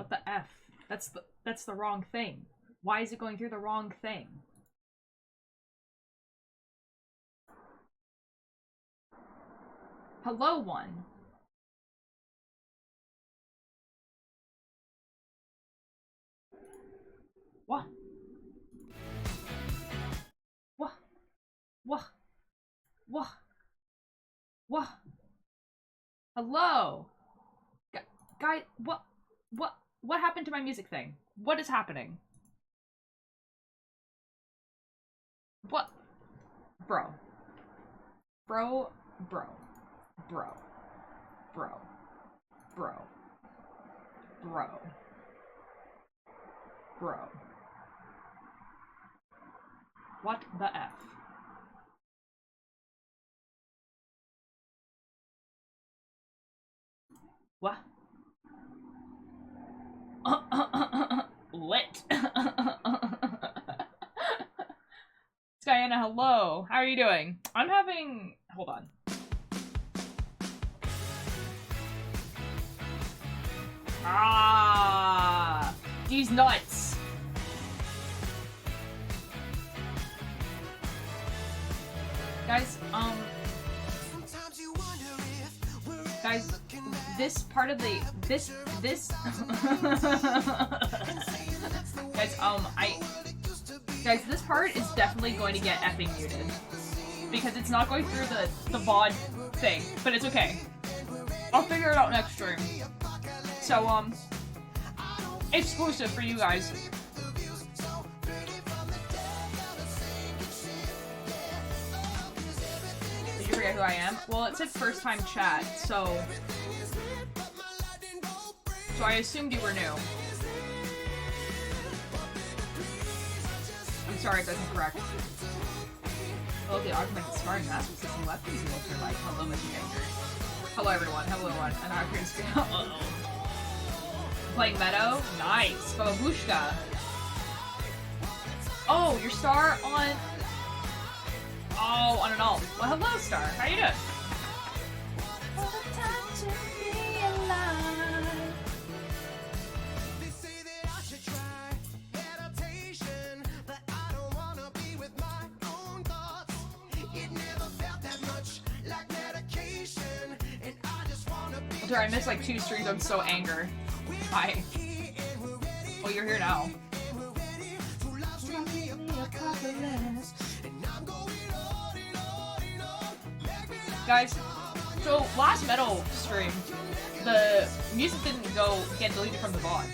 What the F? That's the wrong thing. Why is it going through the wrong thing? Hello, one. What? What? What? What? What? Hello? Guy, what happened to my music thing? What is happening? What? Bro. Bro. Bro. Bro. Bro. Bro. Bro. Bro. What the F? What? Lit. Diana, hello. How are you doing? I'm having... Hold on. Ah, these nuts. Guys, guys, this part of the this guys, this part is definitely going to get effing muted because it's not going through the VOD thing, but it's okay. I'll figure it out next stream. So exclusive for you guys. Did you forget who I am? Well, it said first time chat, so I assumed you were new. I'm sorry if that's incorrect. Oh, the augmented sparring master system left these looks are like, hello, Mr. Ganger. Hello, everyone. Hello, everyone. And our green screen. Uh-oh. Playing Meadow? Nice. Babushka. Oh, your star on... Oh, on an alt. Well, hello, Star. How you doing? Sorry, I missed like 2 streams. I'm so angry. Hi. Oh, you're here now. Guys, so last metal stream, the music didn't get deleted from the VOD,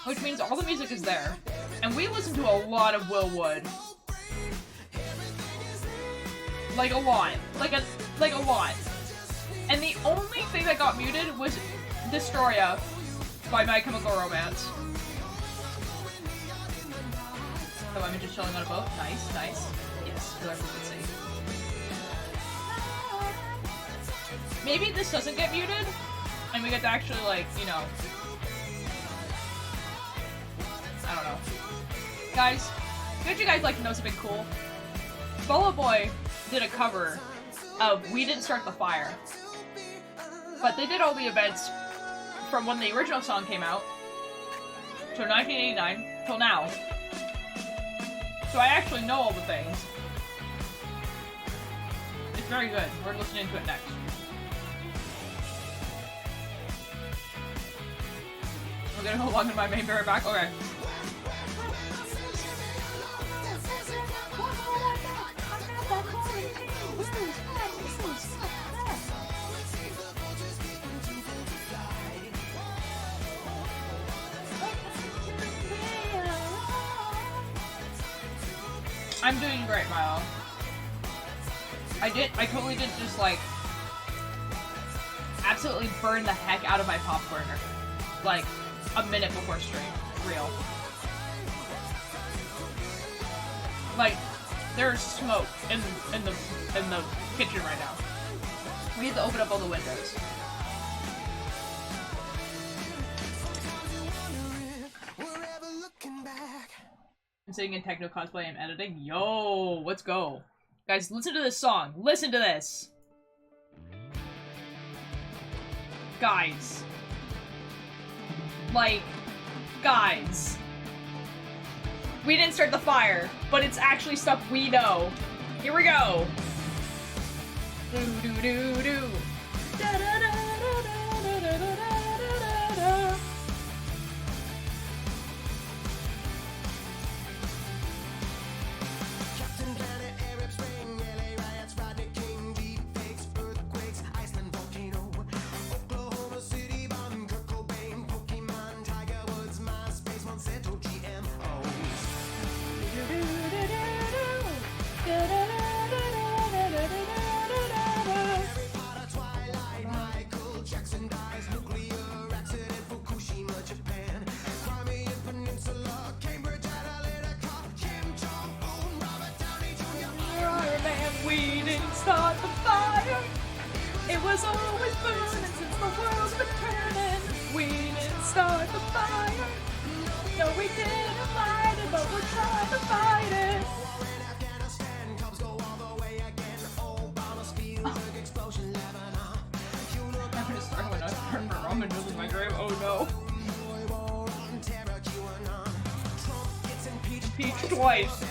which means all the music is there, and we listened to a lot of Will Wood. Like a lot. Like a lot. And the only thing that got muted was Destroya by My Chemical Romance. Oh, I'm just chilling on a boat. Nice, nice. Yes, whoever can see. Maybe this doesn't get muted, and we get to actually, like, you know... I don't know. Guys, don't you guys like to know something cool? Fall Out Boy did a cover of We Didn't Start the Fire. But they did all the events from when the original song came out, so 1989, till now. So I actually know all the things. It's very good. We're listening to it next. We're gonna go log in my main mirror back? Okay. I'm doing great, Milo. I totally did just, like, absolutely burn the heck out of my popcorn, like, a minute before stream. Real. Like, there's smoke in the kitchen right now. We have to open up all the windows. I'm sitting in techno cosplay, I'm editing. Yo, let's go. Guys, listen to this song. Listen to this. Guys. Like, Guys. We didn't start the fire, but it's actually stuff we know. Here we go. Do do do do. Da, da, da, da, da, da, da, da, da. Captain Planet, Arab Spring, LA riots, Rodney King, deep fakes, earthquakes, Iceland volcano, Oklahoma City bomb, Kurt Cobain, Pokemon, Tiger Woods, MySpace, Monsanto, GMOs. Harry Potter, Twilight, Michael Jackson dies, nuclear accident, Fukushima, Japan, Crimean Peninsula, Cambridge Analytica, Kim Jong-un, Robert Downey Jr. Iron Man, we didn't start the fire. It was always burning since the world's been turning. We didn't start the fire. No, we didn't fight it, but we're trying to fight it. War in Afghanistan, Cubs go all the way again. Obama Spielberg explosion, Lebanon. You look I'm gonna start when I start for ramen noodles in my grave. Oh no. war on terror, QAnon. Trump gets impeached. Peach twice.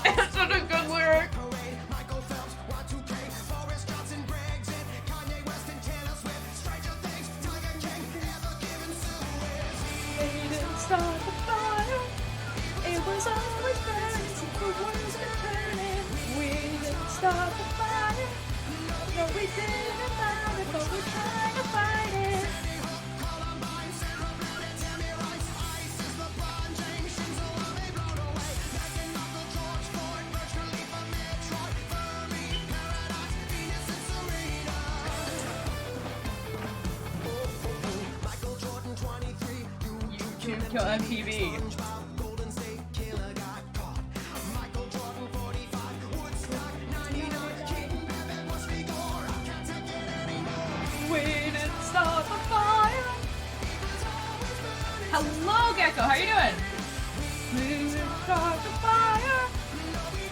It's such a good lyric. Parade, Michael Phelps, Y2K, Boris Johnson, Brexit, Kanye West and Taylor Swift. Stranger Things, Tiger King, ever given Suez. We didn't start the fire. It was always burning since the world's been turning. We didn't start the fire. No, we didn't fight it, but we're trying to fight it. Columbine, Sarah Brown and Tammy Rice. ISIS, LeBron James, Shinzo Abe blown away. Megan Markle, George Floyd, Burj Khalifa, Metroid, Fermi, Paradox, Venus and Serena. Michael Jordan, 23. YouTube kill MTV. SpongeBob, Golden State Killer got caught. Michael Jordan, 45. Woodstock, 99. King Babbitt, Bush v. Gore. I can't take it anymore. We didn't start the fire. Hello, Gecko. How you doing? We didn't start the fire.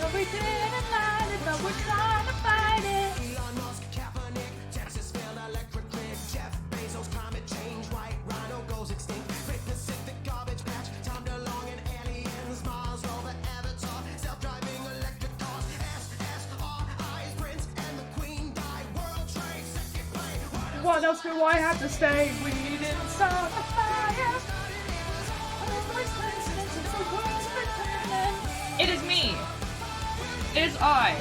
No, we didn't light it, but we're trying to fight it. Elon Musk, Kaepernick, Texas failed electric grid, Jeff Bezos, climate change, white rhino goes extinct, Great Pacific garbage patch, Tom DeLonge and aliens, Mars rover, Avatar, self-driving electric cars, SSRI's Prince and the Queen died, World Trade, second plane, What else do I have to say? We didn't start the fire. Always listening since the world's been turning. It is me. It is I.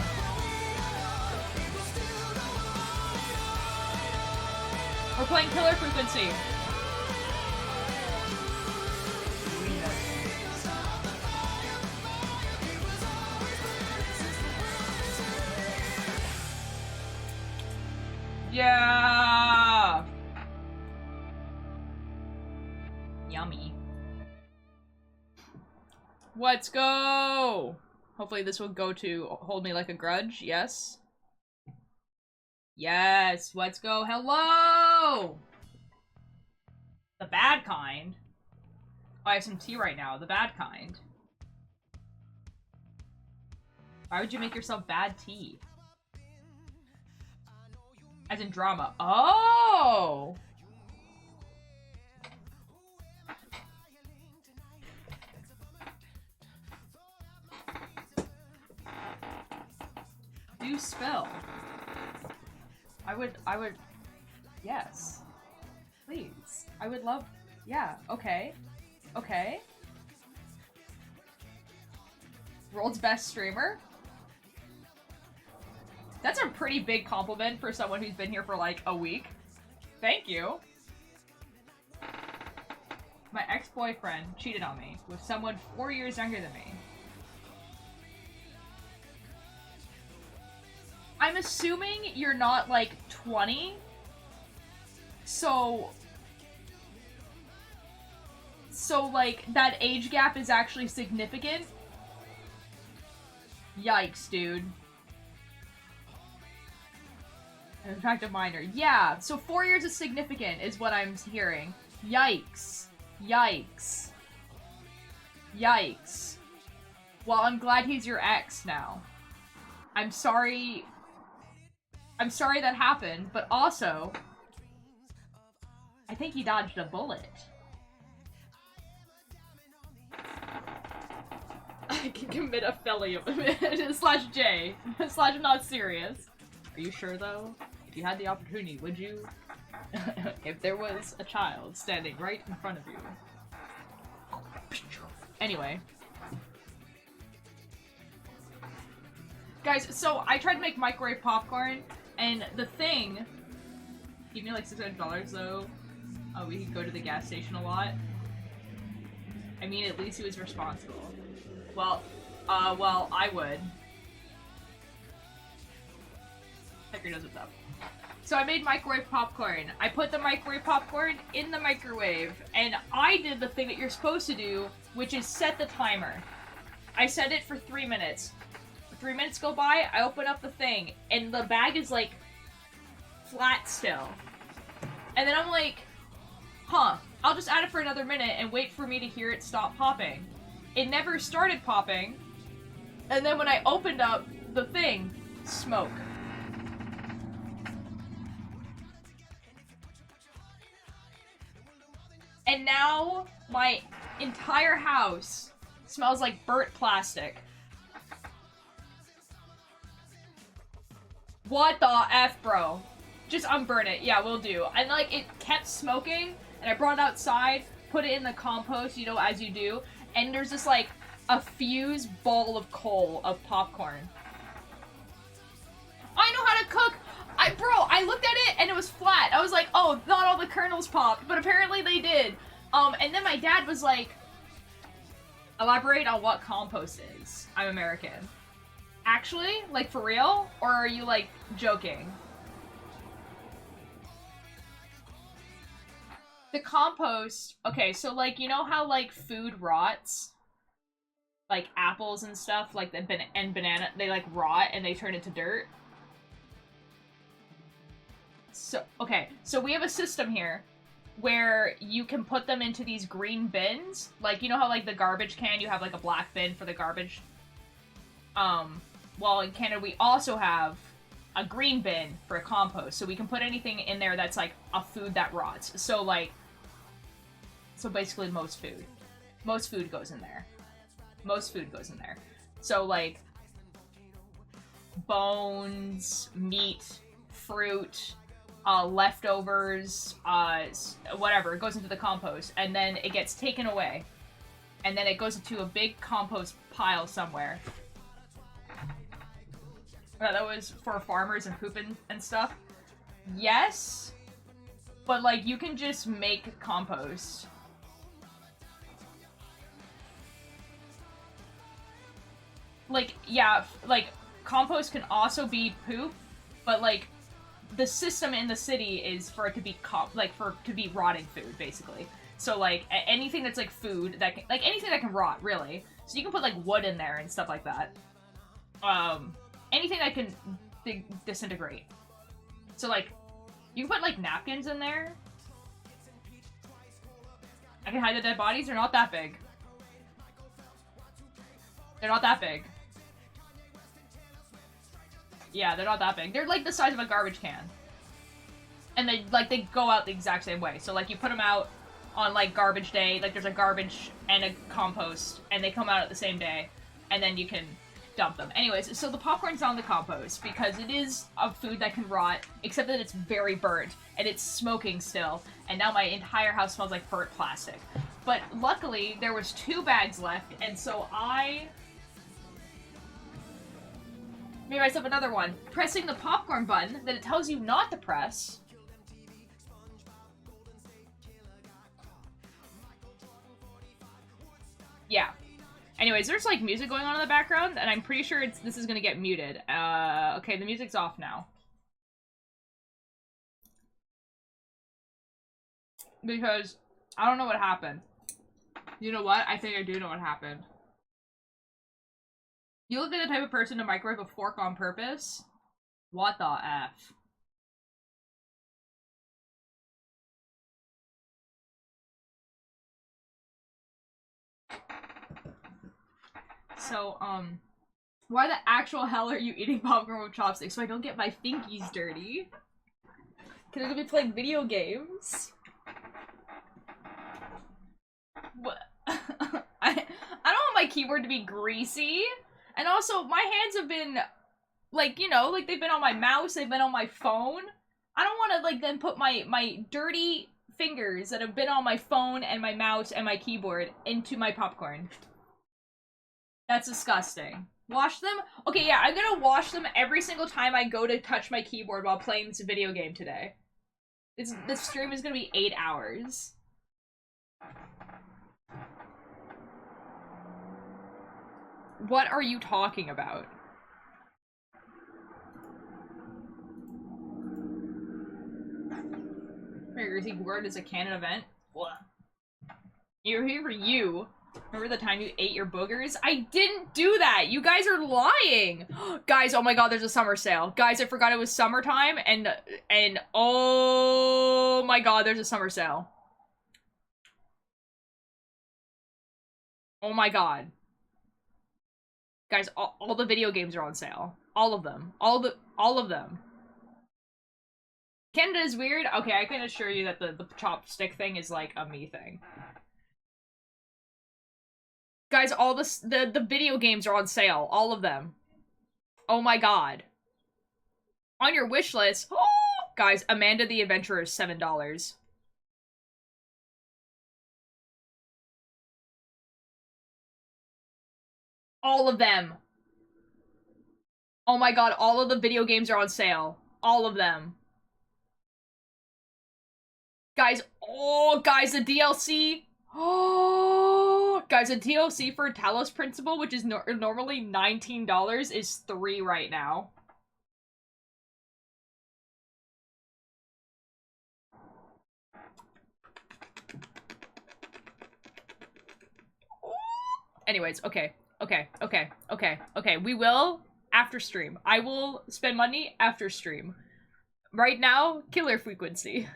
We're playing Killer Frequency. Yeah. Yummy. Let's go. Hopefully this will go to Hold Me Like a Grudge. Yes. Yes. Let's go. Hello. The bad kind. Oh, I have some tea right now. The bad kind. Why would you make yourself bad tea? As in drama. Oh! Do spill. I would, yes. Please. I would love, yeah, okay. Okay. World's best streamer? That's a pretty big compliment for someone who's been here for like a week. Thank you. My ex-boyfriend cheated on me with someone 4 years younger than me. I'm assuming you're not like 20. So like that age gap is actually significant. Yikes, dude. In fact, a minor. Yeah, so 4 years is significant, is what I'm hearing. Yikes. Yikes. Yikes. Well, I'm glad he's your ex now. I'm sorry that happened, but also, I think he dodged a bullet. can commit a felony slash J slash not serious. Are you sure though? If you had the opportunity, would you? If there was a child standing right in front of you. Anyway. Guys, so I tried to make microwave popcorn, and the thing gave me like $600 though. We could go to the gas station a lot. I mean, at least he was responsible. Well, I would. Tucker knows what's up. So I made microwave popcorn. I put the microwave popcorn in the microwave, and I did the thing that you're supposed to do, which is set the timer. I set it for 3 minutes. 3 minutes go by, I open up the thing, and the bag is like flat still. And then I'm like, huh, I'll just add it for another minute and wait for me to hear it stop popping. It never started popping, and then when I opened up the thing, smoke. And now my entire house smells like burnt plastic. What the F, bro? Just unburn it. Yeah, we'll do. And like, it kept smoking, and I brought it outside, put it in the compost, you know, as you do, and there's just like a fused ball of coal of popcorn. I know how to cook! Bro, I looked at it and it was flat. I was like, oh, not all the kernels popped, but apparently they did. And then my dad was like, elaborate on what compost is. I'm American. Actually? Like, for real? Or are you, like, joking? The compost... Okay, so, like, you know how, like, food rots? Like, apples and stuff, like, and banana, they, like, rot and they turn into dirt? So, okay, so we have a system here where you can put them into these green bins. Like, you know how, like, the garbage can, you have, like, a black bin for the garbage? Well, in Canada, we also have a green bin for a compost. So we can put anything in there that's, like, a food that rots. So, like... So basically most food. Most food goes in there. Most food goes in there. So, like... bones, meat, fruit... leftovers, whatever, it goes into the compost, and then it gets taken away. And then it goes into a big compost pile somewhere. That was for farmers and pooping and stuff. Yes, but, like, you can just make compost. Like, yeah, like, compost can also be poop, but, like, the system in the city is for it to be rotting food, basically. So, like, anything that's, like, food that can, like, anything that can rot, really. So you can put, like, wood in there and stuff like that. Anything that can disintegrate. So, like, you can put, like, napkins in there. I can hide the dead bodies. They're not that big. They're not that big. Yeah, they're not that big. They're, like, the size of a garbage can. And they, like, they go out the exact same way. So, like, you put them out on, like, garbage day. Like, there's a garbage and a compost. And they come out at the same day. And then you can dump them. Anyways, so the popcorn's on the compost. Because it is a food that can rot. Except that it's very burnt. And it's smoking still. And now my entire house smells like burnt plastic. But luckily, there was 2 bags left. And so I... made myself another one. Pressing the popcorn button that it tells you not to press. Yeah. Anyways, there's, like, music going on in the background, and I'm pretty sure this is gonna get muted. Okay, the music's off now. Because I don't know what happened. You know what? I think I do know what happened. You look like the type of person to microwave a fork on purpose? What the F? So, why the actual hell are you eating popcorn with chopsticks so I don't get my fingies dirty? Can I go be playing video games? What? I don't want my keyboard to be greasy. And also, my hands have been, like, you know, like, they've been on my mouse, they've been on my phone. I don't want to, like, then put my dirty fingers that have been on my phone and my mouse and my keyboard into my popcorn. That's disgusting. Wash them? Okay, yeah, I'm gonna wash them every single time I go to touch my keyboard while playing this video game today. This stream is gonna be 8 hours. What are you talking about? Greasy word is a canon event. What? You're here for you. Remember the time you ate your boogers? I didn't do that! You guys are lying! Guys, oh my god, there's a summer sale. Guys, I forgot it was summertime, and oh my god, there's a summer sale. Oh my god. Guys, all the video games are on sale. All of them. All of them. Canada is weird? Okay, I can assure you that the chopstick thing is like a me thing. Guys, all the video games are on sale. All of them. Oh my god. On your wish list. Oh! Guys, Amanda the Adventurer is $7. All of them. Oh my god, all of the video games are on sale. All of them. Guys, oh, guys, the DLC. Oh, guys, the DLC for Talos Principle, which is normally $19, is $3 right now. Anyways, okay. We will after stream. I will spend money after stream. Right now, killer frequency.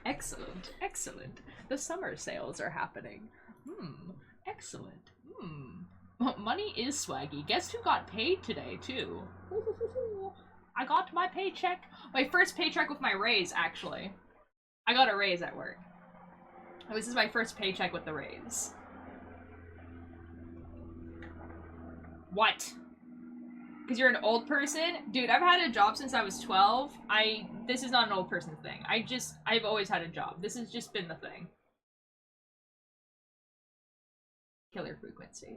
Excellent, excellent. The summer sales are happening. Excellent. Money is swaggy. Guess who got paid today, too? I got my paycheck. My first paycheck with my raise, actually. I got a raise at work. This is my first paycheck with the raise. What? Because you're an old person? Dude, I've had a job since I was 12. This is not an old person thing. I've always had a job. This has just been the thing. Killer frequency.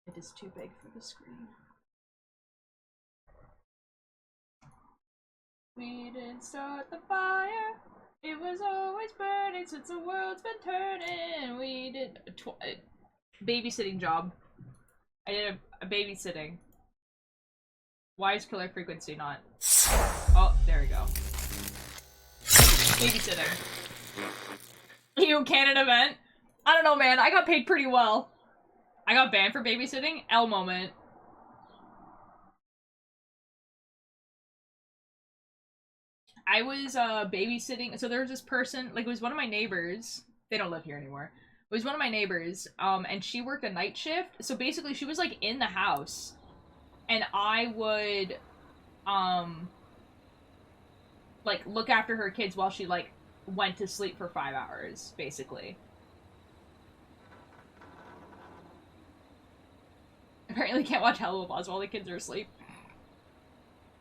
It is too big for the screen. We didn't start the fire. It was always burning since the world's been turning. We did a babysitting job. I did a babysitting. Why is killer frequency not? Oh, there we go. Babysitting. You canon event? I don't know, man. I got paid pretty well. I got banned for babysitting? L moment. I was babysitting, so there was this person, like, it was one of my neighbors. They don't live here anymore. It was one of my neighbors, and she worked a night shift, so basically she was, like, in the house, and I would, like, look after her kids while she, like, went to sleep for 5 hours, basically. Apparently can't watch Hello Boss while the kids are asleep.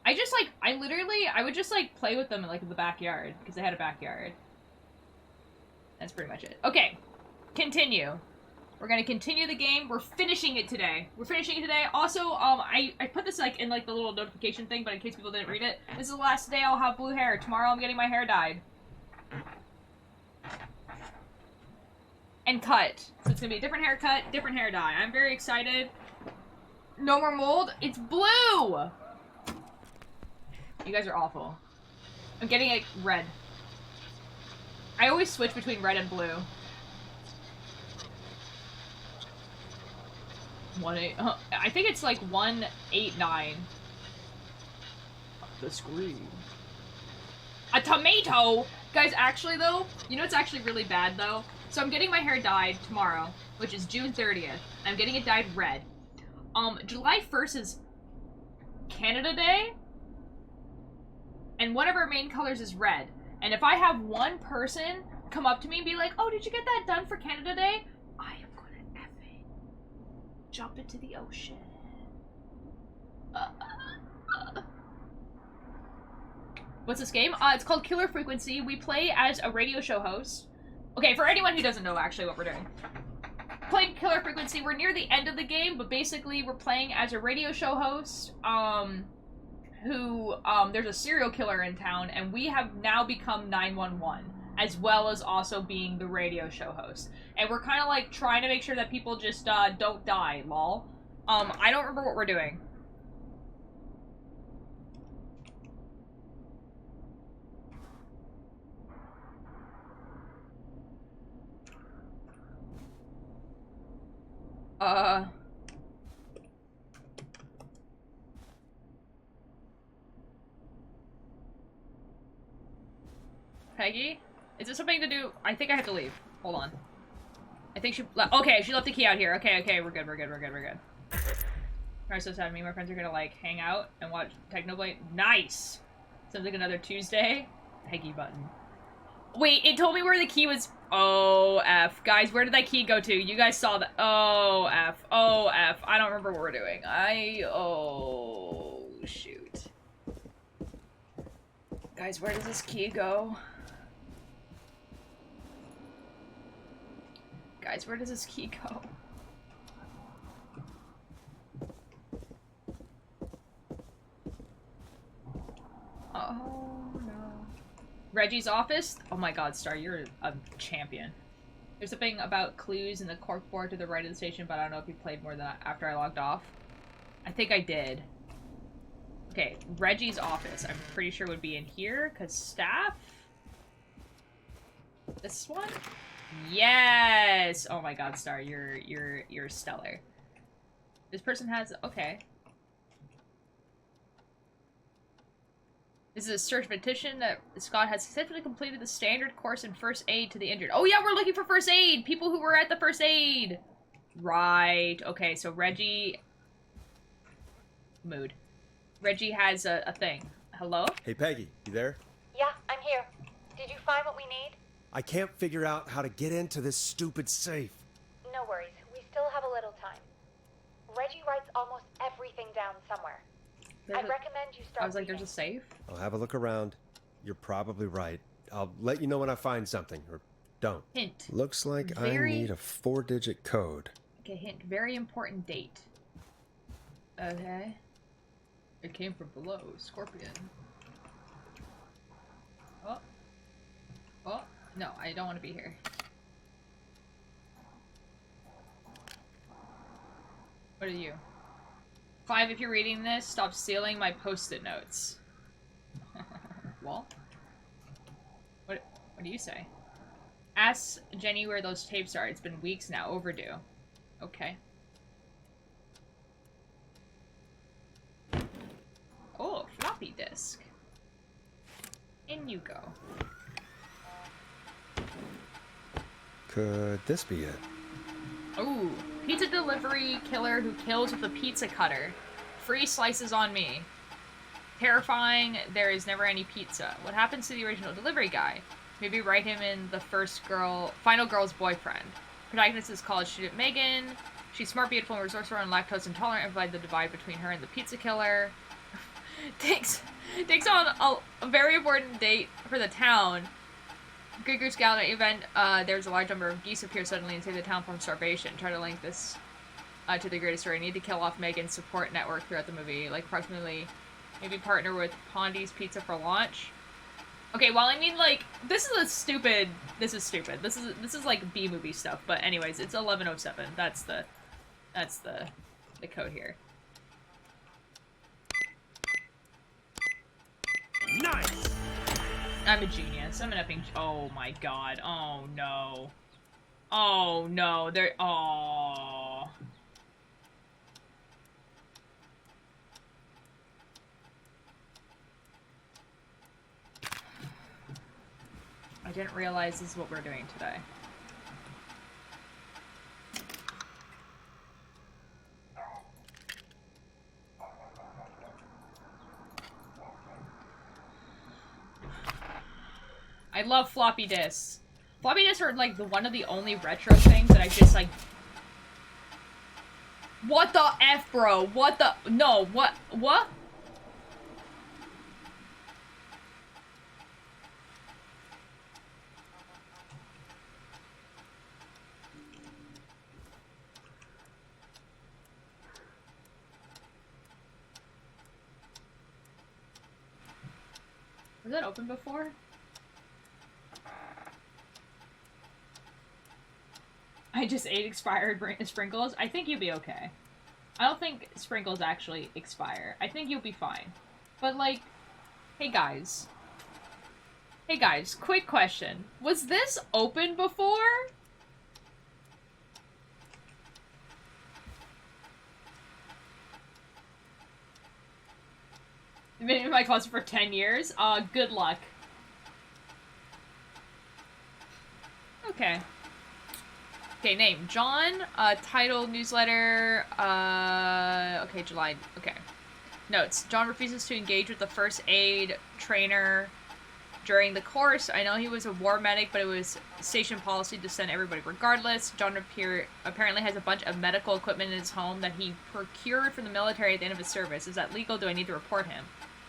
I would just, like, play with them in, like, the backyard, because they had a backyard. That's pretty much it. Okay, continue. We're gonna continue the game. We're finishing it today. Also, I put this, like, in, like, the little notification thing, but in case people didn't read it, this is the last day I'll have blue hair. Tomorrow I'm getting my hair dyed. And cut. So it's gonna be a different haircut, different hair dye. I'm very excited. No more mold. It's blue! You guys are awful. I'm getting, like, red. I always switch between red and blue. 1-8. I think it's like 1-8-9. The screen. A tomato! Guys, actually, though, you know what's actually really bad, though? So I'm getting my hair dyed tomorrow, which is June 30th. I'm getting it dyed red. July 1st is Canada Day. And one of our main colors is red. And if I have one person come up to me and be like, oh, did you get that done for Canada Day? I am gonna effing jump into the ocean. What's this game? It's called Killer Frequency. We play as a radio show host. Okay, for anyone who doesn't know actually what we're doing. Playing Killer Frequency, we're near the end of the game, but basically we're playing as a radio show host, there's a serial killer in town, and we have now become 911, as well as also being the radio show host. And we're kind of like trying to make sure that people just, don't die, lol. I don't remember what we're doing. Peggy? Is this something to do? I think I have to leave. Hold on. I think she okay, she left the key out here. Okay, we're good. Alright, so sad. Me and my friends are gonna, like, hang out and watch Technoblade. Nice! Sounds like another Tuesday. Peggy button. Wait, it told me where the key was. Oh, F. Guys, where did that key go to? You guys saw that. Oh, F. Oh, F. I don't remember what we're doing. Oh, shoot. Guys, where does this key go? Guys, where does this key go? Oh, no. Reggie's office? Oh my god, Star, you're a champion. There's something about clues in the corkboard to the right of the station, but I don't know if you played more than that after I logged off. I think I did. Okay, Reggie's office. I'm pretty sure would be in here, because staff? This one? Yes! Oh my god, Star, you're stellar. This person has... okay. This is a search petition that Scott has successfully completed the standard course in first aid to the injured. Oh yeah, we're looking for first aid! People who were at the first aid! Right. Okay, so Reggie... mood. Reggie has a thing. Hello? Hey Peggy, you there? Yeah, I'm here. Did you find what we need? I can't figure out how to get into this stupid safe. No worries. We still have a little time. Reggie writes almost everything down somewhere. I'd recommend you start I was like, reading. there's a safe? I'll have a look around. You're probably right. I'll let you know when I find something, or don't. Hint. Looks like Very- I need a 4-digit code. Okay, hint. Very important date. Okay. It came from below. Scorpion. Oh. Oh. No, I don't want to be here. What are you? 5, if you're reading this, stop stealing my post-it notes. Well? What do you say? Ask Jenny where those tapes are. It's been weeks now. Overdue. Okay. Oh, floppy disk. In you go. Could this be it? Ooh. Pizza delivery killer who kills with a pizza cutter. Free slices on me. Terrifying, there is never any pizza. What happens to the original delivery guy? Maybe write him in the final girl's boyfriend. Protagonist is college student Megan. She's smart, beautiful, and resourceful, and lactose intolerant, and provide the divide between her and the pizza killer. takes on a very important date for the town. Grieger's Gala event, there's a large number of geese appear suddenly and save the town from starvation. Try to link this to the greatest story. Need to kill off Megan's support network throughout the movie. Like, approximately, maybe partner with Pondy's Pizza for launch. Okay, well, I mean, like, this is stupid. This is like B-movie stuff. But anyways, it's 1107. That's the code here. Nice! I'm a genius. I'm an effing... oh my god. Oh no. Oh no. Oh. I didn't realize this is what we're doing today. I love floppy disks. Floppy disks are like one of the only retro things that I just like. What the F, bro? What the? No, what? What? Was that open before? I just ate expired sprinkles. I think you'll be okay. I don't think sprinkles actually expire. I think you'll be fine. But like, hey guys. Hey guys, quick question. Was this open before? Been in my closet for 10 years? Good luck. Okay. Okay, name. John. Title, newsletter. Okay, July. Okay. Notes. John refuses to engage with the first aid trainer during the course. I know he was a war medic, but it was station policy to send everybody regardless. John apparently has a bunch of medical equipment in his home that he procured from the military at the end of his service. Is that legal? Do I need to report him?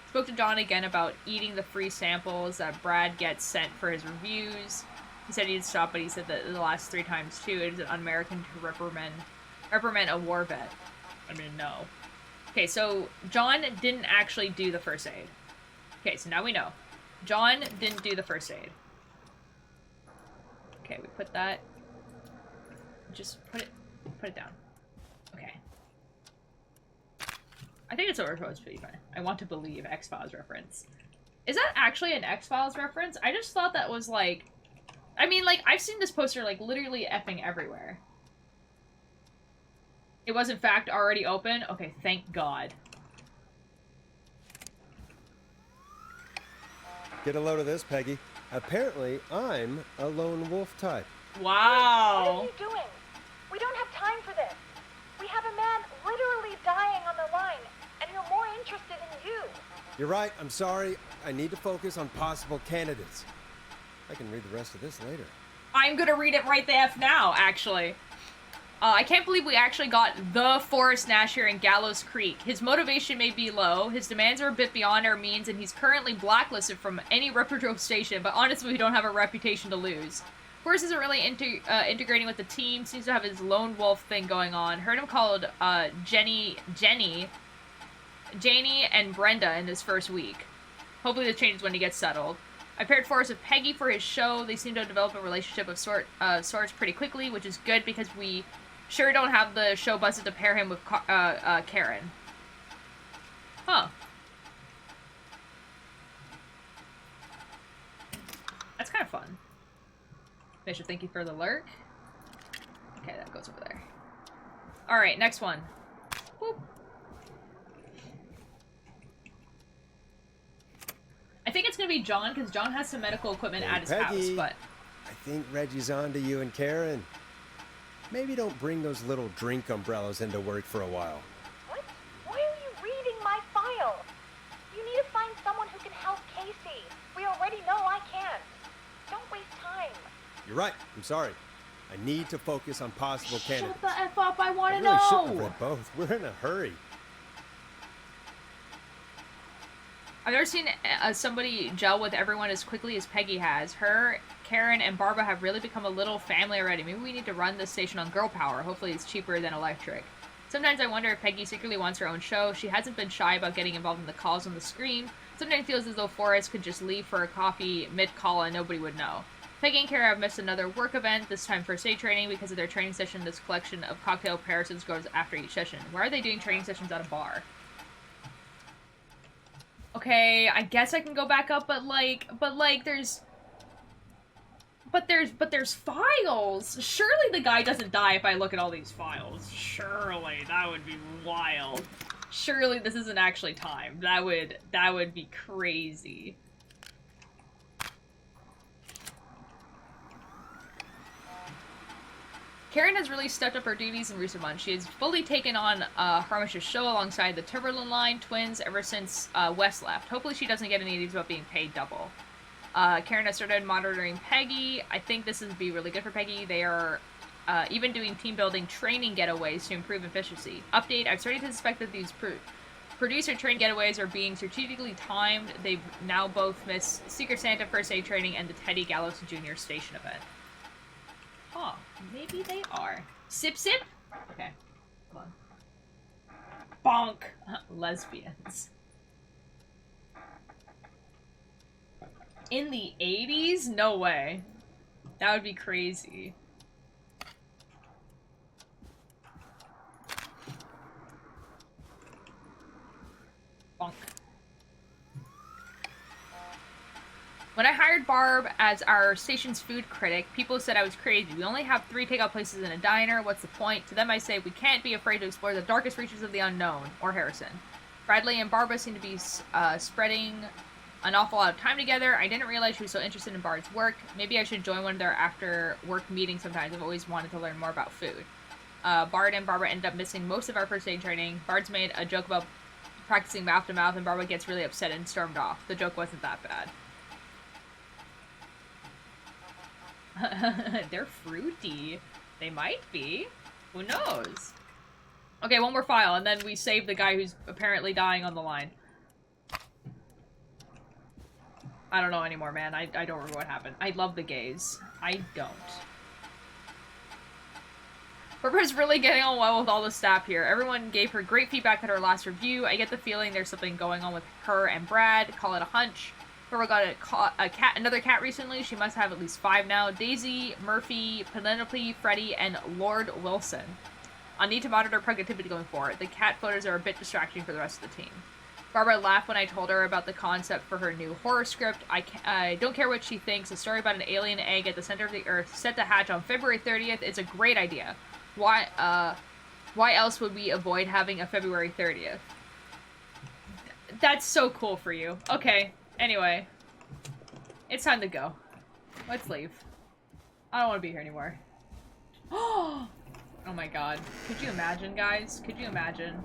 Spoke to John again about eating the free samples that Brad gets sent for his reviews. He said he'd stop, but he said that the last 3 times too. It is un-American to reprimand a war vet. I mean, no. Okay, so John didn't actually do the first aid. Okay, so now we know. John didn't do the first aid. Okay, we put that. Just put it down. Okay. I think it's over supposed to be fine. I want to believe X-Files reference. Is that actually an X-Files reference? I just thought that was like... I mean, like, I've seen this poster, like, literally effing everywhere. It was, in fact, already open? Okay, thank God. Get a load of this, Peggy. Apparently, I'm a lone wolf type. Wow. What are you doing? We don't have time for this. We have a man literally dying on the line, and we're more interested in you. You're right, I'm sorry. I need to focus on possible candidates. I can read the rest of this later. I'm gonna read it right the F now, actually. I can't believe we actually got the Forrest Nash here in Gallows Creek. His motivation may be low, his demands are a bit beyond our means, and he's currently blacklisted from any retro station, but honestly, we don't have a reputation to lose. Forrest isn't really integrating with the team, seems to have his lone wolf thing going on. Heard him called Janie, and Brenda in his first week. Hopefully this changes when he gets settled. I paired Forrest with Peggy for his show. They seem to develop a relationship of sorts pretty quickly, which is good because we sure don't have the show budget to pair him with Karen. Huh. That's kind of fun. Bishop, thank you for the lurk. Okay, that goes over there. Alright, next one. Boop. I think it's gonna be John, because John has some medical equipment at his house, but... I think Reggie's on to you and Karen. Maybe don't bring those little drink umbrellas into work for a while. What? Why are you reading my file? You need to find someone who can help Casey. We already know I can't. Don't waste time. You're right. I'm sorry. I need to focus on possible candidates. Shut the F up, I want to really know! shouldn't have read both. We're in a hurry. I've never seen somebody gel with everyone as quickly as Peggy has. Her, Karen, and Barbara have really become a little family already. Maybe we need to run this station on girl power. Hopefully it's cheaper than electric. Sometimes I wonder if Peggy secretly wants her own show. She hasn't been shy about getting involved in the calls on the screen. Sometimes it feels as though Forrest could just leave for a coffee mid-call and nobody would know. Peggy and Kara have missed another work event, this time first aid training. Because of their training session, this collection of cocktail comparisons goes after each session. Why are they doing training sessions at a bar? Okay, I guess I can go back up, but there's files. Surely the guy doesn't die if I look at all these files. Surely, that would be wild. Surely this isn't actually timed. That would be crazy. Karen has really stepped up her duties in recent months. She has fully taken on Harmish's show alongside the Timberland Line twins ever since Wes left. Hopefully she doesn't get any of these about being paid double. Karen has started monitoring Peggy. I think this would be really good for Peggy. They are even doing team building training getaways to improve efficiency. Update, I'm starting to suspect that these producer train getaways are being strategically timed. They now both miss Secret Santa first aid training and the Teddy Gallows Jr. station event. Huh, maybe they are. Sip sip? Okay, come on. Bonk! Lesbians. In the 80s? No way. That would be crazy. Bonk. When I hired Barb as our station's food critic, people said I was crazy. We only have 3 takeout places in a diner. What's the point? To them I say we can't be afraid to explore the darkest reaches of the unknown. Or Harrison. Bradley and Barbara seem to be spreading an awful lot of time together. I didn't realize she was so interested in Bard's work. Maybe I should join one of their after-work meetings sometimes. I've always wanted to learn more about food. Bard and Barbara ended up missing most of our first aid training. Bard's made a joke about practicing mouth to mouth, and Barbara gets really upset and stormed off. The joke wasn't that bad. They're fruity. They might be. Who knows? Okay, one more file, and then we save the guy who's apparently dying on the line. I don't know anymore, man. I don't remember what happened. I love the gays. I don't. Barbara's really getting on well with all the staff here. Everyone gave her great feedback at her last review. I get the feeling there's something going on with her and Brad. Call it a hunch. Barbara got another cat recently. She must have at least 5 now. Daisy, Murphy, Penelope, Freddie, and Lord Wilson. I'll need to monitor productivity going forward. The cat photos are a bit distracting for the rest of the team. Barbara laughed when I told her about the concept for her new horror script. I don't care what she thinks. A story about an alien egg at the center of the Earth set to hatch on February 30th. It's a great idea. Why else would we avoid having a February 30th? That's so cool for you. Okay. Anyway, it's time to go. Let's leave. I don't want to be here anymore. Oh my god. Could you imagine, guys? Could you imagine?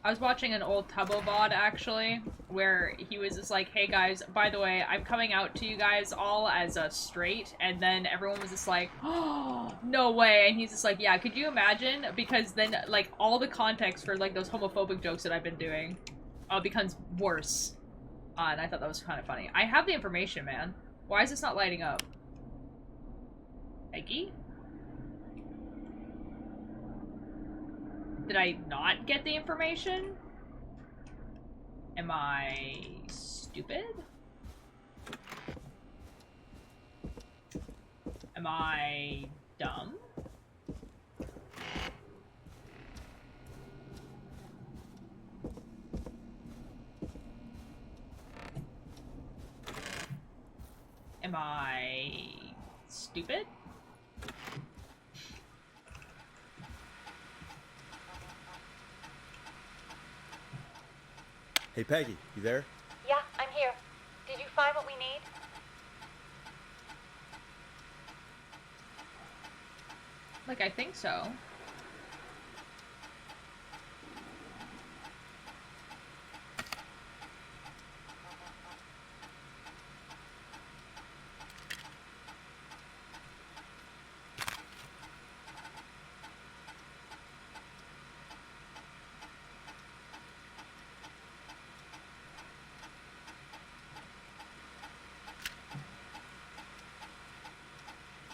I was watching an old Tubbo VOD, actually, where he was just like, hey guys, by the way, I'm coming out to you guys all as a straight, and then everyone was just like, oh, no way, and he's just like, yeah, could you imagine? Because then, like, all the context for, like, those homophobic jokes that I've been doing becomes worse. And I thought that was kind of funny. I have the information, man. Why is this not lighting up? Peggy? Did I not get the information? Am I stupid? Am I dumb? Am I stupid? Hey, Peggy, you there? Yeah, I'm here. Did you find what we need? Like, I think so.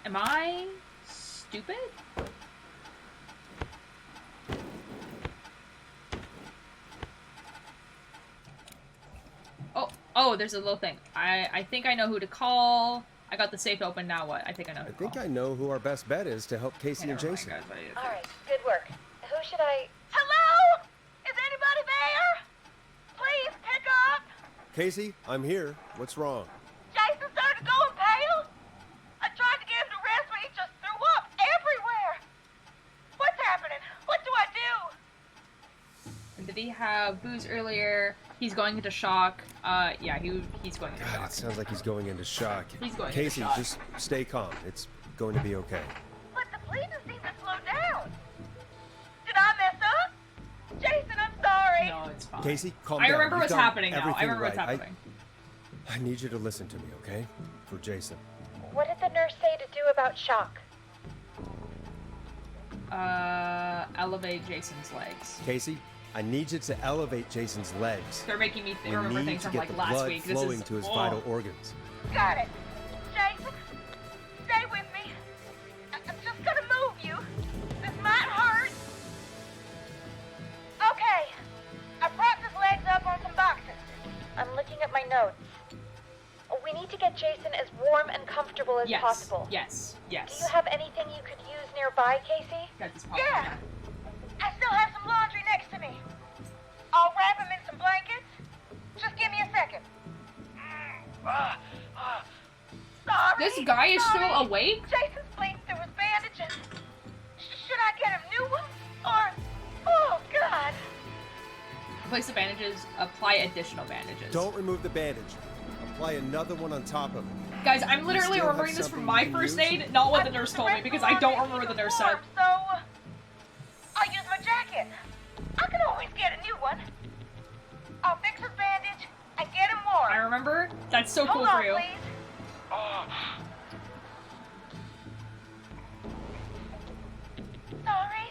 Am I stupid? Oh, there's a little thing. I think I know who to call. I got the safe open, now what? I think I know who to call. I know who our best bet is to help Casey and Jason. Alright, good work. Who should I... Hello? Is anybody there? Please, pick up! Casey, I'm here. What's wrong? Jason started going pale. I tried to get him to rest, but he just threw up everywhere. What's happening? What do I do? And did he have booze earlier? He's going into shock. Yeah, he's going into God, shock. it sounds like he's going into shock. He's going Casey, into shock. just stay calm. It's going to be okay. But the bleeding seems to slow down. Did I mess up? Jason, I'm sorry. okay? No, it's fine. Casey, calm I down. remember You've what's done happening now. I everything remember what's right. happening. I need you to listen to me, okay? For Jason. What did the nurse say to do about shock? Elevate Jason's legs. Casey, I need you to elevate Jason's legs. They're making me We remember need things to from get like the last blood week. This flowing is to his oh. vital organs. Got it. Jason, stay with me. I'm just gonna move you. This might hurt. Okay. I propped his legs up on some boxes. I'm looking at my notes. We need to get Jason as warm and comfortable as Yes. possible. Yes. Yes. Do you have anything you could use nearby, Casey? Got this problem. Yeah. I still have some laundry next to me. I'll wrap him in some blankets. Just give me a second. Sorry. This guy is sorry. still awake? Jason's bleeding through his bandages. Should I get him new ones? Or... Oh, God. Place the bandages. Apply additional bandages. Don't remove the bandage. Apply another one on top of it. Guys, I'm literally still have remembering this something from my you can first use? aid, not what the I nurse put told me, rest because of I don't laundry remember the keep nurse him said. warm, So... I'll use my jacket. I can always get a new one. I'll fix his bandage and get him warm. I remember. That's so cool Hold on, for you. please.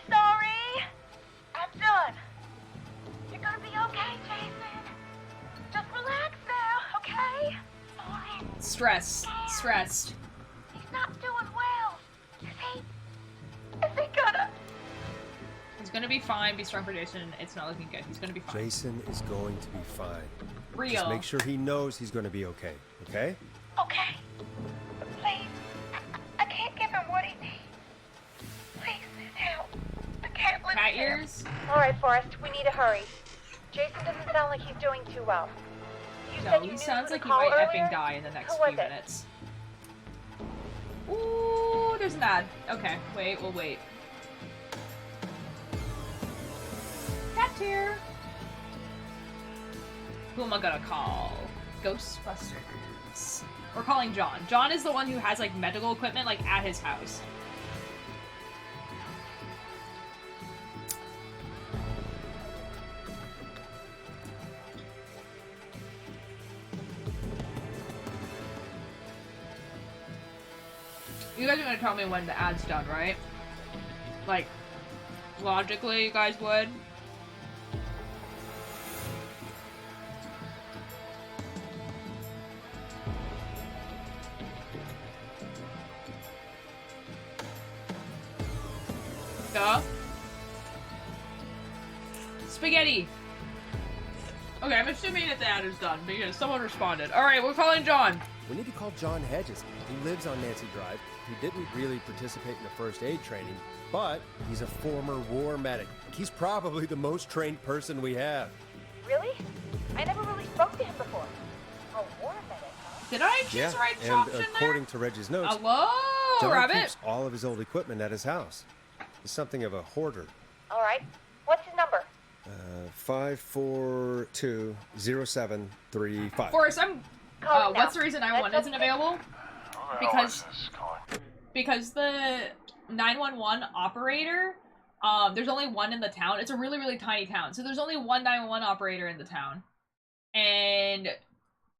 Sorry. I'm done. You're gonna be okay, Jason. Just relax now, okay? Sorry. Stressed. He's not doing well. Is he? Is he gonna? He's gonna be fine. Be strong for Jason. It's not looking good. He's gonna be fine. Jason is going to be fine. Real. Just make sure he knows he's going to be okay, okay? Okay. Please. I can't give him what he needs. Please, help. I can't lose Cat him. ears? All right, Forrest, we need to hurry. Jason doesn't sound like he's doing too well. You No, said you he knew sounds who like to he call might earlier? effing die in the next Who was few it? minutes. Ooh, there's an ad. Okay, wait, we'll wait. Cat tier. Who am I gonna call? Ghostbusters. We're calling John. John is the one who has like medical equipment like at his house. You guys are gonna tell me when the ad's done, right? Like, logically, you guys would. Duh. Spaghetti. Okay, I'm assuming that the ad is done because someone responded. Alright, we're calling John. We need to call John Hedges. He lives on Nancy Drive. He didn't really participate in the first aid training, but he's a former war medic. He's probably the most trained person we have. Really? I never really spoke to him before. A war medic, huh? Did I just write the and option there? according to Reggie's notes, Hello, John Rabbit. keeps all of his old equipment at his house. He's something of a hoarder. All right. What's his number? 5420735. Forrest, I'm. Call him What's now. the reason Let's 911 isn't hope- available? Who the Because- hell is this calling? Because the 911 operator, there's only one in the town. It's a really, really tiny town. So there's only one 911 operator in the town. And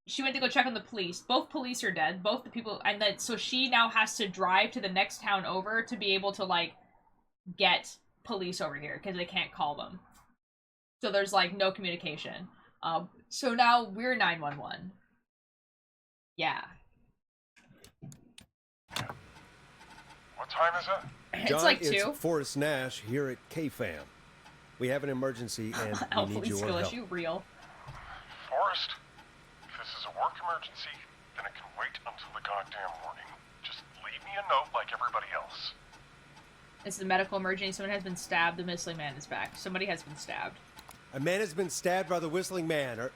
she went to go check on the police. Both police are dead. Both the people, and then, so she now has to drive to the next town over to be able to, like, get police over here, because they can't call them. So there's, like, no communication. So now we're 911. Yeah. What time is it? It's John, like it's 2. Forrest Nash here at KFAM. We have an emergency and Oh, we need police your skill help. issue, real. Forrest, if this is a work emergency, then it can wait until the goddamn morning. Just leave me a note like everybody else. This is a medical emergency. Someone has been stabbed. The missing man is back. Somebody has been stabbed. A man has been stabbed by the Whistling Man, or...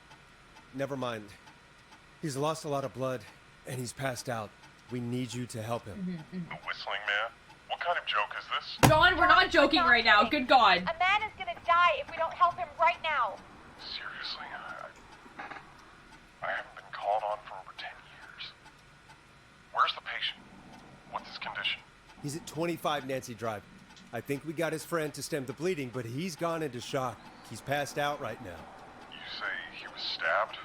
Never mind. He's lost a lot of blood, and he's passed out. We need you to help him. The Whistling Man? What kind of joke is this? John, we're not joking right now. Good God. A man is gonna die if we don't help him right now. Seriously, I haven't been called on for over 10 years. Where's the patient? What's his condition? He's at 25 Nancy Drive. I think we got his friend to stem the bleeding, but he's gone into shock. He's passed out right now. You say he was stabbed?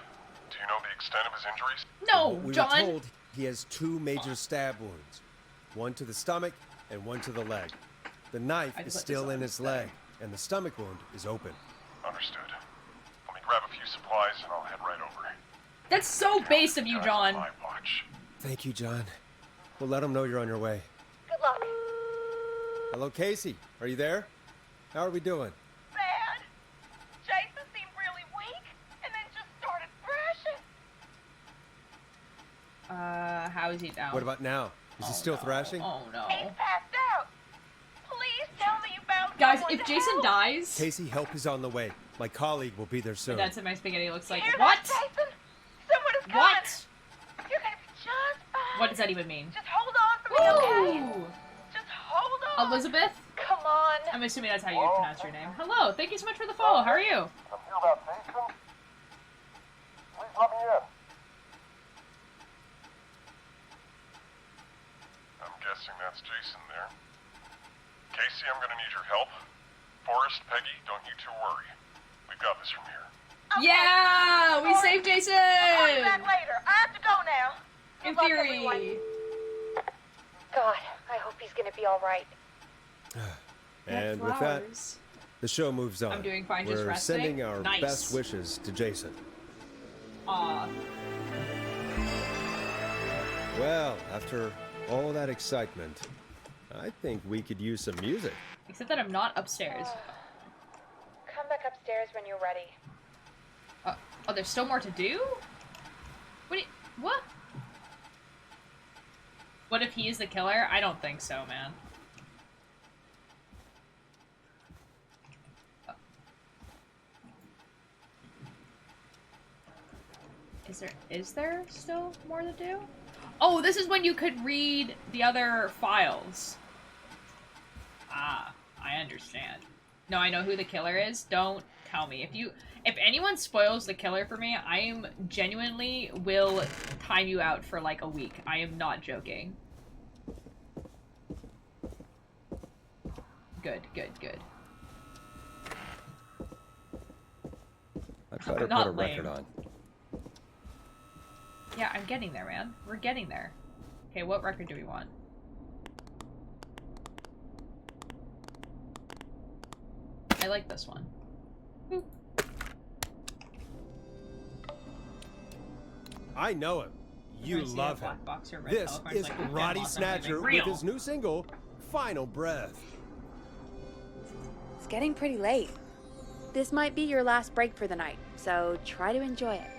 Do you know the extent of his injuries? No, We were John. told he has 2 major stab wounds. One to the stomach and one to the leg. The knife I is just let still this in his leg, and the stomach wound is open. Understood. Let me grab a few supplies and I'll head right over. That's so base of you, Guys, John. on my watch. Thank you, John. We'll let him know you're on your way. Good luck. Hello, Casey. Are you there? How are we doing? Bad. Jason seemed really weak and then just started thrashing. How is he now? What about now? Is he still thrashing? Oh no. He's passed out. Please tell me you found Guys, someone if to Jason help. dies, Casey, help is on the way. My colleague will be there soon. that's what my spaghetti looks like. Hear What? that, Jason? Someone is coming. What? You're gonna be just fine. What does that even mean? Just hold on for me, okay? Ooh. Just hold on. Elizabeth? Come on. I'm assuming that's how you pronounce your name. Hello, thank you so much for the follow. How are you? I'm here about Jason. Please let me in. I'm guessing that's Jason there. Casey, I'm gonna need your help. Forrest, Peggy, don't you two worry. We've got this from here. Okay. Yeah! We saved Jason! I'll be back later. I have to go now. In Good luck, theory. everyone. God, I hope he's gonna be all right. And with that, the show moves on. I'm doing fine, just We're resting. sending our Nice. best wishes to Jason. Aw. Well, after all that excitement, I think we could use some music. Except that I'm not upstairs. Come back upstairs when you're ready. Oh, there's still more to do? What? What if he is the killer? I don't think so, man. Is there still more to do? Oh, this is when you could read the other files. Ah, I understand. No, I know who the killer is. Don't tell me. If anyone spoils the killer for me, I am genuinely will time you out for like a week. I am not joking. Good. I'd better Not put a record lame. on. Yeah, I'm getting there, man. We're getting there. Okay, what record do we want? I like this one. Boop. I know him. You I see love a black him. box or red This telephone. is It's like, Roddy damn, awesome, Snatcher amazing. with Real. his new single, Final Breath. It's getting pretty late. This might be your last break for the night, so try to enjoy it.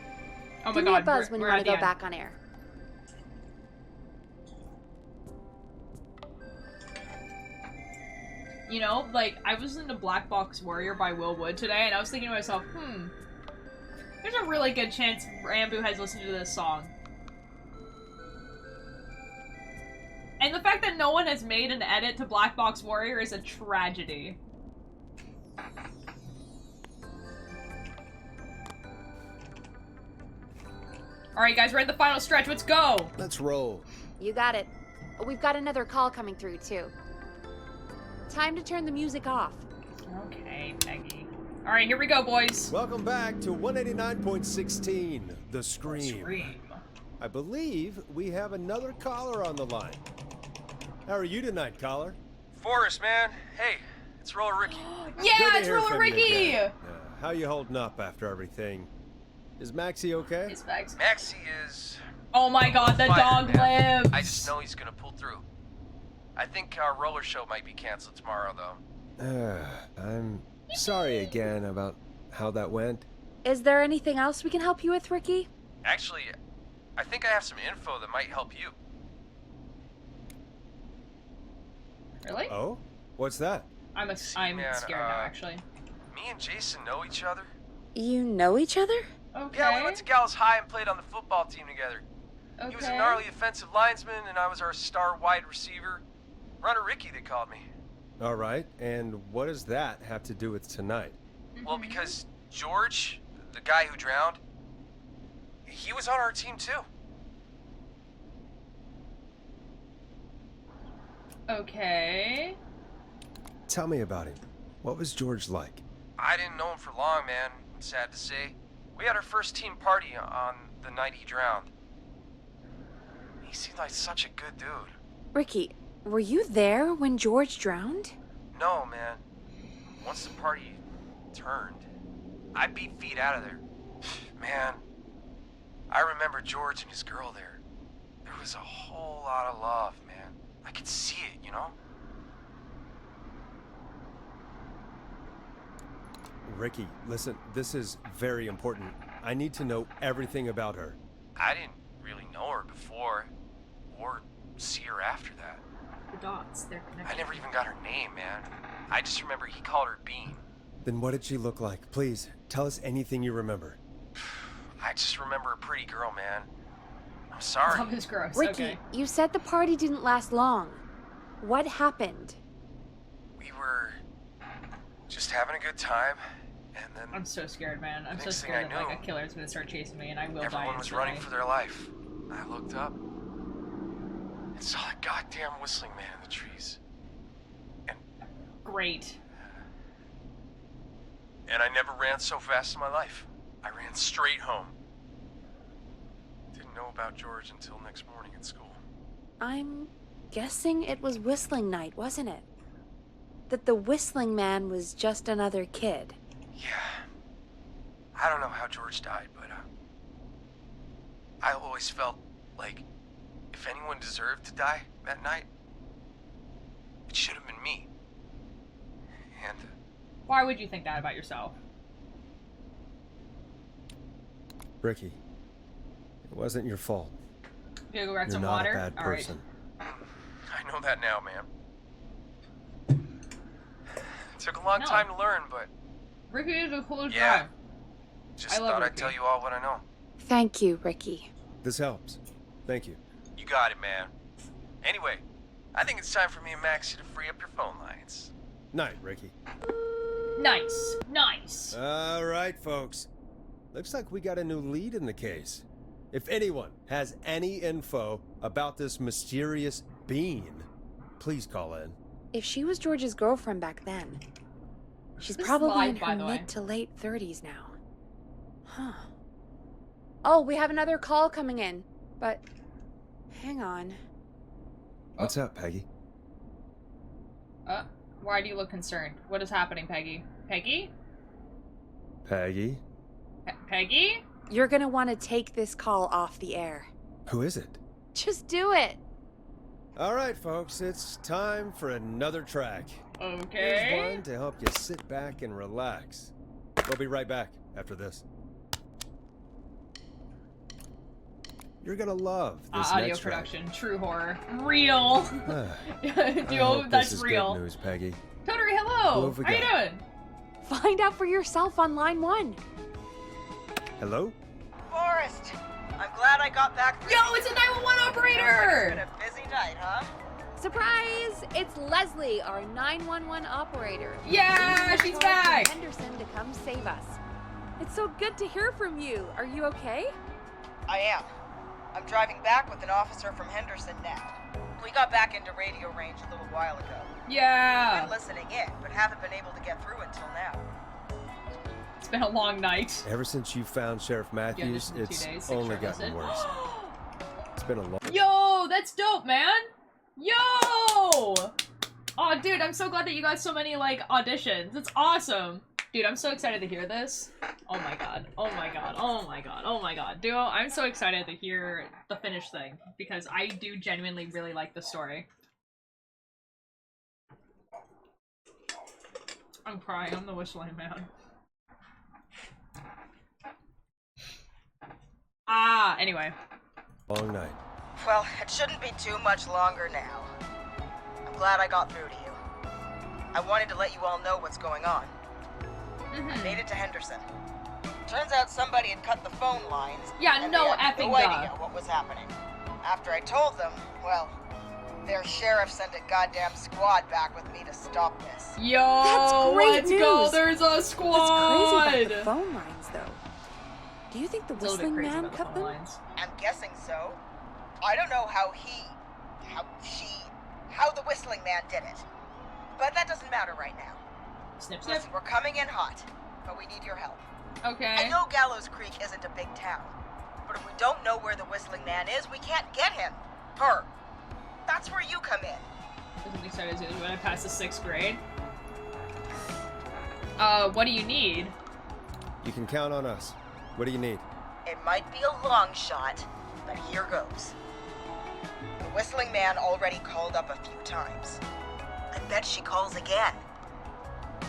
Oh my Give me a god, buzz when you we're want at to go the end. back on air. You know, like, I was listening to Black Box Warrior by Will Wood today, and I was thinking to myself, there's a really good chance Rambo has listened to this song. And the fact that no one has made an edit to Black Box Warrior is a tragedy. Alright guys, we're in the final stretch, let's go! Let's roll. You got it. We've got another call coming through, too. Time to turn the music off. Okay, Peggy. Alright, here we go, boys. Welcome back to 189.16, The Scream. Scream. I believe we have another caller on the line. How are you tonight, caller? Forrest, man. Hey, it's Roller Ricky. Yeah, Good to it's hear Roller from you Ricky! again. How you holding up after everything? Is Maxie okay? His bags. Maxie is... Oh my god, the fired, dog man. lives! I just know he's gonna pull through. I think our roller show might be canceled tomorrow, though. I'm sorry again about how that went. Is there anything else we can help you with, Ricky? Actually, I think I have some info that might help you. Really? Oh? What's that? I'm man, scared now, actually. Me and Jason know each other. You know each other? Okay. Yeah, we went to Gallows High and played on the football team together. Okay. He was a gnarly offensive linesman, and I was our star wide receiver. Runner Ricky, they called me. All right, and what does that have to do with tonight? Well, because George, the guy who drowned, he was on our team too. Okay. Tell me about him. What was George like? I didn't know him for long, man. Sad to say. We had our first team party on the night he drowned. He seemed like such a good dude. Ricky, were you there when George drowned? No, man. Once the party turned, I beat feet out of there. Man, I remember George and his girl there. There was a whole lot of love, man. I could see it, you know? Ricky, listen, this is very important. I need to know everything about her. I didn't really know her before, or see her after that. The dots, they're connected. I never even got her name, man. I just remember he called her Bean. Then what did she look like? Please, tell us anything you remember. I just remember a pretty girl, man. I'm sorry. Love is gross. Ricky, Okay. you said the party didn't last long. What happened? We were just having a good time, and then I'm so scared, man. I'm so Next thing scared I that like knew, a killer's gonna start chasing me and I will die. everyone was instantly. running for their life. I looked up and saw that goddamn whistling man in the trees. Great. And I never ran so fast in my life. I ran straight home. Didn't know about George until next morning at school. I'm guessing it was whistling night, wasn't it? That the whistling man was just another kid. Yeah. I don't know how George died, but I always felt like if anyone deserved to die that night, it should have been me. And Why would you think that about yourself? Ricky, it wasn't your fault. You gonna go grab You're some not water? a bad All right. person. I know that now, man. It took a long No. time to learn, but Ricky is a cool yeah. guy. Just I love thought I'd Ricky. tell you all what I know. Thank you, Ricky. This helps. Thank you. You got it, man. Anyway, I think it's time for me and Maxie to free up your phone lines. Night, Ricky. Nice. Nice. All right, folks. Looks like we got a new lead in the case. If anyone has any info about this mysterious being, please call in. If she was George's girlfriend back then, she's This probably live, in by her the way. mid to late 30s now. Huh. Oh, we have another call coming in, but hang on. What's up, Peggy? Why do you look concerned? What is happening, Peggy? Peggy? Peggy? Peggy? You're gonna want to take this call off the air. Who is it? Just do it. All right, folks, it's time for another track. Here's Okay. one to help you sit back and relax. We'll be right back after this. You're gonna love this Audio next track. production, true horror, real. I Dude, hope that's this is real. good news, Peggy. Totally, hello. Who have we How you got? doing? Find out for yourself on line 1. Hello? Forrest, I'm glad I got back. Yo, it's a 911 It's been operator. a busy night, huh? Surprise! It's Leslie, our 911 operator. Yeah, she's Called back. from Henderson to come save us. It's so good to hear from you. Are you okay? I am. I'm driving back with an officer from Henderson now. We got back into radio range a little while ago. Yeah. Been listening in, but haven't been able to get through until now. It's been a long night. Ever since you found Sheriff Matthews, just in 2 it's days, only six gotten message. worse. It's been a long... Yo, that's dope, man. Yo. Oh, dude, I'm so glad that you got so many like auditions. It's awesome. Dude, I'm so excited to hear this. Oh my god. Oh my god. Oh my god. Oh my god. Dude, I'm so excited to hear the finished thing because I do genuinely really like the story. I'm crying. I'm the whistling man. Anyway. long night. Well, it shouldn't be too much longer now. I'm glad I got through to you. I wanted to let you all know what's going on. I made it to Henderson. Turns out somebody had cut the phone lines. Yeah, and no they had effing no duh. idea what was happening. After I told them, well, their sheriff sent a goddamn squad back with me to stop this. Yo, That's great let's go. news. There's a squad. It's crazy about the phone lines, though. Do you think the It's a little bit whistling crazy man about the cut phone them? lines. I'm guessing so. I don't know how the whistling man did it. But that doesn't matter right now. Snip, snip. Listen, we're coming in hot, but we need your help. Okay. I know Gallows Creek isn't a big town, but if we don't know where the Whistling Man is, we can't get him. Her. That's where you come in. Doesn't think so. Is when I pass the 6th grade. What do you need? You can count on us. What do you need? It might be a long shot, but here goes. The Whistling Man already called up a few times. I bet she calls again.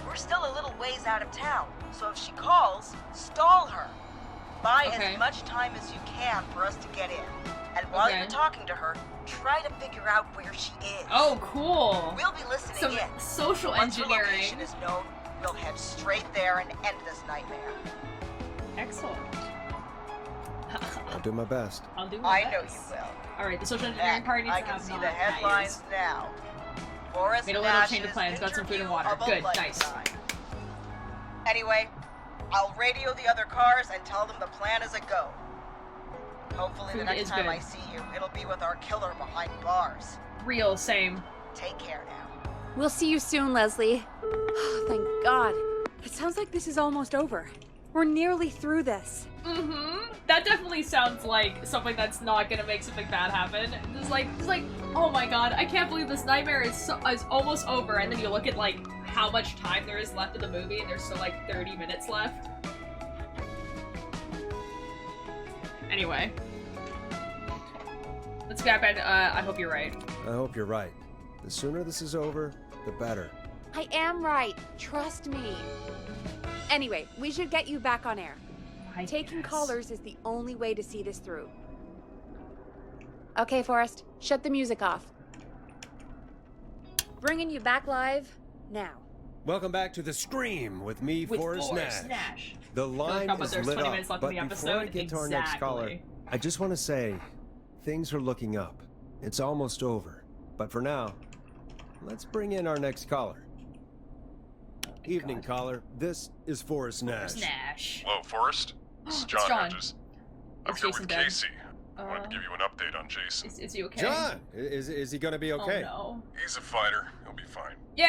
We're still a little ways out of town, so if she calls, stall her. Buy as much time as you can for us to get in. And while you're talking to her, try to figure out where she is. Oh, cool. We'll be listening Some in. social Once engineering. her location is known, we'll head straight there and end this nightmare. Excellent. I'll do my best. I'll do my best. I know you will. Alright, the social engineering part needs I to can have see the non-bias. headlines now. Forrest Made a little change of Nash's plans, got some food and interview water. of a Good, nice. lifetime. Anyway, I'll radio the other cars and tell them the plan is a go. Hopefully the Food next is time good. I see you, it'll be with our killer behind bars. Real, same. Take care now. We'll see you soon, Leslie. Thank God. It sounds like this is almost over. We're nearly through this. That definitely sounds like something that's not gonna make something bad happen. It's like, oh my god, I can't believe this nightmare is almost over, and then you look at like how much time there is left in the movie, and there's still like 30 minutes left. Anyway. Let's grab it. I hope you're right. I hope you're right. The sooner this is over, the better. I am right. Trust me. Anyway, we should get you back on air. Taking callers is the only way to see this through. Okay, Forrest, shut the music off. Bringing you back live now. Welcome back to The Scream with me, With Forrest Nash. The line How about is there's lit 20 up, minutes left but in the before I episode? get to our next caller, Exactly. I just want to say, things are looking up. It's almost over. But for now, let's bring in our next caller. Evening, caller. This is Forrest Nash. Nash. Hello, Forrest. This is It's John John. Hedges. I'm Is here Jason with dead? Casey. I wanted to give you an update on Jason. Is he okay? John! Is he gonna be okay? Oh no. He's a fighter. He'll be fine. Yay!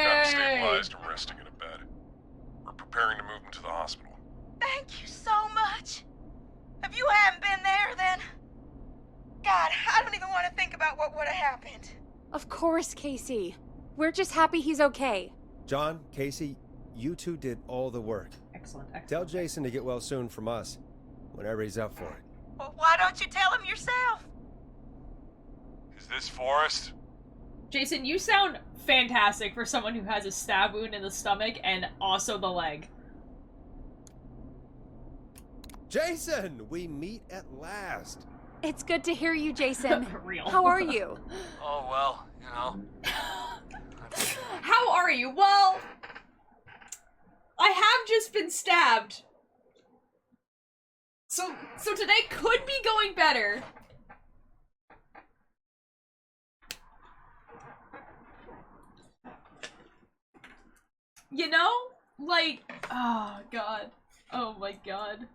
Got him stabilized and resting in a bed. We're preparing to move him to the hospital. Thank you so much. If you hadn't been there, then... God, I don't even want to think about what would have happened. Of course, Casey. We're just happy he's okay. John, Casey, you two did all the work. Excellent, excellent. Tell Jason to get well soon from us, whenever he's up for it. Well, why don't you tell him yourself? Is this Forrest? Jason, you sound fantastic for someone who has a stab wound in the stomach and also the leg. Jason, we meet at last. It's good to hear you, Jason. Real. How are you? Oh, well, you know. How are you? Well, I have just been stabbed. So today could be going better. You know? Like, oh god. Oh my god.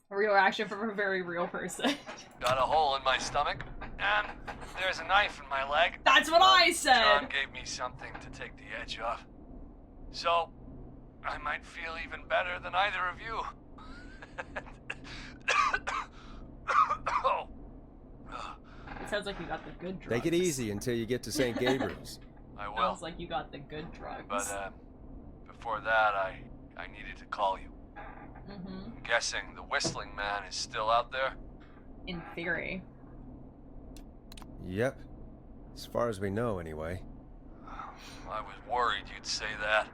A real reaction from a very real person. Got a hole in my stomach, and there's a knife in my leg. That's what I said! John gave me something to take the edge off. So, I might feel even better than either of you. Oh. It sounds like you got the good drugs. Take it easy until you get to St. Gabriel's. I will. Sounds like you got the good drugs. But, before that, I needed to call you. Mm-hmm. I'm guessing the Whistling Man is still out there? In theory. Yep. As far as we know, anyway. I was worried you'd say that.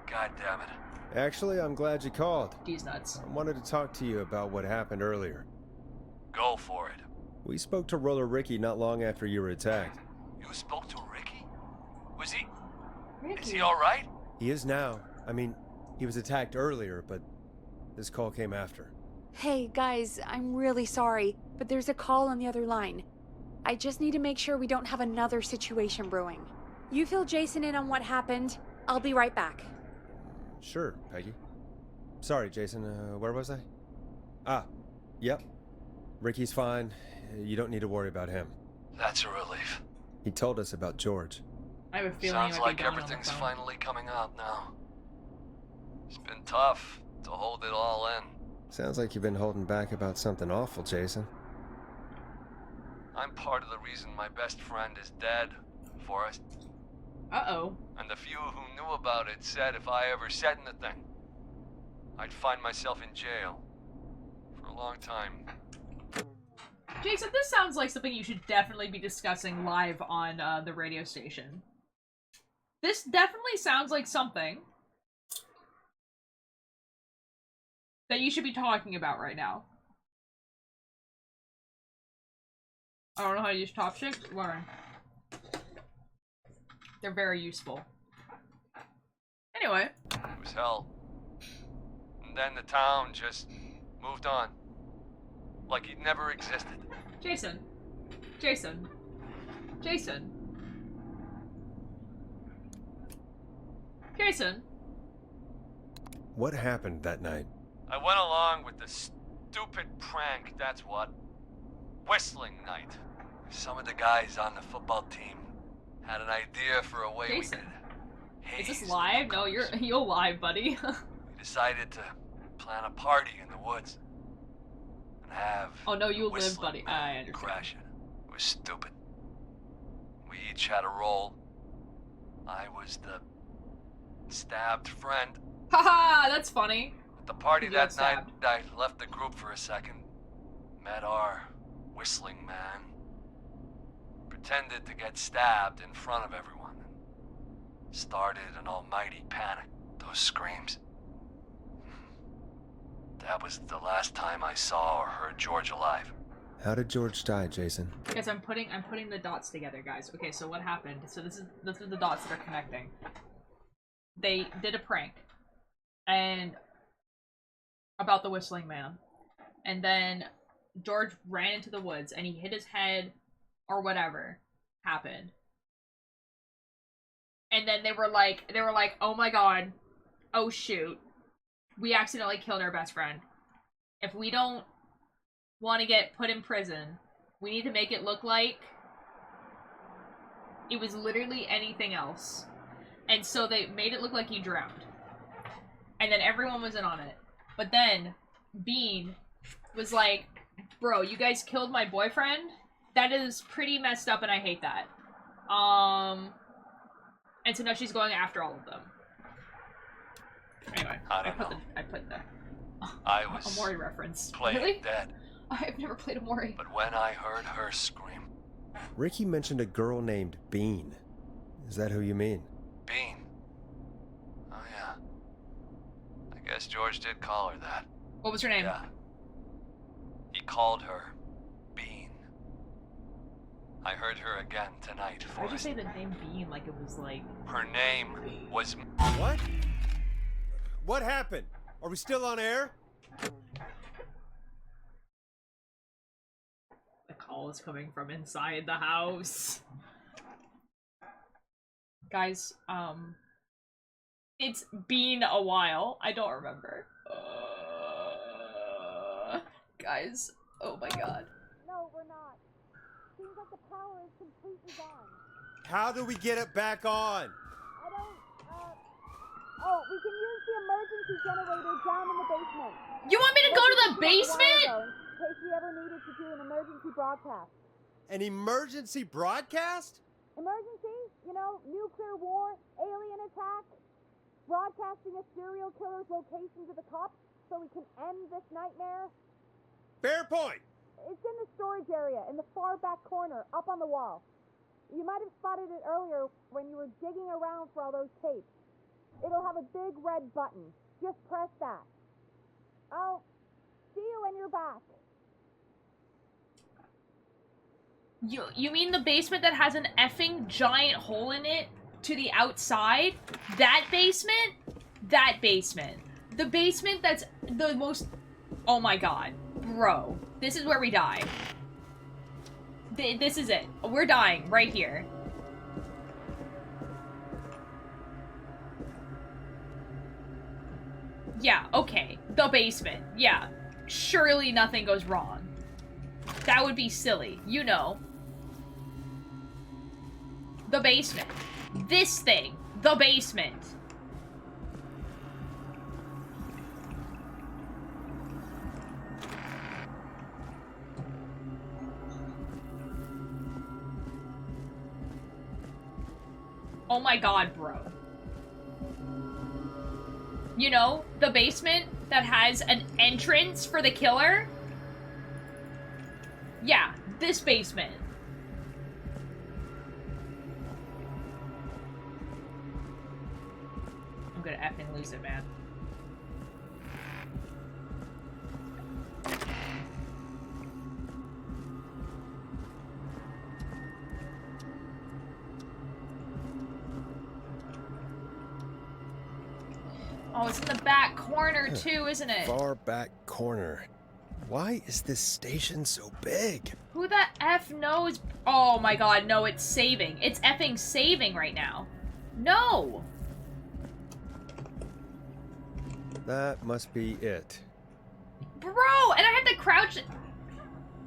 God damn it. Actually, I'm glad you called. He's nuts. I wanted to talk to you about what happened earlier. Go for it. We spoke to Roller Ricky not long after you were attacked. You spoke to Ricky? Was he... Ricky. Is he alright? He is now. I mean, he was attacked earlier, but this call came after. Hey, guys, I'm really sorry, but there's a call on the other line. I just need to make sure we don't have another situation brewing. You fill Jason in on what happened. I'll be right back. Sure, Peggy. Sorry, Jason, where was I? Ah, yep. Ricky's fine. You don't need to worry about him. That's a relief. He told us about George. I have a feeling Sounds you might like be going on the everything's phone. finally coming out now. It's been tough to hold it all in. Sounds like you've been holding back about something awful, Jason. I'm part of the reason my best friend is dead, Forrest. Uh-oh. And the few who knew about it said if I ever said anything, I'd find myself in jail. For a long time. Jason, this sounds like something you should definitely be discussing live on the radio station. This definitely sounds like something that you should be talking about right now. I don't know how to use top shifts. Learn. They're very useful. Anyway. It was hell. And then the town just moved on. Like it never existed. Jason. Jason. Jason. Jason. What happened that night? I went along with the stupid prank, that's what. Whistling night. Some of the guys on the football team had an idea for a way Jason. we could Is haze this the live? No, newcomers. you're live, buddy. We decided to plan a party in the woods. And have Oh no, you the live, Whistling buddy. Man I understand. crash it. It was stupid. We each had a role. I was the stabbed friend. Haha, that's funny. At the party You got that night, stabbed. I left the group for a second. Met our Whistling Man. Pretended to get stabbed in front of everyone. Started an almighty panic. Those screams. That was the last time I saw or heard George alive. How did George die, Jason? Guys, I'm putting the dots together, guys. Okay, so what happened? So this is the dots that are connecting. They did a prank, and about the Whistling Man, and then George ran into the woods and he hit his head, or whatever happened. And then they were like, oh my god, oh shoot, we accidentally killed our best friend. If we don't want to get put in prison, we need to make it look like it was literally anything else. And so they made it look like he drowned. And then everyone was in on it. But then Bean was like, bro, you guys killed my boyfriend? That is pretty messed up and I hate that. And so now she's going after all of them. Anyway, I put the I was a Mori reference. playing Really? dead. I've never played a Mori. But when I heard her scream, Ricky mentioned a girl named Bean. Is that who you mean? Bean. Oh yeah. I guess George did call her that. What was her name? Yeah. He called her Bean. I heard her again tonight. Why did you Forrest. say the name Bean like it was like... Her name was... What? What happened? Are we still on air? The call is coming from inside the house. Guys, it's been a while. I don't remember. Guys, oh my god. No, we're not. Seems like the power is completely gone. How do we get it back on? I don't, Oh, we can use the emergency generator down in the basement. You want me to go to the basement? In case we ever needed to do an emergency broadcast. An emergency broadcast? Emergency? You know, nuclear war, alien attack, broadcasting a serial killer's location to the cops so we can end this nightmare. Fair point. It's in the storage area, in the far back corner, up on the wall. You might have spotted it earlier when you were digging around for all those tapes. It'll have a big red button. Just press that. I'll see you when you're back. You mean the basement that has an effing giant hole in it to the outside? That basement? That basement. The basement that's the most... Oh my god. Bro. This is where we die. This is it. We're dying right here. Yeah, okay. The basement. Yeah. Surely nothing goes wrong. That would be silly. You know. The basement. This thing. The basement. Oh my god, bro. You know, the basement that has an entrance for the killer? Yeah, this basement. I'm gonna effing lose it, man. Oh, it's in the back corner too, isn't it? Far back corner. Why is this station so big? Who the F knows? Oh my god, no, it's saving. It's effing saving right now. No! That must be it. Bro, and I had to crouch.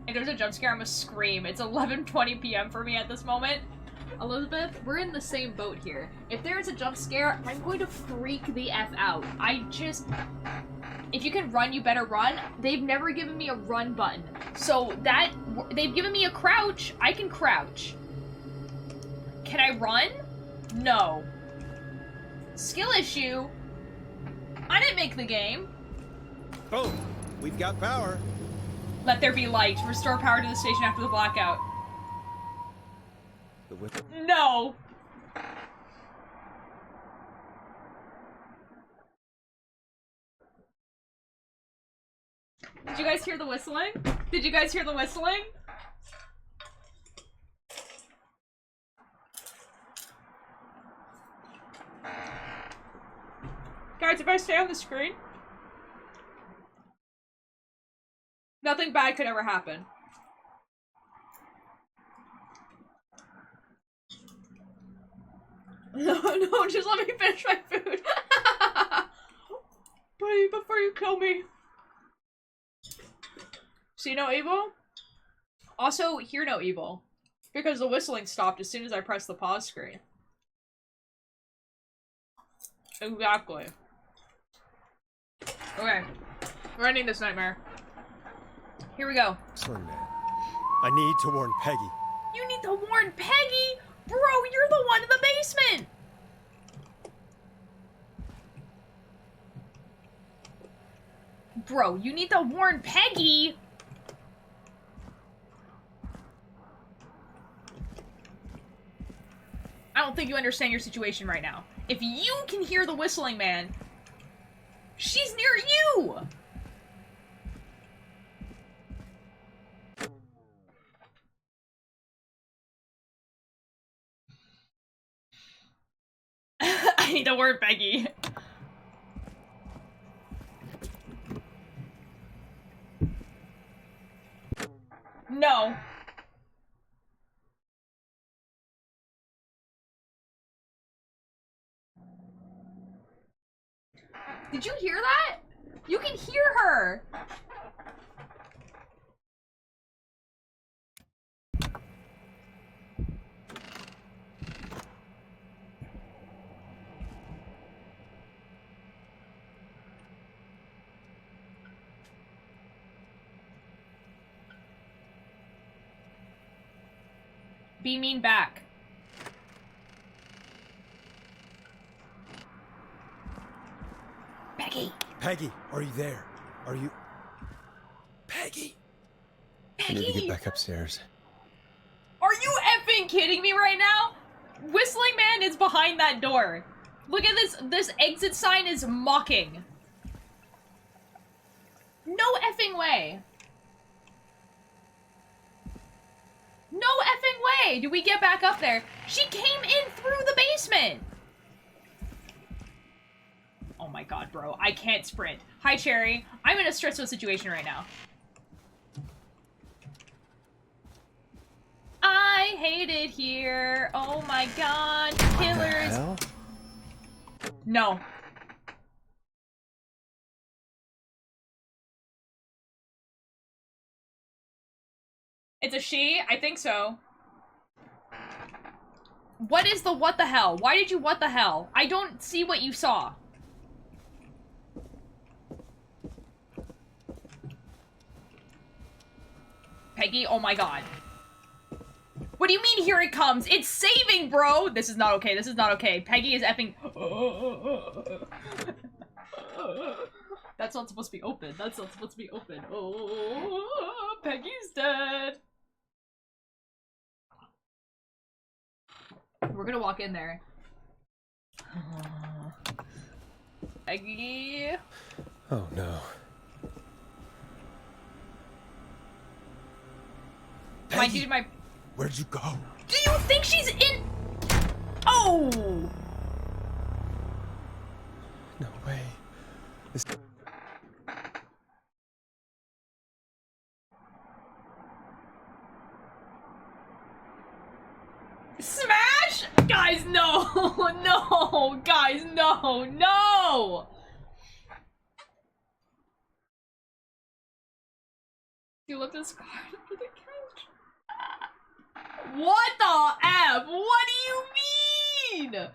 If there's a jump scare, I'm gonna scream. It's 11:20 p.m. for me at this moment. Elizabeth, we're in the same boat here. If there is a jump scare, I'm going to freak the F out. If you can run, you better run. They've never given me a run button. So they've given me a crouch. I can crouch. Can I run? No. Skill issue. I didn't make the game. Boom! We've got power. Let there be light. Restore power to the station after the blackout. The whip. No! Did you guys hear the whistling? Did you guys hear the whistling? Guys, if I stay on the screen, nothing bad could ever happen. No, just let me finish my food. Please, before you kill me. See no evil? Also, hear no evil. Because the whistling stopped as soon as I pressed the pause screen. Exactly. Okay. We're ending this nightmare. Here we go. Slim man. I need to warn Peggy. You need to warn Peggy? Bro, you're the one in the basement! Bro, you need to warn Peggy! I don't think you understand your situation right now. If you can hear the whistling, man, she's near you! I need to warn Peggy. No. Did you hear that? You can hear her. Be mean back. Peggy. Peggy, are you there? Are you... Peggy? Peggy. I need to get back upstairs. Are you effing kidding me right now? Whistling Man is behind that door. Look at this. This exit sign is mocking. No effing way. No effing way do we get back up there. She came in through the basement. Oh my god, bro. I can't sprint. Hi, Cherry. I'm in a stressful situation right now. I hate it here. Oh my god. Killers. What the hell? No. It's a she? I think so. What is the what the hell? Why did you what the hell? I don't see what you saw. Peggy, oh my god. What do you mean here it comes? It's saving, bro! This is not okay, this is not okay. Peggy is effing... That's not supposed to be open. That's not supposed to be open. Oh, Peggy's dead. We're gonna walk in there. Peggy. Oh no. My Peggy, dude, my... where'd you go? Do you think she's in... Oh! No way. This... Smash? Guys, no! No! Guys, no! No! You left this card under the couch? What the F? What do you mean?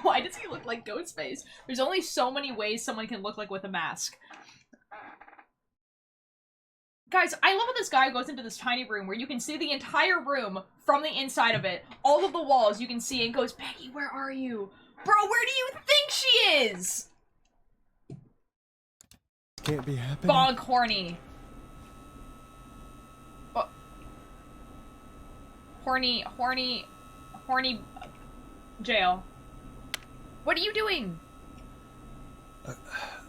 Why does he look like Ghostface? There's only so many ways someone can look like with a mask. Guys, I love how this guy goes into this tiny room where you can see the entire room from the inside of it. All of the walls you can see and goes, Peggy, where are you? Bro, where do you think she is? Can't be happening. Bonk horny. Oh. Horny jail. What are you doing?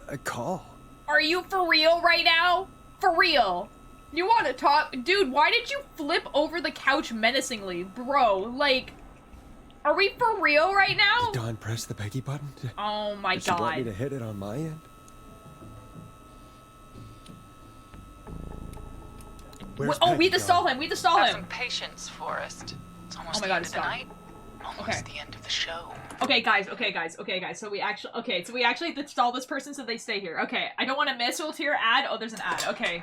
A call. Are you for real right now? For real? You want to talk? Dude, why did you flip over the couch menacingly? Bro, like, are we for real right now? Did Dawn press the Peggy button? Oh my Does she want me god. to hit it on my end? Where's Oh, Peggy, we have to stall Dawn? him. We have to stall Have him. some patience, Forrest. It's almost Oh my the God, end it's of the gone. night. Almost Okay. the end of the show. Okay, guys. So we actually have to stall this person so they stay here. Okay, I don't want to miss. We'll hear ad. Oh, there's an ad. Okay.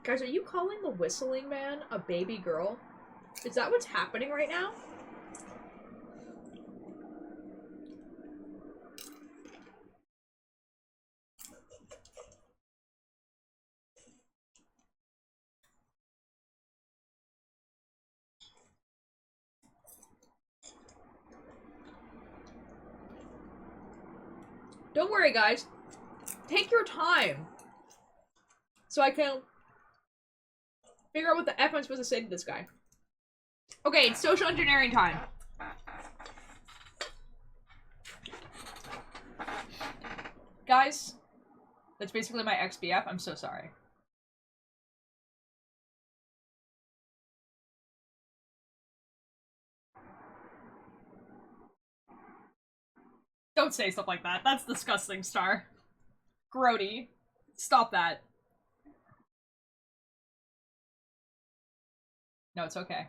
Guys, are you calling the whistling man a baby girl? Is that what's happening right now? Don't worry, guys. Take your time. So I can figure out what the F I'm supposed to say to this guy. Okay, it's social engineering time. Guys, that's basically my ex-BF. I'm so sorry. Don't say stuff like that. That's disgusting, Star. Grody. Stop that. No, it's okay.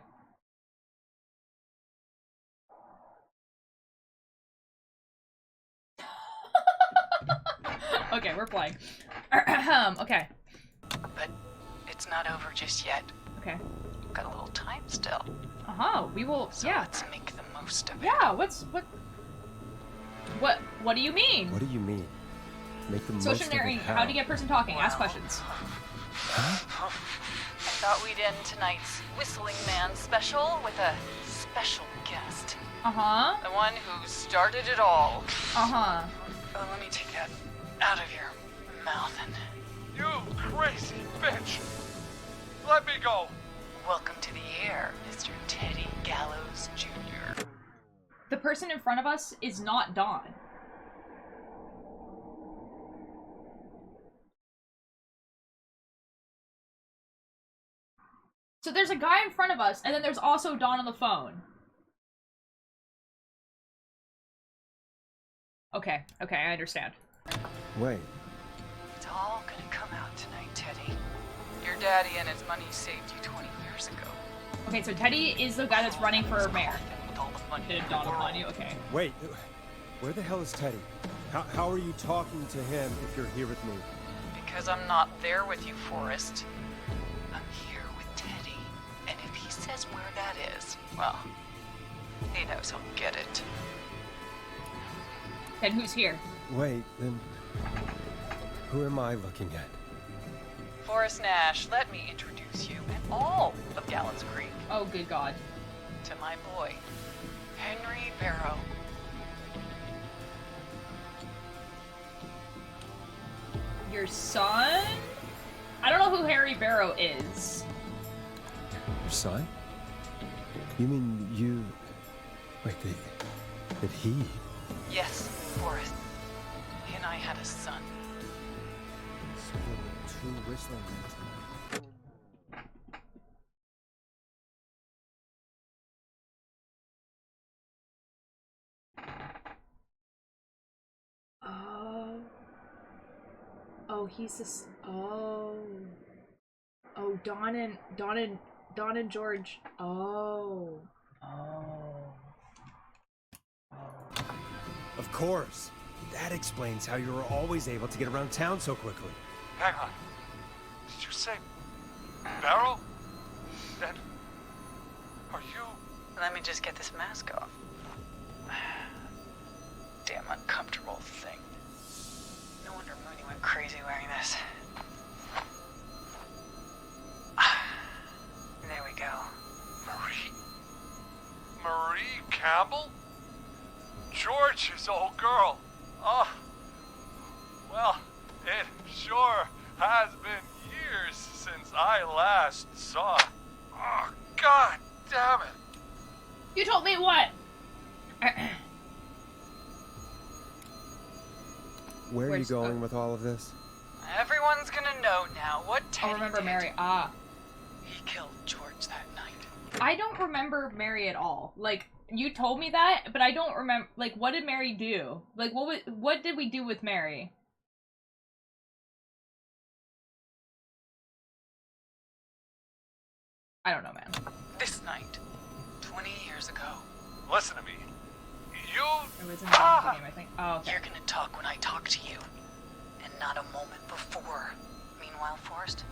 Okay, we're playing. Okay. But it's not over just yet. Okay. We've got a little time still. Uh-huh, we will, So yeah. let's make the most of it. Yeah, what do you mean? What do you mean? Make the most Social of it engineering, how do you get person talking? Ask questions. Huh? I thought we'd end tonight's Whistling Man special with a special guest. Uh-huh. The one who started it all. Uh-huh. Oh, let me take that out of your mouth and You crazy bitch! Let me go! welcome to the air, Mr. Teddy Gallows Jr. The person in front of us is not Dawn. So there's a guy in front of us, and then there's also Dawn on the phone. Okay, okay, I understand. Wait, It's all gonna come out tonight, Teddy. Your daddy and his money saved you 20 years ago. Okay, so Teddy is the guy that's running for mayor. With all the money Did in it the dawn upon world. you? Okay. wait. Where the hell is Teddy? How are you talking to him if you're here with me? Because I'm not there with you, Forrest. I'm here with Teddy. And if he says where that is, well, he knows he'll get it. And who's here? Wait, then who am I looking at? Forrest Nash, let me introduce you and all of Gallows Creek Oh, good God. to my boy, Henry Barrow. Your son? I don't know who Harry Barrow is. Your son? You mean you... Wait, that he... Yes, Forrest. He and I had a son. So there were 2 whistling rings. Oh. Oh, he's this. Oh. Oh, Don and George. Oh. Oh. Of course. That explains how you were always able to get around town so quickly. Hang on. Did you say Barrow? And are you? Let me just get this mask off. Damn uncomfortable thing. No wonder Mooney went crazy wearing this. There we go. Marie Campbell? George's old girl. Oh, well, it sure has been years since I last saw it. Oh, God damn it. You told me what? Where are you Where's- going with all of this? Everyone's gonna know now what Teddy I remember did. Mary. Ah. He killed George that night. I don't remember Mary at all. Like, you told me that, but I don't remember. Like, what did Mary do? Like, what did we do with Mary? I don't know, man. This night, 20 years ago. Listen to me. You... It was in the game, I think. Oh, okay. You're gonna talk when I talk to you, and not a moment before. Meanwhile, Forrest,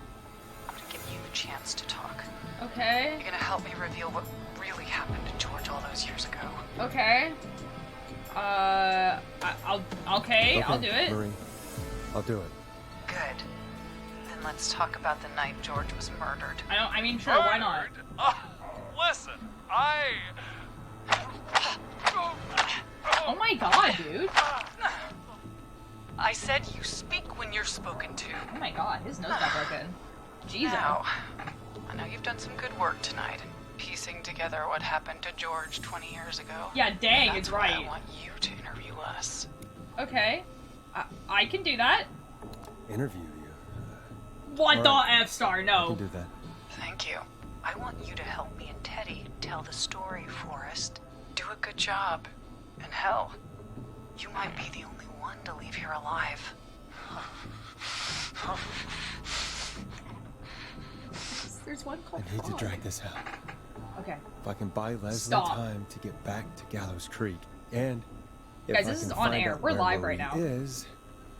I'm gonna give you the chance to talk. Okay. You're gonna help me reveal what really happened to George all those years ago. Okay. Okay, I'll do it. Marie, I'll do it. Good. Then let's talk about the night George was murdered. I mean, sure, why not? Murdered? Listen, Oh my god, dude. I said you speak when you're spoken to. Oh my god, his nose got broken. Jesus. Now, I know you've done some good work tonight in piecing together what happened to George 20 years ago. Yeah, dang, That's it's why right. I want you to interview us. Okay. I can do that. Interview you. What the Alright. F-star? I No. can do that. Thank you. I want you to help me and Teddy tell the story, Forrest. Do a good job. And hell, you might be the only one to leave here alive. There's one I called need to Frog. drag this out. Okay. If I can buy Leslie Stop. time to get back to Gallows Creek, and if Guys, I this can is on find air. out We're where live right Marie now. Is,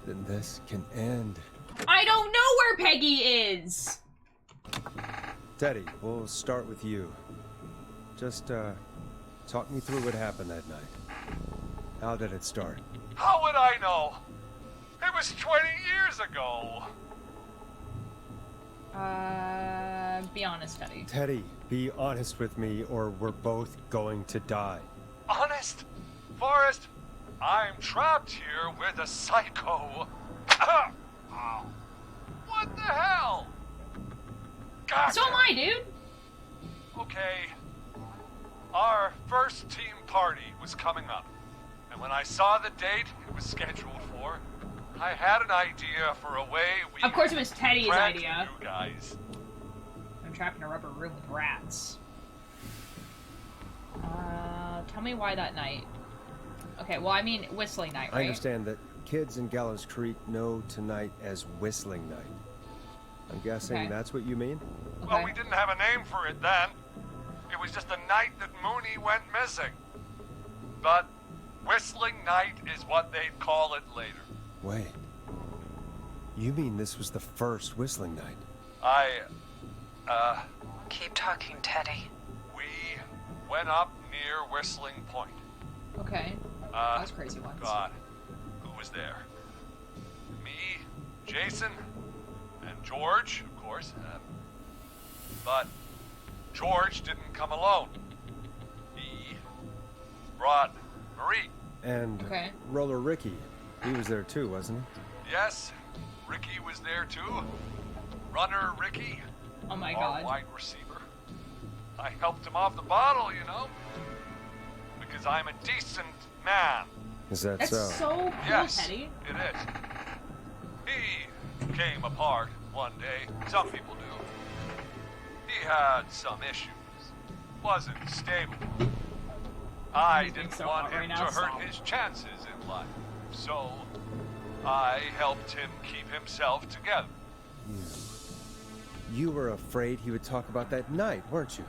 then this can end. I don't know where Peggy is! Teddy, we'll start with you. Just, talk me through what happened that night. How did it start? How would I know? It was 20 years ago. Be honest, Teddy. Teddy, be honest with me or we're both going to die. Honest? Forrest, I'm trapped here with a psycho. Ow. What the hell? Gotcha. So am I, dude! Okay. Our first team party was coming up. And when I saw the date it was scheduled for, I had an idea for a way we Of course it was Teddy's prank idea. you guys. I'm trapped in a rubber room with rats. Tell me why that night. Okay, well, I mean Whistling Night, right? I understand that kids in Gallows Creek know tonight as Whistling Night. I'm guessing Okay. that's what you mean? Okay. Well, we didn't have a name for it then. It was just the night that Mooney went missing. But Whistling Night is what they'd call it later. Wait. You mean this was the first Whistling Night? Keep talking, Teddy. We went up near Whistling Point. Okay. That was crazy once. God, who was there? Me, Jason, and George, of course. But George didn't come alone. He brought Marie. And Okay. Roller Ricky, he was there too, wasn't Yes, Ricky was there too. Runner Ricky, Oh my our god. wide receiver. I helped him off the bottle, you know, because I'm a decent man. he? Is that That's so? so cool, Yes, Teddy. it is. He came apart one day. Some people do. He had some issues. Wasn't stable. I He's being didn't so want hot him right to now, hurt stop. his chances in life. So I helped him keep himself together. You were afraid he would talk about that night, weren't you?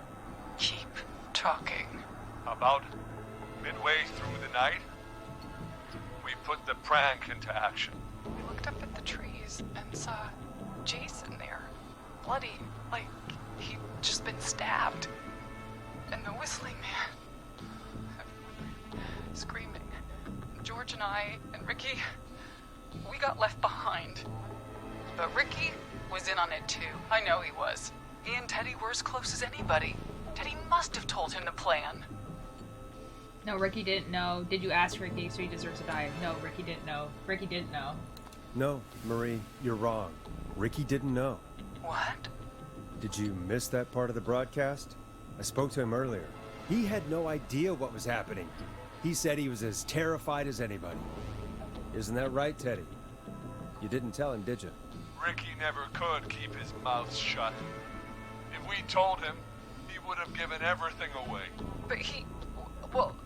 Keep talking. About midway through the night, we put the prank into action. We looked up at the trees and saw Jason there. Bloody, like he'd just been stabbed. And the Whistling Man screaming. George and I and Ricky, we got left behind. But Ricky was in on it too. I know he was. He and Teddy were as close as anybody. Teddy must have told him to plan. No, Ricky didn't know. Did you ask Ricky so he deserves to die? No, Ricky didn't know. Ricky didn't know. No, Marie, you're wrong. Ricky didn't know. What? Did you miss that part of the broadcast? I spoke to him earlier. He had no idea what was happening. He said he was as terrified as anybody. Isn't that right, Teddy? You didn't tell him, did you? Ricky never could keep his mouth shut. If we told him, he would have given everything away. But he... well...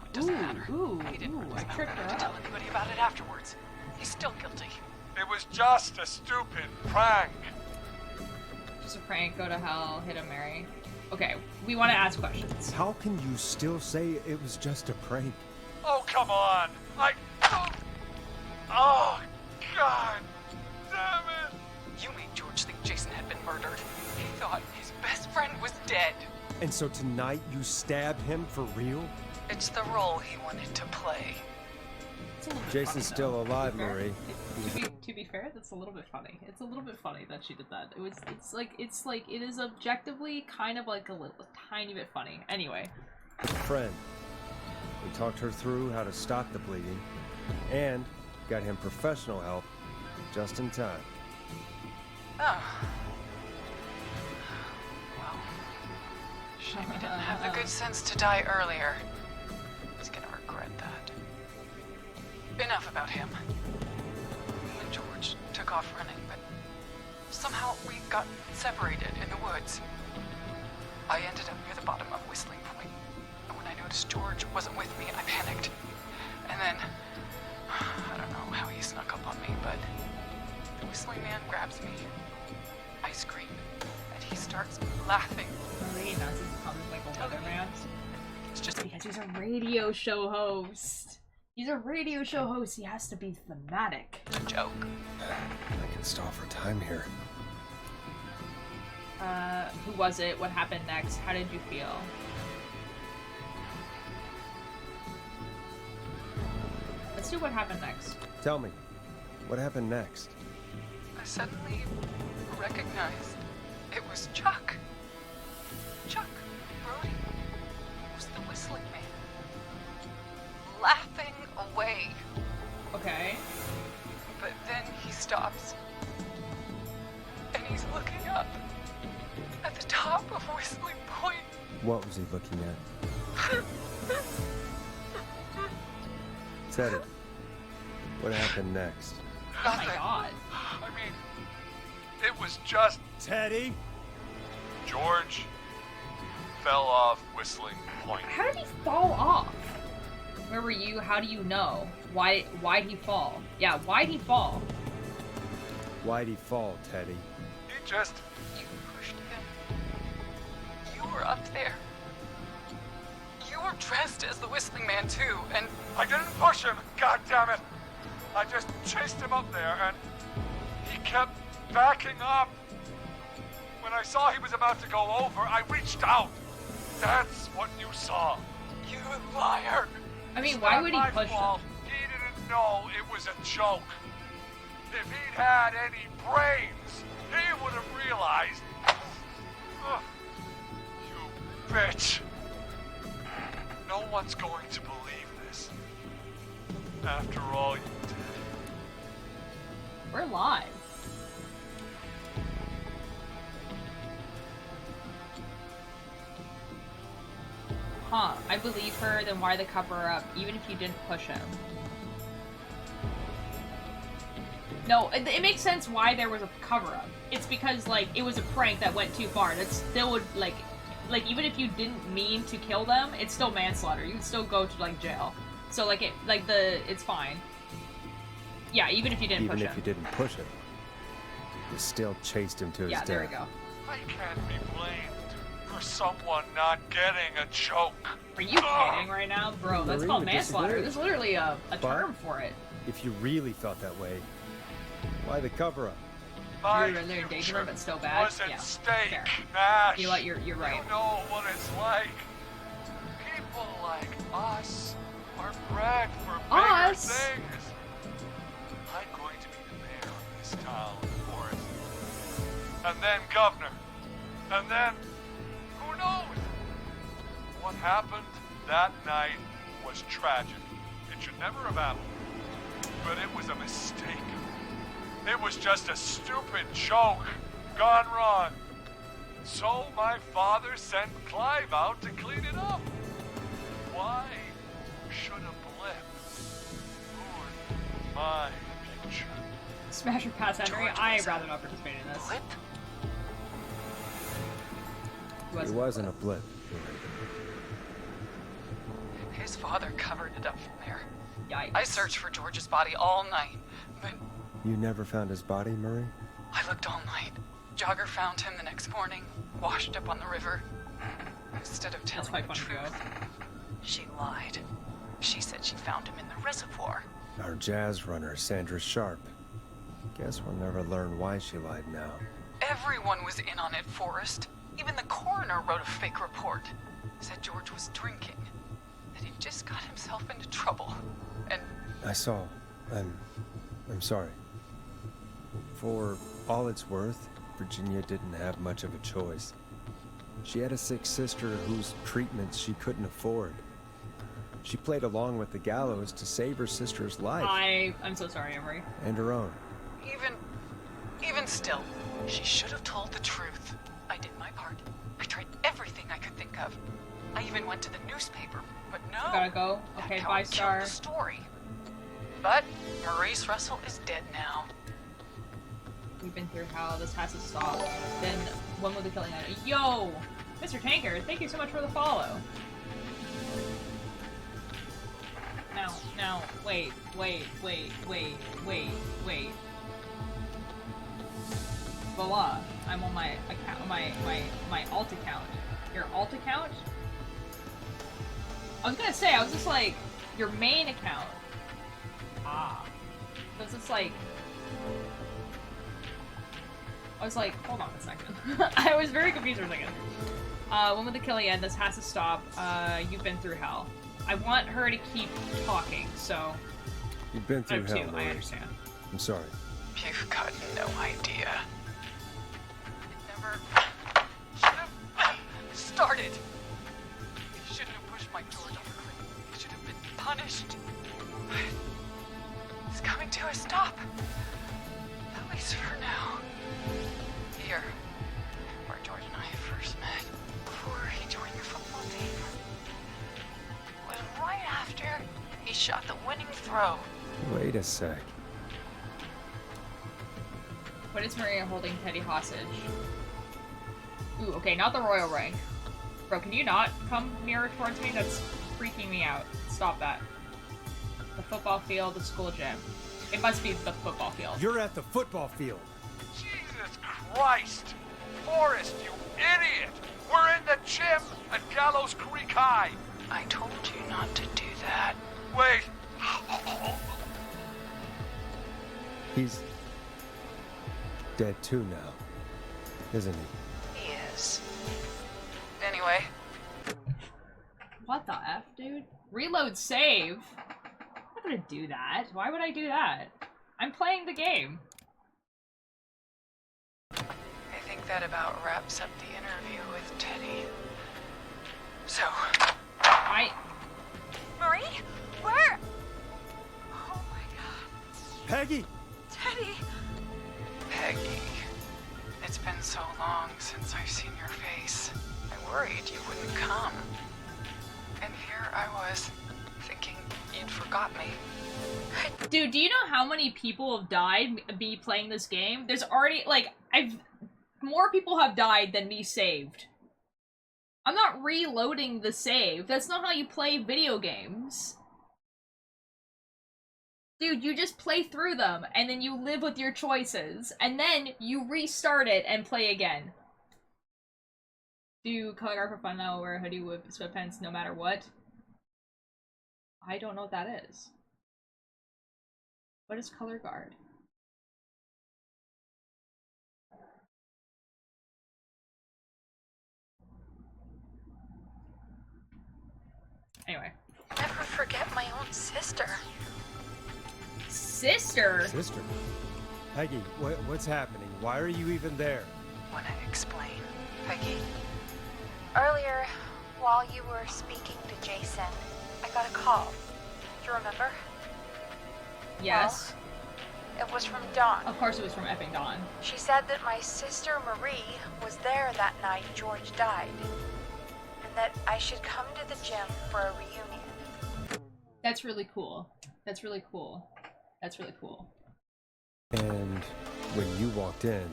It doesn't matter. He didn't bring his I mouth tricked out her to tell up. anybody about it afterwards. He's still guilty. It was just a stupid prank. Just a prank, go to hell, hit a Mary. Okay, we want to ask questions. How can you still say it was just a prank? Oh, come on. Oh, God damn it. You made George think Jason had been murdered. He thought his best friend was dead. And so tonight you stabbed him for real? It's the role he wanted to play. It's a little bit Jason's funny, still though. alive, To be fair- Marie. To be fair, that's a little bit funny. It's a little bit funny that she did that. It's like it is objectively kind of like a tiny bit funny. Anyway, Friend. We talked her through how to stop the bleeding and got him professional help just in time. Oh. Well, shame he didn't have the good sense to die earlier. He's gonna regret that. Enough about him. Me and George took off running, but somehow we got separated in the woods. I ended up near the bottom of Whistling Point, and when I noticed George wasn't with me, I panicked. And then, I don't know how he snuck up on me, but the Whistling Man grabs me. I scream, and he starts laughing. he knows he's probably like a weatherman. It's just Because he's a radio show host. He's a radio show host. He has to be thematic. a joke. I can stall for time here. Who was it? What happened next? How did you feel? Let's do what happened next. Tell me, what happened next? I suddenly recognized it was Chuck. Chuck Brody was the Whistling Man. Laughing away. Okay. But then he stops. And he's looking up at the top of Whistling Point. What was he looking at? Teddy, what happened next? Oh my god. I mean, it was just Teddy? George fell off Whistling Point. How did he fall off? Where were you? How do you know? Why'd he fall? Yeah, why'd he fall? Why'd he fall, Teddy? He just... You pushed him. You were up there. You were dressed as the Whistling Man too, and I didn't push him, God damn it! I just chased him up there, and he kept backing up. When I saw he was about to go over, I reached out. That's what you saw. you liar. I mean, It's why not would he my push fault. him? He didn't know it was a joke. If he'd had any brains, he would have realized. Ugh. You bitch. No one's going to believe this. After all you did. We're live. Huh, I believe her, then why the cover up, even if you didn't push him? No, it makes sense why there was a cover up. It's because, like, it was a prank that went too far. That still would, like, even if you didn't mean to kill them, it's still manslaughter. You would still go to, like, jail. So, like, it's fine. Yeah, even if you didn't push him. Even if you didn't push him. You still chased him to his Yeah, death. there we go. I can't be blamed for someone not getting a joke. Are you kidding right now? Bro, that's Marie called would manslaughter. disagree. There's literally a But- term for it. If you really felt that way, why the cover-up? My You're in there in danger, future but still bad? was at Yeah, stake, fair. Nash. You know what? You're right. You know what it's like. People like us are bred for bigger Us? things. I'm going to be the mayor of this town, Forrest. And then governor. And then, who knows? What happened that night was tragic. It should never have happened. But it was a mistake. It was just a stupid joke gone wrong. So my father sent Clive out to clean it up. Why should a blip ruin my future? Smash or pass, Henry? George I'd was rather not participate in this. Blip? It wasn't a blip. His father covered it up from there. Yikes. I searched for George's body all night, but You never found his body, Murray? I looked all night. Jogger found him the next morning, washed up on the river. Instead of telling quite the funny, truth, she lied. She said she found him in the reservoir. Our jazz runner, Sandra Sharp. Guess we'll never learn why she lied now. Everyone was in on it, Forrest. Even the coroner wrote a fake report. Said George was drinking. That he just got himself into trouble. And I saw. I'm sorry. For all it's worth, Virginia didn't have much of a choice. She had a sick sister whose treatments she couldn't afford. She played along with the gallows to save her sister's life. I'm so sorry, Emery. And her own. even still, she should have told the truth. I did my part. I tried everything I could think of. I even went to the newspaper, but no. Gotta go. That Okay, coward 5-star. killed the story. But Maurice Russell is dead now. We've been through hell. This has to stop. Then, when will the killing end? Yo! Mr. Tanker, thank you so much for the follow. Now, wait. Voila. I'm on my account, my alt account. Your alt account? I was gonna say, I was just like, your main account. Ah. So it's just like... I was like, hold on a second. I was very confused for a second. When will the killing end? This has to stop. You've been through hell. I want her to keep talking, so... You've been I through have hell, two, I Murray. understand. I'm sorry. You've got no idea. It never should have started. He shouldn't have pushed my George off a cliff. He should have been punished. It's coming to a stop. At least for now. Here, where George and I first met, before he joined the football team, was right after he shot the winning throw. Wait a sec. What is Maria holding Teddy hostage? Ooh, okay, not the royal rank. Bro, can you not come nearer towards me? That's freaking me out. Stop that. The football field, the school gym. It must be the football field. You're at the football field. Jesus Christ! Forrest, you idiot! We're in the gym at Gallows Creek High! I told you not to do that. Wait! He's dead too now, isn't he? He is. Anyway. What the F, dude? Reload save? I'm not gonna do that. Why would I do that? I'm playing the game. I think that about wraps up the interview with Teddy. So... Marie? Where? Oh my god. Peggy! Teddy! Peggy. It's been so long since I've seen your face. I worried you wouldn't come. And here I was, thinking you'd forgot me. Dude, do you know how many people have died me playing this game? There's already, like, more people have died than me saved. I'm not reloading the save. That's not how you play video games. Dude, you just play through them, and then you live with your choices, and then you restart it and play again. Do color guard for fun now, wear a hoodie with sweatpants no matter what? I don't know what that is. What is color guard? Anyway. Never forget my own sister. Sister? Sister? Peggy, what's happening? Why are you even there? Wanna explain, Peggy? Earlier, while you were speaking to Jason, I got a call. Do you remember? Yes. Well, it was from Dawn. Of course it was from effing Dawn. She said that my sister Marie was there that night George died. And that I should come to the gym for a reunion. That's really cool. That's really cool. That's really cool. And when you walked in,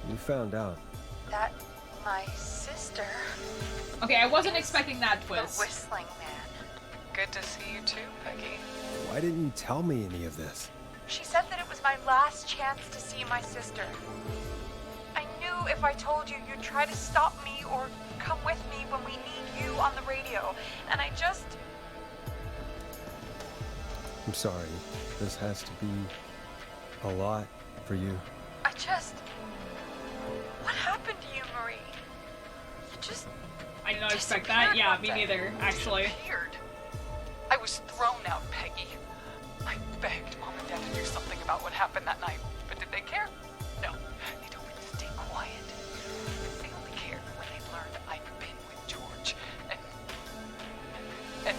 you found out. That my sister... Okay, I wasn't expecting that The twist. Whistling Man. Good to see you too, Peggy. Why didn't you tell me any of this? She said that it was my last chance to see my sister. I knew if I told you, you'd try to stop me or come with me when we need you on the radio. And I just... I'm sorry. This has to be a lot for you. I just... What happened to you, Marie? You just... I did not expect that. Yeah, me neither, actually. Disappeared. I was thrown out, Peggy. I begged Mom and Dad to do something about what happened that night, but did they care? No, they told me to stay quiet. They only cared when they learned I'd been with George, and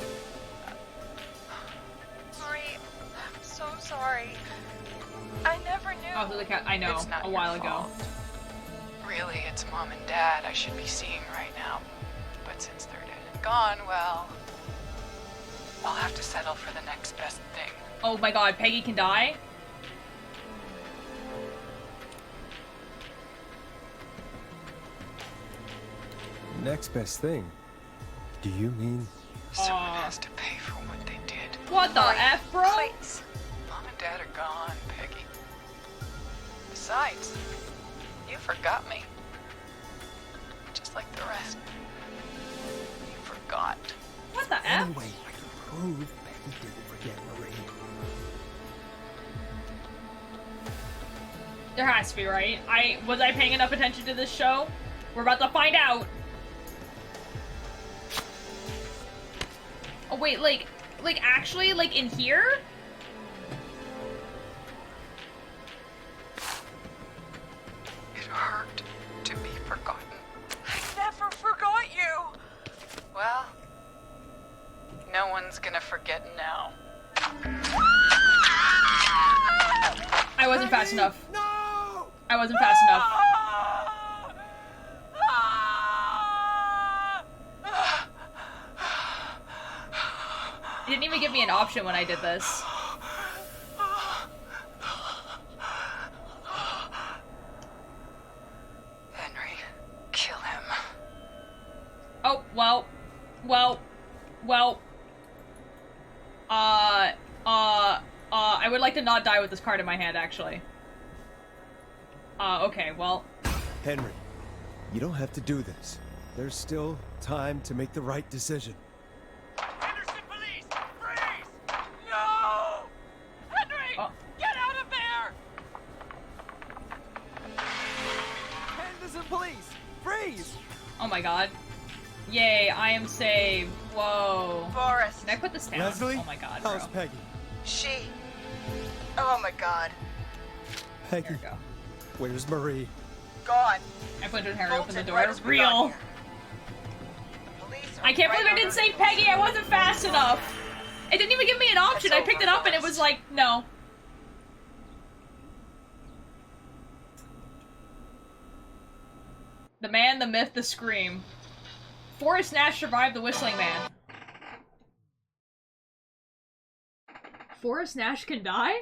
Marie, I'm so sorry. I never knew. Oh, the cat. I know. It's not A while your ago. fault. Really, it's Mom and Dad I should be seeing right now. But since they're dead and gone, well, I'll have to settle for the next best thing. Oh my god, Peggy can die? Next best thing? Do you mean? Someone has to pay for what they did. What the F, bro? Please. Mom and Dad are gone, Peggy. Besides, you forgot me. Just like the rest. You forgot. What the F? Anyway, I can prove Peggy didn't forget Marie. There has to be, right? Was I paying enough attention to this show? We're about to find out. Oh wait, like actually, like in here? It hurt to be forgotten. I never forgot you. Well, no one's gonna forget now. I wasn't fast enough. No! I wasn't fast enough. It didn't even give me an option when I did this. Henry, kill him. Oh, Well, I would like to not die with this card in my hand, actually. Okay, well. Henry, you don't have to do this. There's still time to make the right decision. Henderson police! Freeze! No! Henry! Get out of there! Henderson police! Freeze! Oh my god. Yay, I am saved. Whoa. Forrest. Can I put this down? Leslie? Oh my god, bro. How's Peggy? She. Oh my god. Peggy. There we go. Where's Marie? Gone. I put it in her, open the Bolted door. right as we got Real. here. The police are I can't right believe I didn't say Peggy. I wasn't fast enough. It didn't even give me an option. I picked it up and it was like, no. The man, the myth, the scream. Forrest Nash survived the Whistling Man. Forrest Nash can die?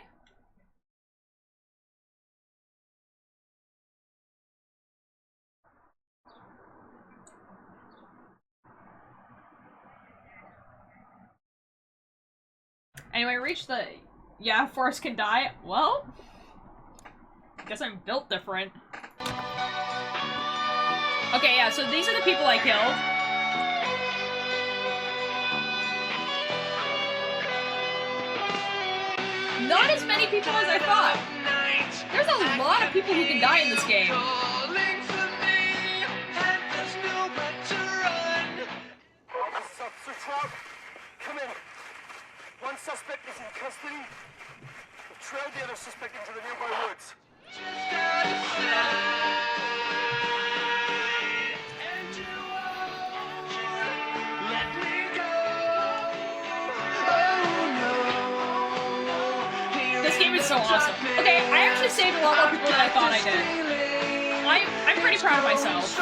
Anyway, reach the... Yeah, Forrest can die. Well... guess I'm built different. Okay, yeah, so these are the people I killed. Not as many people as I thought. There's a lot of people who can die in this game. This is Officer Trout. Come in. One suspect is in custody. We've trailed the other suspect into the nearby woods. This game is so awesome. Okay, I actually saved a lot more people than I thought I did. I'm pretty proud of myself.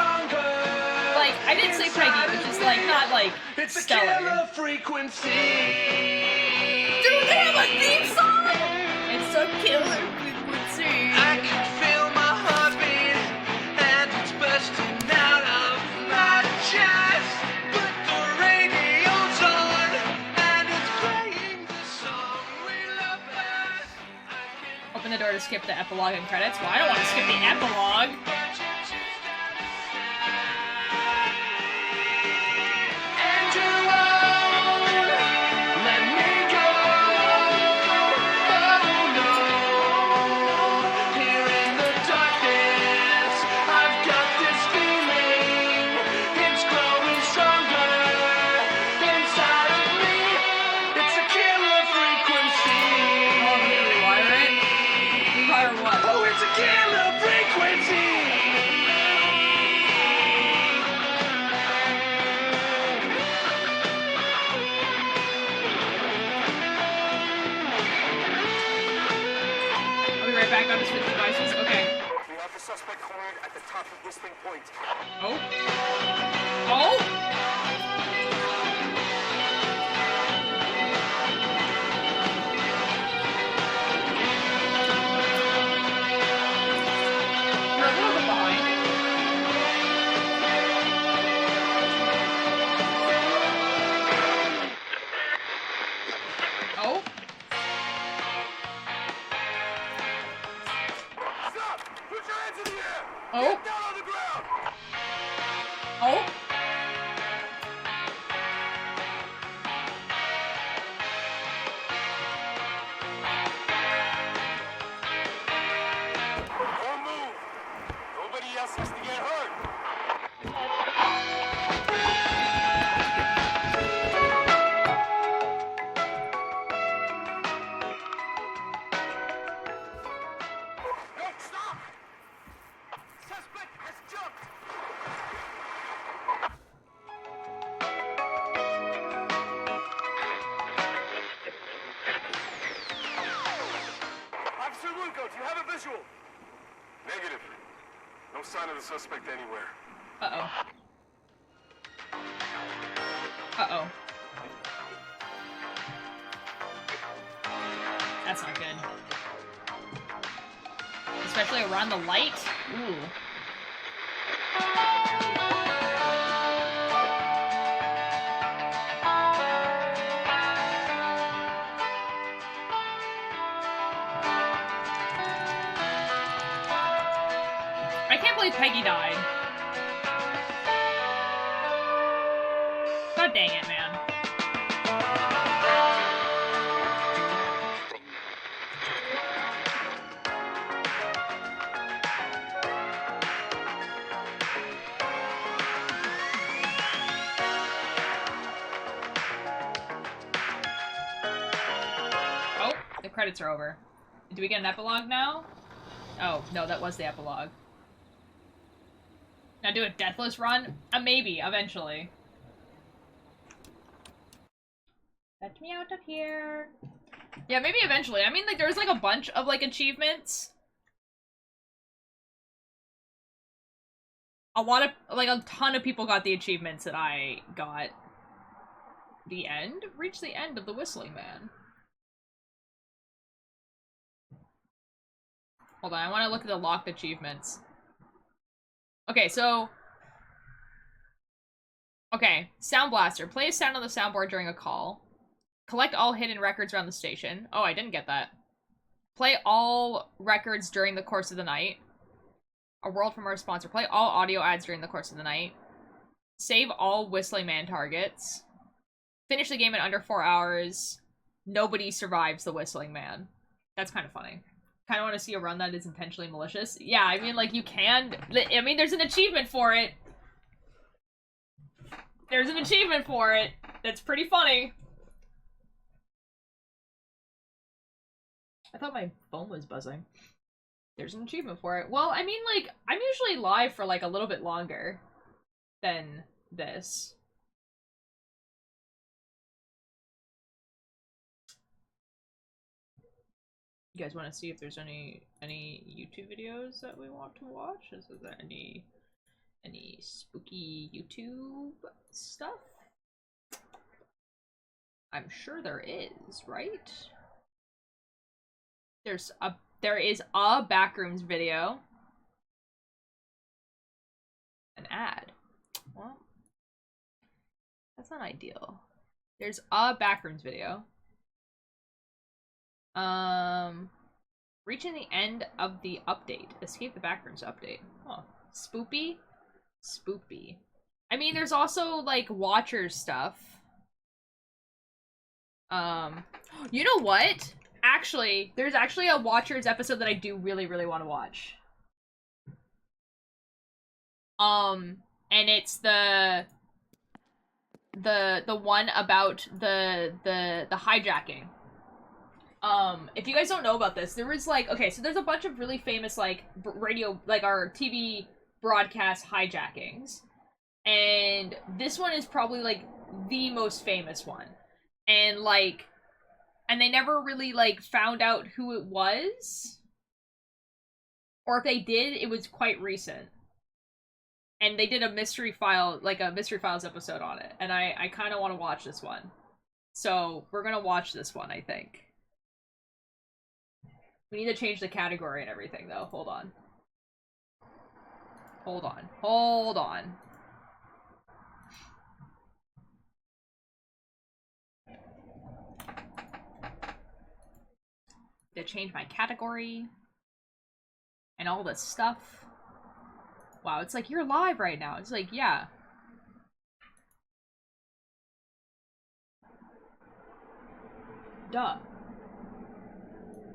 Like, I didn't say Peggy, which is like not like stellar. Dude, they have a theme song! It's a killer frequency. I can feel my heartbeat, and it's bursting out of my chest. But the radio's on, and it's playing the song we love best. Open the door to skip the epilogue and credits. Well, I don't want to skip the epilogue. Back on to switch devices. Okay. We have the suspect cornered at the top of Whistling Point. Oh. Oh. You're a little bit behind. Oh. Put your hands in the air! Oh. Get down on the ground! Oh. Don't move! Nobody else has to get hurt! No, stop! Suspect has jumped! Officer Lugo, do you have a visual? Negative. No sign of the suspect anywhere. Uh-oh. Uh-oh. That's not good. Especially around the light? Ooh. think Peggy died. God dang it, man. Oh, the credits are over. Do we get an epilogue now? Oh, no, that was the epilogue. Now do a deathless run? Maybe, eventually. Let me out of here. Yeah, maybe eventually. I mean, like, there's, like, a bunch of, like, achievements. A lot of, like, a ton of people got the achievements that I got. The end? Reach the end of the Whistling Man. Hold on, I want to look at the locked achievements. Okay, so... Okay, Sound Blaster. Play a sound on the soundboard during a call. Collect all hidden records around the station. Oh, I didn't get that. Play all records during the course of the night. A world from our sponsor. Play all audio ads during the course of the night. Save all Whistling Man targets. Finish the game in under 4 hours. Nobody survives the Whistling Man. That's kind of funny. Kind of want to see a run that is intentionally malicious. Yeah, I mean, like, you can... I mean, there's an achievement for it. There's an achievement for it. That's pretty funny. I thought my phone was buzzing. There's an achievement for it. Well, I mean, like, I'm usually live for, like, a little bit longer than this. You guys want to see if there's any YouTube videos that we want to watch? Is there any spooky YouTube stuff? I'm sure there is, right? There is a Backrooms video. An ad. Well, that's not ideal. There's a Backrooms video. Reaching the end of the update. Escape the Backrooms update. Oh, spoopy? Spoopy. I mean, there's also, like, Watchers stuff. You know what? Actually, there's actually a Watchers episode that I do really, really want to watch. And it's the one about the hijacking. If you guys don't know about this, there was, like, okay, so there's a bunch of really famous, like, radio, like, our TV broadcast hijackings. And this one is probably, like, the most famous one. And, like, and they never really, like, found out who it was. Or if they did, it was quite recent. And they did a Mystery File, like, a Mystery Files episode on it. And I kind of want to watch this one. So, we're gonna watch this one, I think. We need to change the category and everything, though. Hold on. Hold on. Hold on. To change my category. And all this stuff. Wow, it's like, you're live right now. It's like, yeah. Duh.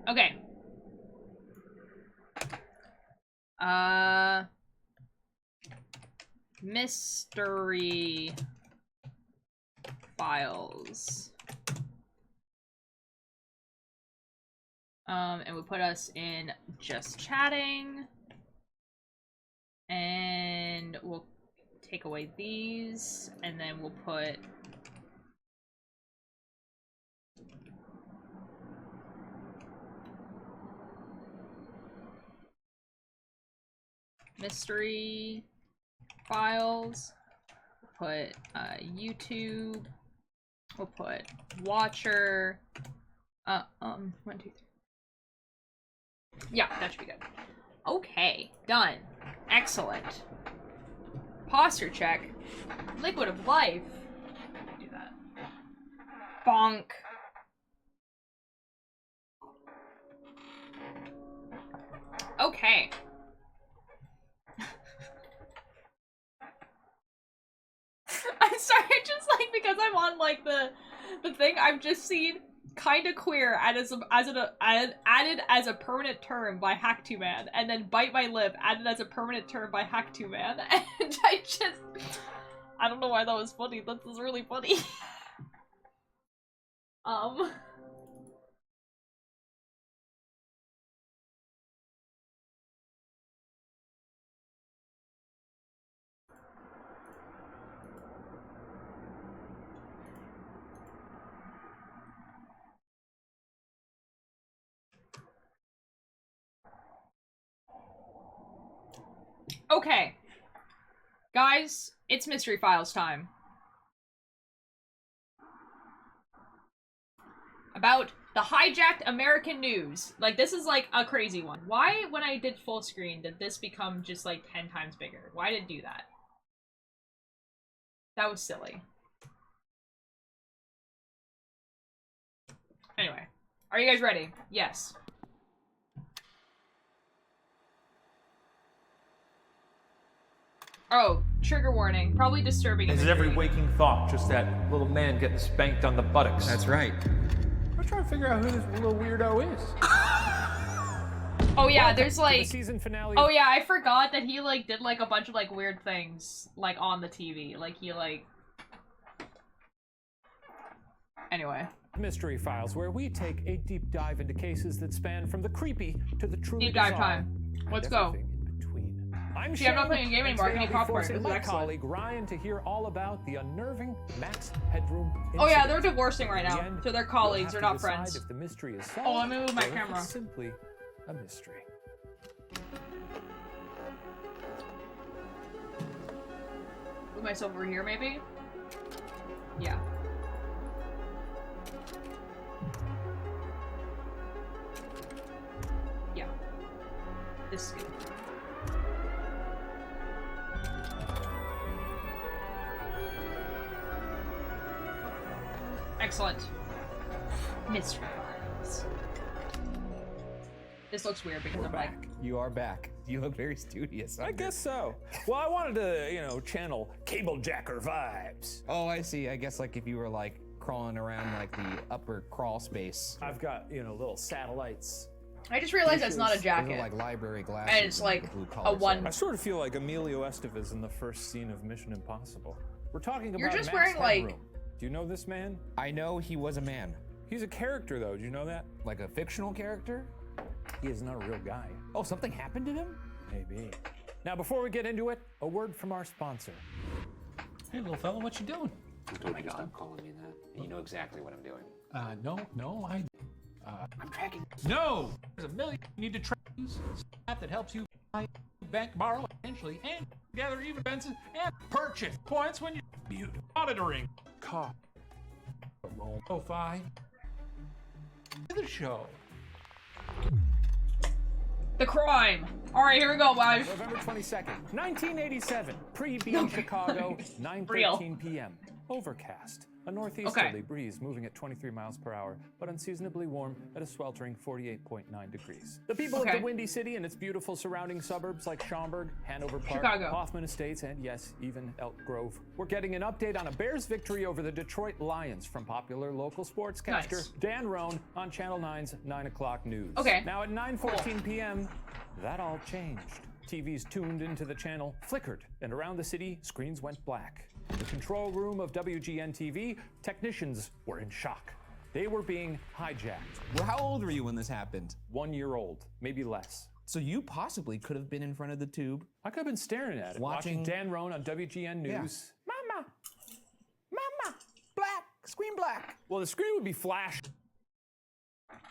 Okay. Mystery Files. And we put us in just chatting. And we'll take away these, and then we'll put Mystery Files, we'll put YouTube, we'll put Watcher, 1, 2, 3. Yeah, that should be good. Okay, done. Excellent. Posture check. Liquid of Life. Do that. Bonk. Okay. sorry, just like because I'm on like the thing, I've just seen "kinda queer" added as a permanent term by Hack2Man, and then "bite my lip" added as a permanent term by Hack2Man, and I don't know why that was funny. That was really funny. Okay. Guys, it's Mystery Files time. About the hijacked American news. Like, this is like a crazy one. Why, when I did full screen, did this become just like 10 times bigger? Why did it do that? That was silly. Anyway, are you guys ready? Yes. Oh, trigger warning. Probably disturbing. Is every waking thought just that little man getting spanked on the buttocks? That's right. We're trying to figure out who this little weirdo is. Oh yeah, there's like season finale. Oh yeah, I forgot that he like did like a bunch of like weird things like on the TV. Like he like Anyway. Mystery Files, where we take a deep dive into cases that span from the creepy to the truly deep dive bizarre, time. Let's go. I'm See, I'm not playing a game anymore. I need popcorn. This is my excellent. colleague Ryan to hear all about the unnerving Max Headroom incident. Oh yeah, they're divorcing right now. End, So they're colleagues, they're you'll not have to friends. decide if the mystery is solved, Oh, let me move my or if camera. it's simply a mystery. Move myself over here, maybe? Yeah. Yeah. This is good. Excellent. Mystery Files. This looks weird because I'm like... You are back. You look very studious. I guess so. Well, I wanted to, you know, channel cable jacker vibes. Oh, I see. I guess like if you were like crawling around like the upper crawl space. I've got, you know, little satellites. I just realized that's not a Those are jacket. like library glasses. And it's like blue a collar one... I sort of feel like Emilio Estevez in the first scene of Mission Impossible. We're talking about You're just Max wearing, like- Headroom. Do you know this man? I know he was a man. He's a character, though. Do you know that? Like a fictional character? He is not a real guy. Oh, something happened to him? Maybe. Now, before we get into it, a word from our sponsor. Hey, little fella, what you doing? Oh my God. Stop calling me that. And you know exactly what I'm doing. I'm tracking. No! There's a million you need to track. Use an app that helps you buy, bank, borrow, potentially, and gather even expenses and purchase points when you monitoring. Car. Roll profile. The show. The crime! Alright, here we go, guys. November 22nd, 1987. Pre-beach Chicago, 9:13 p.m. Overcast. A northeasterly breeze moving at 23 miles per hour, but unseasonably warm at a sweltering 48.9 degrees. The people of the Windy City and its beautiful surrounding suburbs like Schaumburg, Hanover Park, Chicago. Hoffman Estates, and yes, even Elk Grove. We're getting an update on a Bears victory over the Detroit Lions from popular local sportscaster Dan Roan on Channel 9's 9 o'clock news. Okay. Now at 9:14 p.m., that all changed. TVs tuned into the channel flickered, and around the city, screens went black. In the control room of WGN-TV, technicians were in shock. They were being hijacked. Well, how old were you when this happened? 1 year old, maybe less. So you possibly could have been in front of the tube. I could have been staring at it, watching Dan Roan on WGN News. Mama! Mama! Black! Screen black! Well, the screen would be flashed.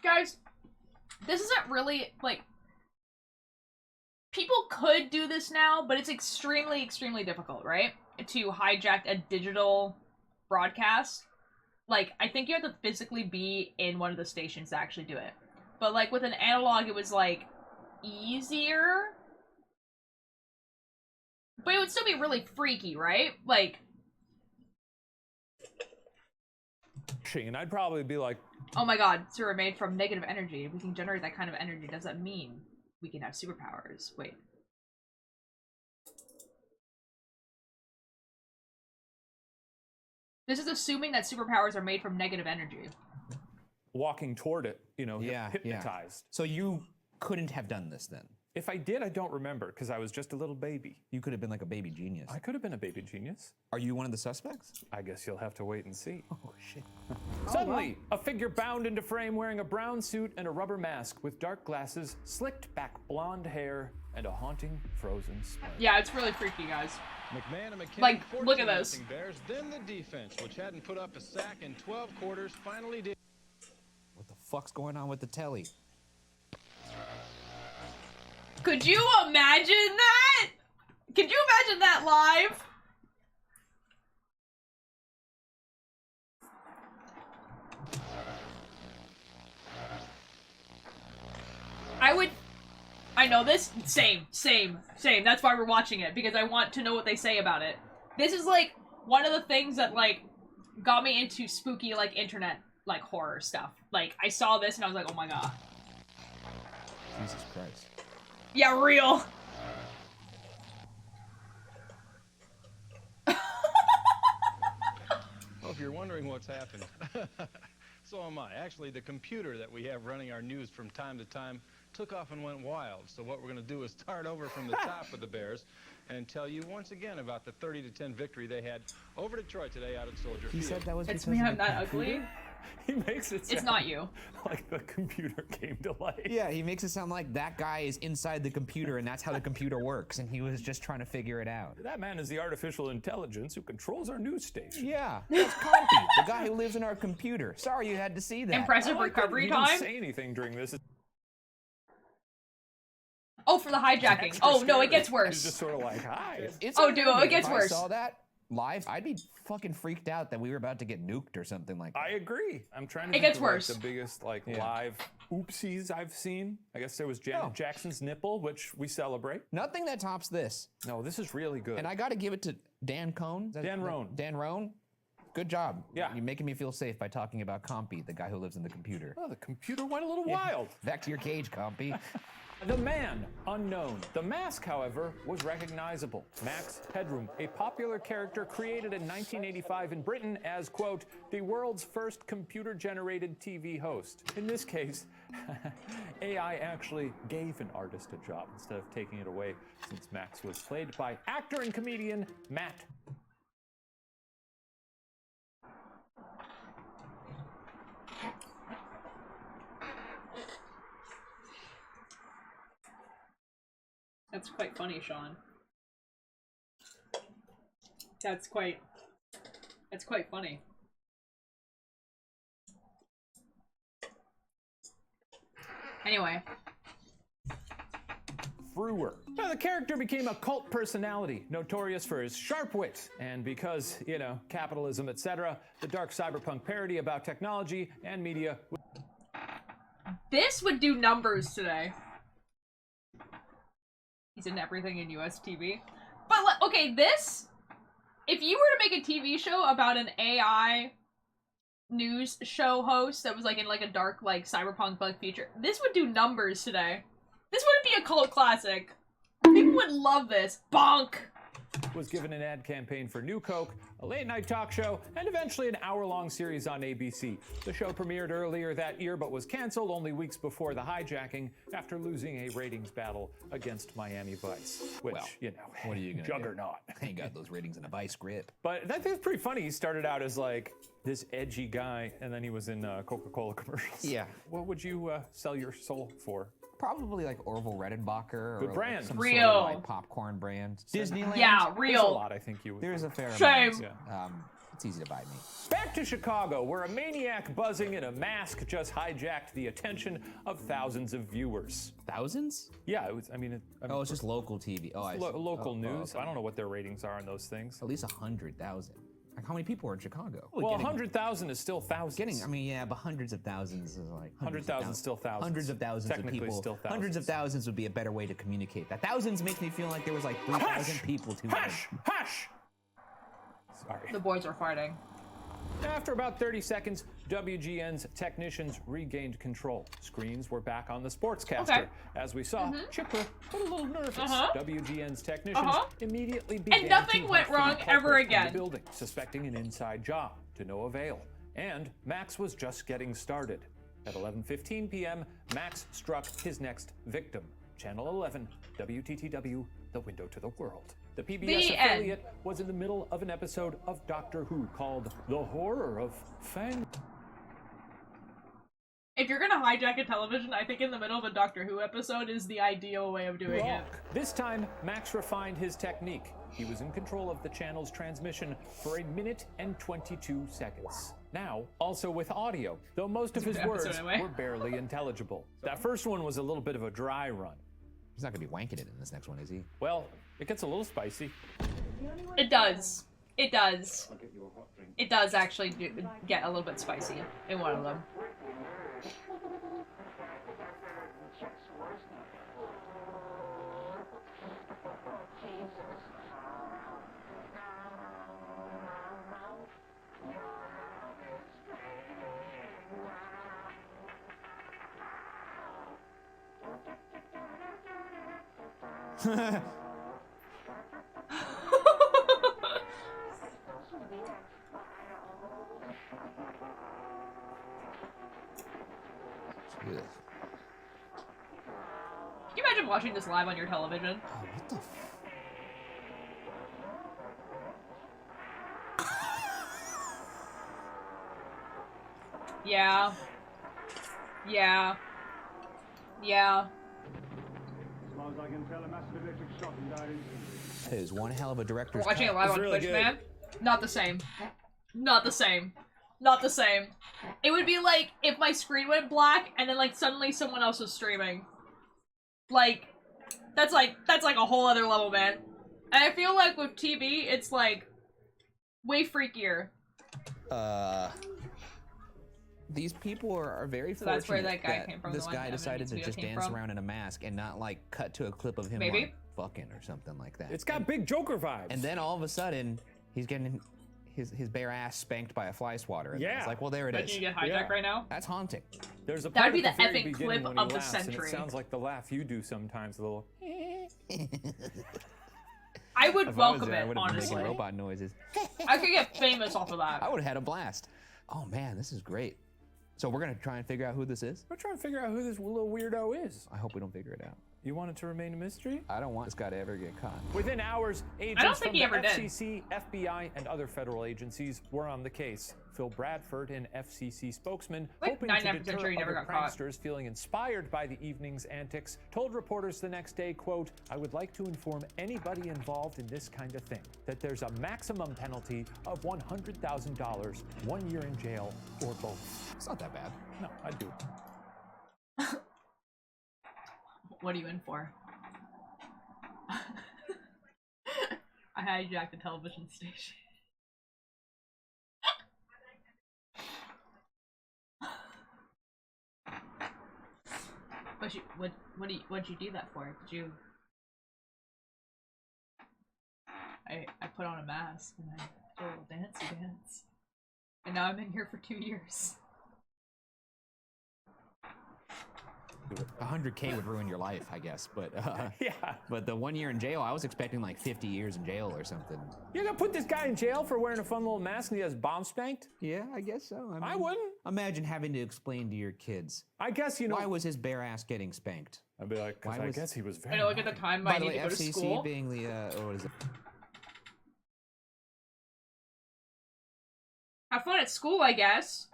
Guys, this isn't really, like... People could do this now, but it's extremely, extremely difficult, right? To hijack a digital broadcast. Like, I think you have to physically be in one of the stations to actually do it. But, like, with an analog, it was, like, easier. But it would still be really freaky, right? Like... And I'd probably be like... Oh my god, so we're made from negative energy. If we can generate that kind of energy, does that mean we can have superpowers? Wait. This is assuming that superpowers are made from negative energy. Walking toward it, you know, Yeah, hypnotized. So you couldn't have done this then? If I did, I don't remember, because I was just a little baby. You could have been like a baby genius. I could have been a baby genius. Are you one of the suspects? I guess you'll have to wait and see. Oh, shit. Suddenly, a figure bound into frame wearing a brown suit and a rubber mask with dark glasses, slicked back blonde hair, and a haunting frozen smile. Yeah, it's really freaky, guys. McMahon and McKinney, Like, look at this. Bears, then the defense, which hadn't put up a sack in 12 quarters, finally did. What the fuck's going on with the telly? Could you imagine that? Could you imagine that live? I know this. Same. That's why we're watching it, because I want to know what they say about it. This is like one of the things that like got me into spooky like internet like horror stuff. Like I saw this and I was like, oh my god. Jesus Christ. Yeah, real. Well, if you're wondering what's happened, so am I. Actually, the computer that we have running our news from time to time took off and went wild. So what we're going to do is start over from the top of the Bears and tell you once again about the 30-10 victory they had over Detroit today out at Soldier Field. He said that was It's because me, of I'm the not computer? ugly. He makes it sound It's not you. like the computer came to life. Yeah, he makes it sound like that guy is inside the computer and that's how the computer works, and he was just trying to figure it out. That man is the artificial intelligence who controls our news station. Yeah, that's Compy, the guy who lives in our computer. Sorry you had to see that. Impressive recovery he time. didn't say anything during this. Oh, for the hijacking. Oh no, it gets worse. He's just sort of like, hi. Oh, dude, it gets worse. If I saw that live, I'd be fucking freaked out that we were about to get nuked or something like that. I agree. I'm trying to It think gets of, like, worse. the biggest like live oopsies I've seen. I guess there was Janet Jackson's nipple, which we celebrate. Nothing that tops this. No, this is really good. And I got to give it to Dan Cohn. Dan Roan. Dan Roan. Good job. Yeah. You're making me feel safe by talking about Compy, the guy who lives in the computer. Oh, the computer went a little wild. Back to your cage, Compy. The man, unknown. The mask, however, was recognizable. Max Headroom, a popular character created in 1985 in Britain as, quote, the world's first computer-generated TV host. In this case, AI actually gave an artist a job instead of taking it away, since Max was played by actor and comedian Matt. That's quite funny, Sean. That's quite funny. Anyway. Frewer. Now, the character became a cult personality, notorious for his sharp wit, and because, you know, capitalism, etc., the dark cyberpunk parody about technology and media. This would do numbers today. He's in everything in US TV. But, okay, this... If you were to make a TV show about an AI news show host that was, like, in, like, a dark, like, cyberpunk bug future, this would do numbers today. This would be a cult classic. People would love this. Bonk! Was given an ad campaign for New Coke, a late-night talk show, and eventually an hour-long series on ABC. The show premiered earlier that year, but was canceled only weeks before the hijacking after losing a ratings battle against Miami Vice, which, Well, you know, what are you gonna juggernaut. He got those ratings in a vice grip. But that thing's pretty funny. He started out as like this edgy guy, and then he was in Coca-Cola commercials. Yeah. What would you sell your soul for? Probably like Orville Redenbacher Good or brand. like some Real. sort of like popcorn brand. Disneyland. Yeah, There's a real. lot, I think you would. There's a fair Same. amount. It's easy to buy me. Back to Chicago, where a maniac buzzing in a mask just hijacked the attention of thousands of viewers. Thousands? Yeah, it was. I mean, Oh, it's just local TV. Oh, I see. Local Oh, news. okay. I don't know what their ratings are on those things. At least 100,000. Like, how many people are in Chicago? Well, 100,000 is still thousands. I mean, yeah, but hundreds of thousands is like 100,000 is still thousands. Hundreds of thousands Technically of people. still thousands. Hundreds of thousands would be a better way to communicate that. Thousands makes me feel like there was like 3,000 people too. Hush! Sorry. The boys are fighting. After about 30 seconds, WGN's technicians regained control. Screens were back on the sportscaster. Okay. As we saw, Chipper got a little nervous. WGN's technicians immediately began And nothing to went hunt for the wrong ever culprit in again. the building, suspecting an inside job, to no avail. And Max was just getting started. At 11:15 p.m., Max struck his next victim. Channel 11, WTTW, the window to the world. The PBS affiliate was in the middle of an episode of Doctor Who called The Horror of Fang. If you're gonna hijack a television, I think in the middle of a Doctor Who episode is the ideal way of doing it. This time, Max refined his technique. He was in control of the channel's transmission for 1 minute and 22 seconds. Now, also with audio, though most of his words were barely intelligible. That first one was a little bit of a dry run. He's not gonna be wanking it in this next one, is he? Well, it gets a little spicy. It does. It does. It does actually get a little bit spicy in one of them. Can you imagine watching this live on your television? Oh, what the Yeah. Yeah. Yeah. That is one hell of a director's cut. Watching it live on Twitch, man. Not the same. Not the same. Not the same. It would be like if my screen went black and then like suddenly someone else was streaming. Like that's like a whole other level, man. And I feel like with TV, it's like way freakier. These people are very So fortunate that's where that guy came from, this the one guy that decided to video just came dance from. around in a mask and not like cut to a clip of him Maybe. like fucking or something like that. It's got big Joker vibes. And then all of a sudden, he's getting his bare ass spanked by a fly swatter. And Yeah. It's like, well, there it is. Imagine you get hijacked right now. That's haunting. There's a That'd part be at the very epic beginning clip when he of the laughs, and century. it sounds like the laugh you do sometimes, the little. I would If I was welcome there, I it, would have been honestly. making robot noises. I could get famous off of that. I would have had a blast. Oh man, this is great. So we're gonna try and figure out who this is? We're trying to figure out who this little weirdo is. I hope we don't figure it out. You want it to remain a mystery? I don't want this guy to ever get caught. Within hours, agents think from he the ever did. FCC, FBI, and other federal agencies were on the case. Phil Bradford, an FCC spokesman, Like hoping to 99% deter sure he never other got caught. pranksters feeling inspired by the evening's antics, told reporters the next day, quote, "I would like to inform anybody involved in this kind of thing that there's a maximum penalty of $100,000, 1 year in jail, or both." It's not that bad. No, I'd do it. What are you in for? I hijacked the television station. What'd you do that for? Did you? I put on a mask and I did a little dancey dance, and now I'm in here for 2 years. 100K would ruin your life, I guess. But yeah. But the 1 year in jail, I was expecting like 50 years in jail or something. You're gonna put this guy in jail for wearing a fun little mask and he has bomb spanked? Yeah, I guess so. I wouldn't. Imagine having to explain to your kids. I guess, you know. Why was his bare ass getting spanked? I'd be like, because I guess he was very. I know, like at the time By I the need way, to go to FCC school. being the what is it? Have fun at school, I guess.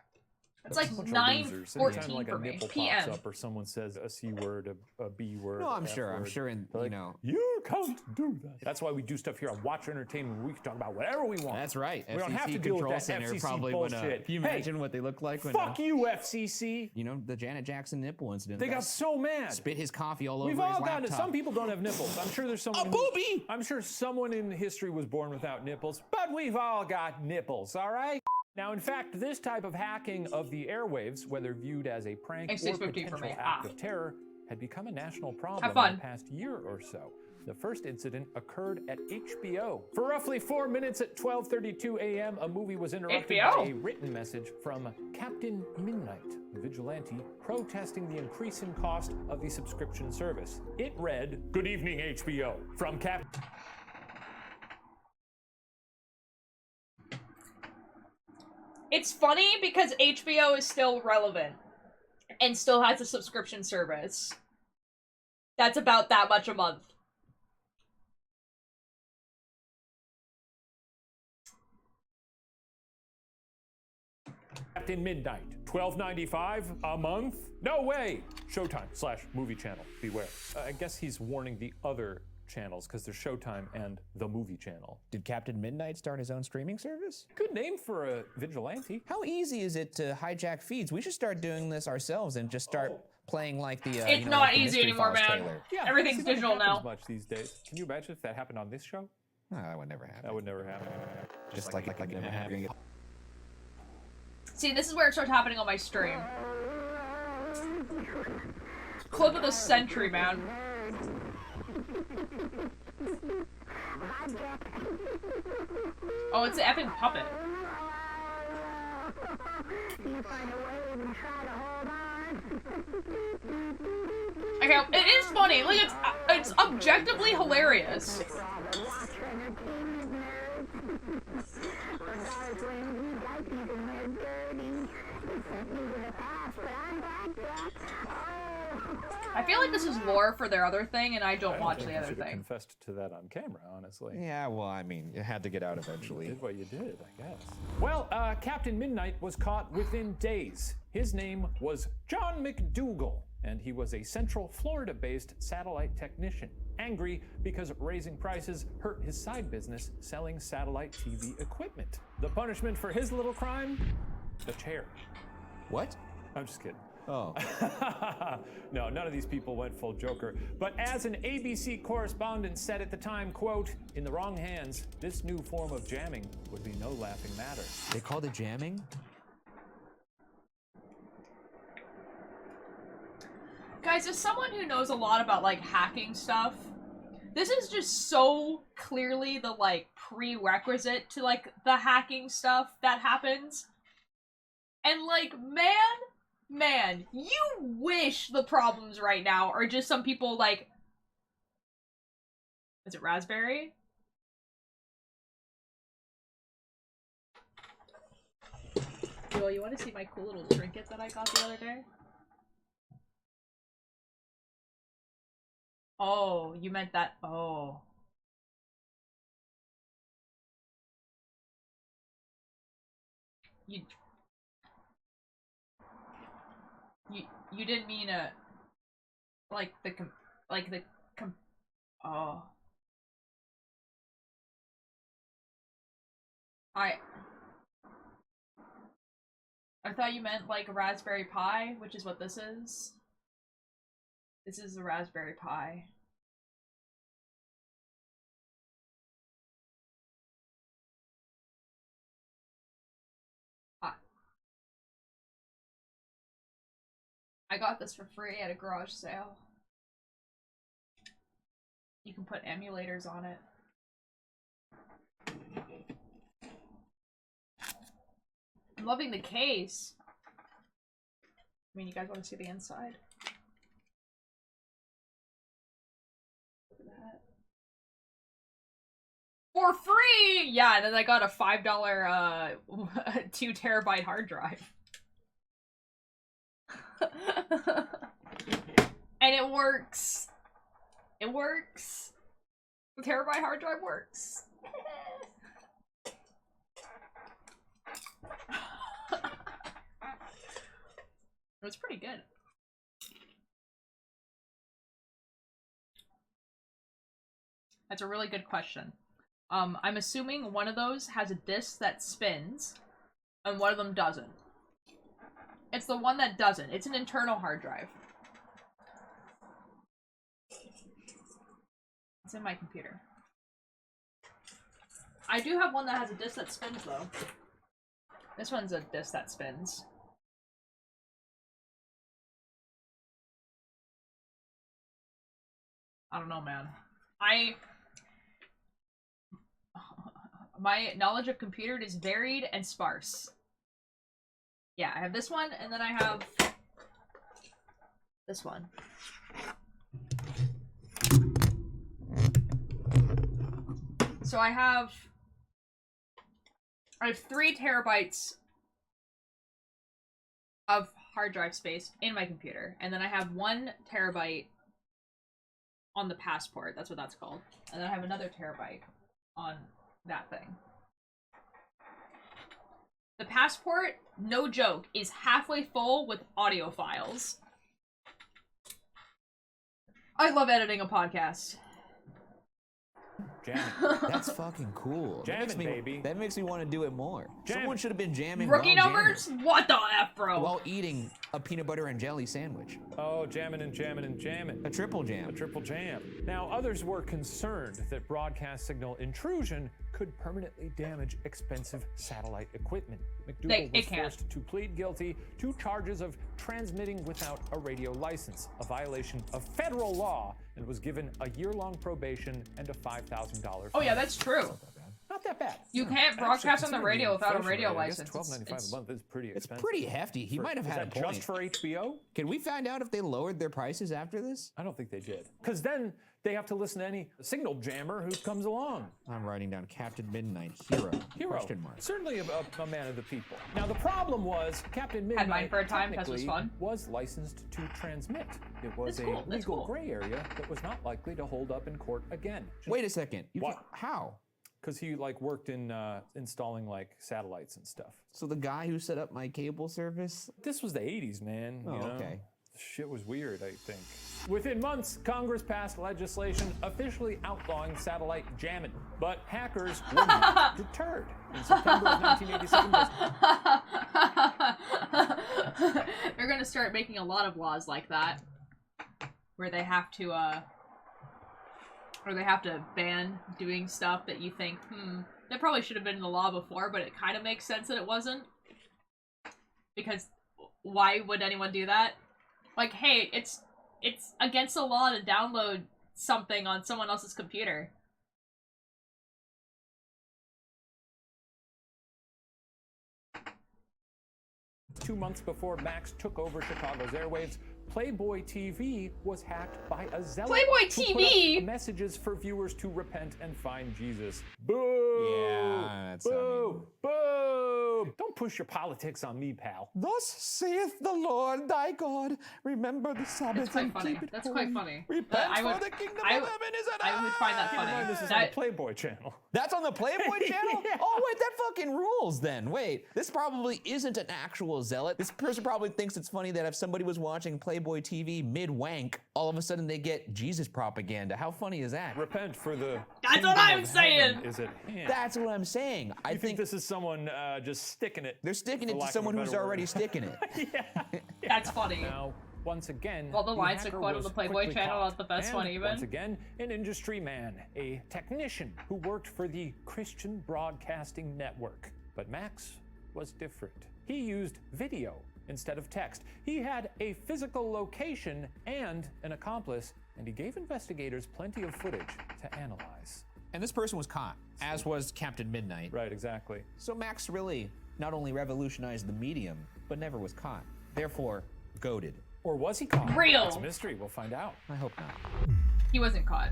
It's like Bunch of losers. Anytime 9:14 like for a me. nipple PM. pops up or someone says a C word, a B word. No, I'm F sure. I'm word, sure. And they're you like, know, you can't do that. That's why we do stuff here on Watch Entertainment. We can talk about whatever we want. that's right. We don't FCC have to deal with Control that Center FCC probably bullshit. would. Can you imagine what they look like when? Fuck you, FCC. You know the Janet Jackson nipple incident. They got so mad. Spit his coffee all We've over all his done it. laptop. Some people don't have nipples. I'm sure there's someone. A booby. I'm sure someone in history was born without nipples, but we've all got nipples, all right? Now, in fact, this type of hacking of the airwaves, whether viewed as a prank or 6:15 for potential me. act of terror, had become a national problem Have in fun. the past year or so. The first incident occurred at HBO. For roughly 4 minutes at 12:32 a.m., a movie was interrupted by a written message from Captain Midnight, a vigilante, protesting the increasing cost of the subscription service. It read, "Good evening, HBO, from Captain..." It's funny because HBO is still relevant and still has a subscription service. That's about that much a month. Captain Midnight, $12.95 a month? No way! Showtime/Movie Channel, beware. I guess he's warning the other channels because there's Showtime and the Movie Channel. Did Captain Midnight start his own streaming service? Good name for a vigilante. How easy is it to hijack feeds? We should start doing this ourselves and just start playing like the. It's not like easy anymore, man. Yeah, everything's digital now. Much these days. Can you imagine if that happened on this show? No, that would never happen. That would never happen. Just like it never happened. See, this is where it starts happening on my stream. Clip of the century, man. Oh, it's an effing puppet. Okay, it is funny. Like, it's objectively hilarious. I feel like this is lore for their other thing, and I don't watch the other thing. Confessed to that on camera, honestly. Yeah, well, I mean, it had to get out eventually. You did what you did, I guess. Well, Captain Midnight was caught within days. His name was John McDougal, and he was a Central Florida-based satellite technician. Angry because raising prices hurt his side business selling satellite TV equipment. The punishment for his little crime? The chair. What? I'm just kidding. Oh. No, none of these people went full Joker. But as an ABC correspondent said at the time, quote, "In the wrong hands, this new form of jamming would be no laughing matter." They called it jamming? Guys, as someone who knows a lot about, like, hacking stuff, this is just so clearly the, like, prerequisite to, like, the hacking stuff that happens. And, like, man, you wish the problems right now are just some people, like... Is it Raspberry? Yo, you want to see my cool little trinket that I got the other day? Oh, you meant that. Oh. You didn't mean oh. I thought you meant like a Raspberry Pi, which is what this is. This is a Raspberry Pi. I got this for free at a garage sale. You can put emulators on it. I'm loving the case. I mean, you guys want to see the inside? Look at that. For free! Yeah, and then I got a $5 2 terabyte hard drive. And it works. It works. The terabyte hard drive works. It was pretty good. That's a really good question. I'm assuming one of those has a disc that spins, and one of them doesn't. It's the one that doesn't. It's an internal hard drive. It's in my computer. I do have one that has a disc that spins, though. This one's a disc that spins. I don't know, man. My knowledge of computers is varied and sparse. Yeah, I have this one, and then I have this one. So I have 3 terabytes of hard drive space in my computer, and then I have 1 terabyte on the passport. That's what that's called. And then I have another terabyte on that thing. The passport, no joke, is halfway full with audio files. I love editing a podcast. Jamming. That's fucking cool. Jamming, baby. That makes me want to do it more. Someone should have been jamming. Rookie numbers? What the F, bro? While eating a peanut butter and jelly sandwich. Oh, jamming and jamming and jamming. A triple jam. A triple jam. Now, others were concerned that broadcast signal intrusion could permanently damage expensive satellite equipment. McDougal was forced to plead guilty to charges of transmitting without a radio license, a violation of federal law, and was given a year-long probation and a $5,000 fine. Oh yeah, that's true. Not that bad. You can't broadcast on the radio without a radio license. $12.95 a month is pretty expensive. It's pretty hefty. He might have had a point. Just for HBO? Can we find out if they lowered their prices after this? I don't think they did. Because then they have to listen to any signal jammer who comes along. I'm writing down Captain Midnight, hero. Question mark. Certainly a man of the people. Now the problem was Captain Midnight had mine for a time because it was fun. Was licensed to transmit. It was a legal gray area that was not likely to hold up in court again. Wait a second. What? How? Because he worked in installing satellites and stuff. So the guy who set up my cable service? This was the 80s, man. Oh, you know? okay. Shit was weird, I think. Within months, Congress passed legislation officially outlawing satellite jamming, but hackers were not deterred. In September of 1987, they're gonna start making a lot of laws like that, where they have to ban doing stuff that you think, that probably should have been in the law before, but it kind of makes sense that it wasn't. Because why would anyone do that? Like, hey, it's against the law to download something on someone else's computer. Two months before Max took over Chicago's airwaves, Playboy TV was hacked by a zealot Playboy who TV? put up messages for viewers to repent and find Jesus. Boo! Yeah, that's boo! Boo! Don't push your politics on me, pal. Thus saith the Lord thy God, remember the Sabbath and funny. keep it That's holy. quite funny. Repent for the kingdom of heaven is at hand. I would find that funny. This is on the Playboy channel. That's on the Playboy channel? Yeah. Oh, wait, that fucking rules then. Wait, this probably isn't an actual zealot. This person probably thinks it's funny that if somebody was watching Playboy TV mid-wank, all of a sudden they get Jesus propaganda. How funny is that? Repent for the That's what I'm saying! Is at hand. That's what I'm saying. I think this is someone just sticking it. They're sticking it for to lack of someone a who's better already word. sticking it. That's funny. Now, once again, Well, the lines hacker to quote on was the Playboy quickly channel caught. are the best And one even. Once again, an industry man, a technician who worked for the Christian Broadcasting Network. But Max was different. He used video instead of text. He had a physical location and an accomplice, and he gave investigators plenty of footage to analyze. And this person was caught, as was Captain Midnight. Right, exactly. So Max really not only revolutionized the medium, but never was caught. Therefore, goated. Or was he caught? Real. It's a mystery. We'll find out. I hope not. He wasn't caught.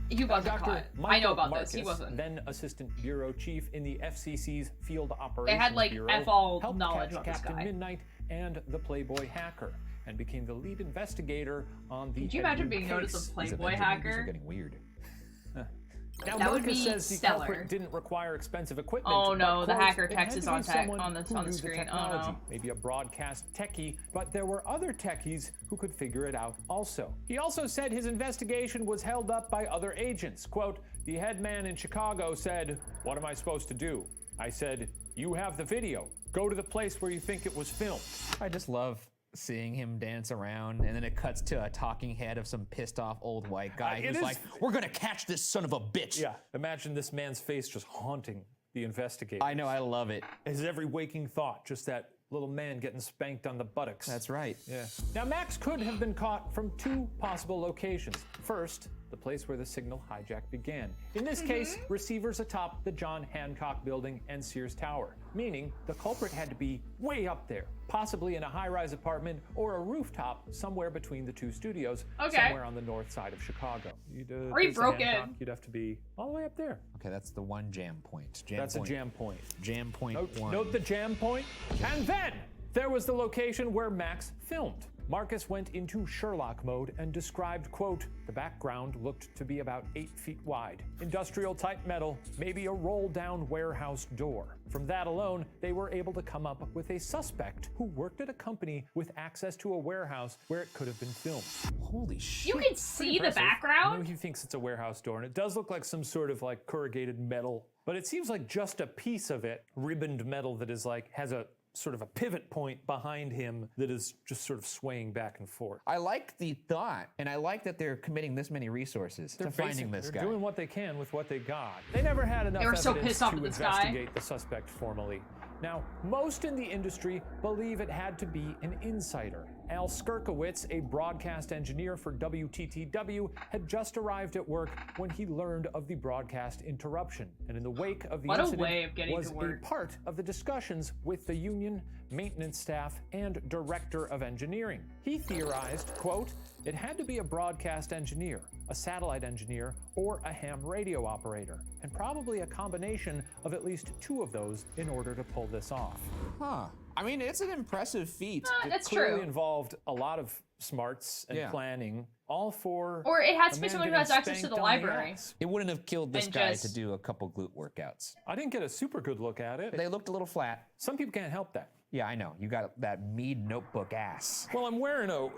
He wasn't Dr. caught. Michael I know about Marcus, this. He wasn't. Then Assistant Bureau Chief in the FCC's Field Operations They had like Bureau, F all helped knowledge catch about this Captain guy. Midnight and the Playboy hacker, and became the lead investigator on the. Could you imagine being known as a Playboy hacker? Getting weird. Now, That would Marcus be says the stellar. culprit didn't require expensive equipment. Oh no, but, the quote, hacker it text had is to be on someone on the who knew screen. Oh technology, no. maybe a broadcast techie, but there were other techies who could figure it out also. He also said his investigation was held up by other agents. Quote, the head man in Chicago said, "What am I supposed to do?" I said, "You have the video. Go to the place where you think it was filmed." I just love seeing him dance around, and then it cuts to a talking head of some pissed off old white guy who's like, we're gonna catch this son of a bitch. Yeah, imagine this man's face just haunting the investigator. I know, I love it. His every waking thought, just that little man getting spanked on the buttocks. That's right. Yeah. Now, Max could have been caught from two possible locations. First, the place where the signal hijack began. In this case, receivers atop the John Hancock Building and Sears Tower, meaning the culprit had to be way up there, possibly in a high-rise apartment or a rooftop somewhere between the two studios, somewhere on the north side of Chicago. Or he broke Hancock, you'd have to be all the way up there. Okay, that's the one jam point. That's a jam point. Jam point one. Note the jam point. And then there was the location where Max filmed. Marcus went into Sherlock mode and described, quote, the background looked to be about 8 feet wide. Industrial type metal, maybe a roll down warehouse door. From that alone, they were able to come up with a suspect who worked at a company with access to a warehouse where it could have been filmed. Holy shit. You can see the I background? know he thinks it's a warehouse door, and it does look like some sort of like corrugated metal, but it seems like just a piece of it, ribboned metal that is like, has a sort of a pivot point behind him that is just sort of swaying back and forth. I like the thought, and I like that they're committing this many resources to finding this guy. They're doing what they can with what they got. They never had enough They were so evidence pissed off to at this guy. investigate the suspect formally. Now, most in the industry believe it had to be an insider. Al Skirkowitz, a broadcast engineer for WTTW, had just arrived at work when he learned of the broadcast interruption. And in the wake of the incident was a part of the discussions with the union, maintenance staff, and director of engineering. He theorized, quote, it had to be a broadcast engineer, a satellite engineer, or a ham radio operator, and probably a combination of at least two of those in order to pull this off. Huh. I mean, it's an impressive feat. That's It clearly true. involved a lot of smarts and planning, all for Or it has to a be man someone who getting has access to spanked the on library. ass. It wouldn't have killed this And guy just- to do a couple glute workouts. I didn't get a super good look at it. They looked a little flat. Some people can't help that. Yeah, I know. You got that Mead notebook ass. Well, I'm wearing a,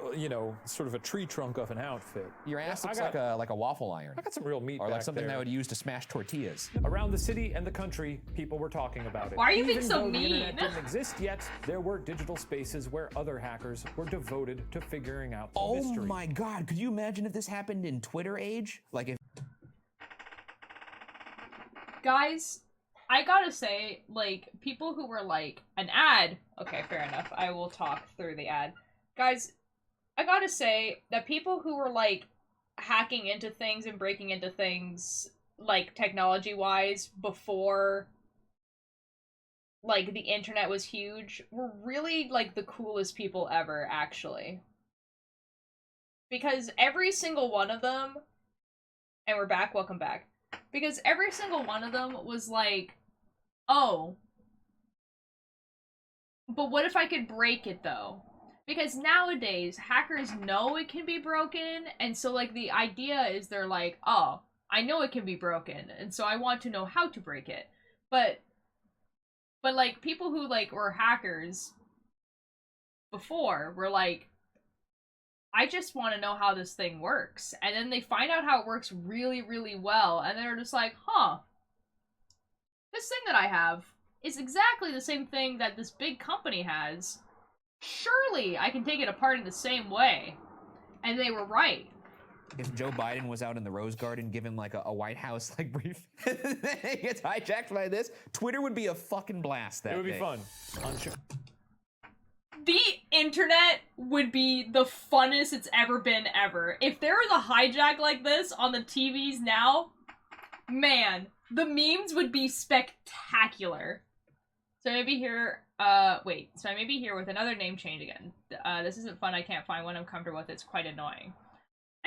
sort of a tree trunk of an outfit. Your ass I looks got- like a waffle iron. I got some real meat Or like back something there. that would use to smash tortillas. Around the city and the country, people were talking about it. Why are you being Even so though the mean? internet didn't exist yet, there were digital spaces where other hackers were devoted to figuring out the Oh mystery. my god, could you imagine if this happened in Twitter age? Like if Guys, I gotta say, like, people who were like, an ad. Okay, fair enough. I will talk through the ad. Guys, I gotta say that people who were like hacking into things and breaking into things, like technology-wise, before like the internet was huge, were really like the coolest people ever, actually. Because every single one of them, and we're back, welcome back. Because every single one of them was like, oh, but what if I could break it though? Because nowadays, hackers know it can be broken, and so like the idea is they're like, oh, I know it can be broken, and so I want to know how to break it. But like people who like were hackers before were like, I just want to know how this thing works. And then they find out how it works really, really well, and they're just like, huh, this thing that I have is exactly the same thing that this big company has. Surely I can take it apart in the same way. And they were right. If Joe Biden was out in the Rose Garden giving like a White House like brief, he gets hijacked by this, Twitter would be a fucking blast that It would be day. fun. The internet would be the funnest it's ever been ever. If there was a hijack like this on the TVs now, man, the memes would be spectacular. So maybe here, wait, so I may be here with another name change again. This isn't fun, I can't find one I'm comfortable with, it's quite annoying.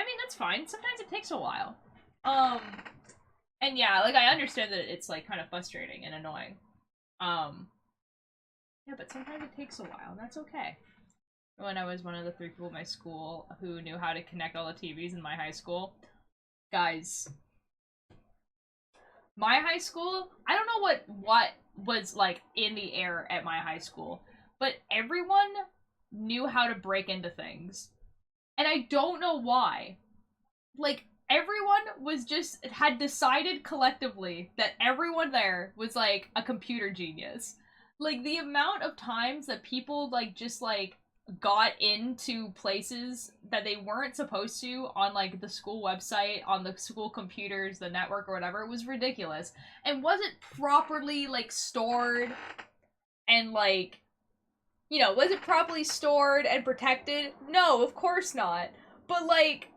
I mean, that's fine, sometimes it takes a while. And yeah, like, I understand that it's, like, kind of frustrating and annoying. Yeah, but sometimes it takes a while, and that's okay. When I was one of the 3 people in my school who knew how to connect all the TVs in my high school, guys, my high school, I don't know what was, like, in the air at my high school, but everyone knew how to break into things. And I don't know why. Like, everyone was just, had decided collectively that everyone there was, like, a computer genius. Like, the amount of times that people, like, just, like, got into places that they weren't supposed to on, like, the school website, on the school computers, the network, or whatever. It was ridiculous. And wasn't properly, like, stored and, like, you know, was it properly stored and protected? No, of course not. But, like,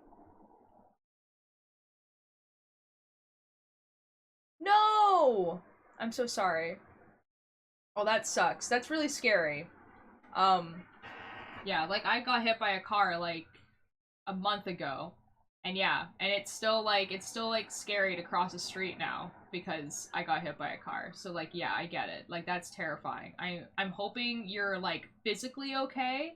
no! I'm so sorry. Oh, that sucks. That's really scary. Yeah, like, I got hit by a car, like, a month ago. And yeah, and it's still, like, scary to cross the street now because I got hit by a car. So, like, yeah, I get it. Like, that's terrifying. I'm hoping you're, like, physically okay.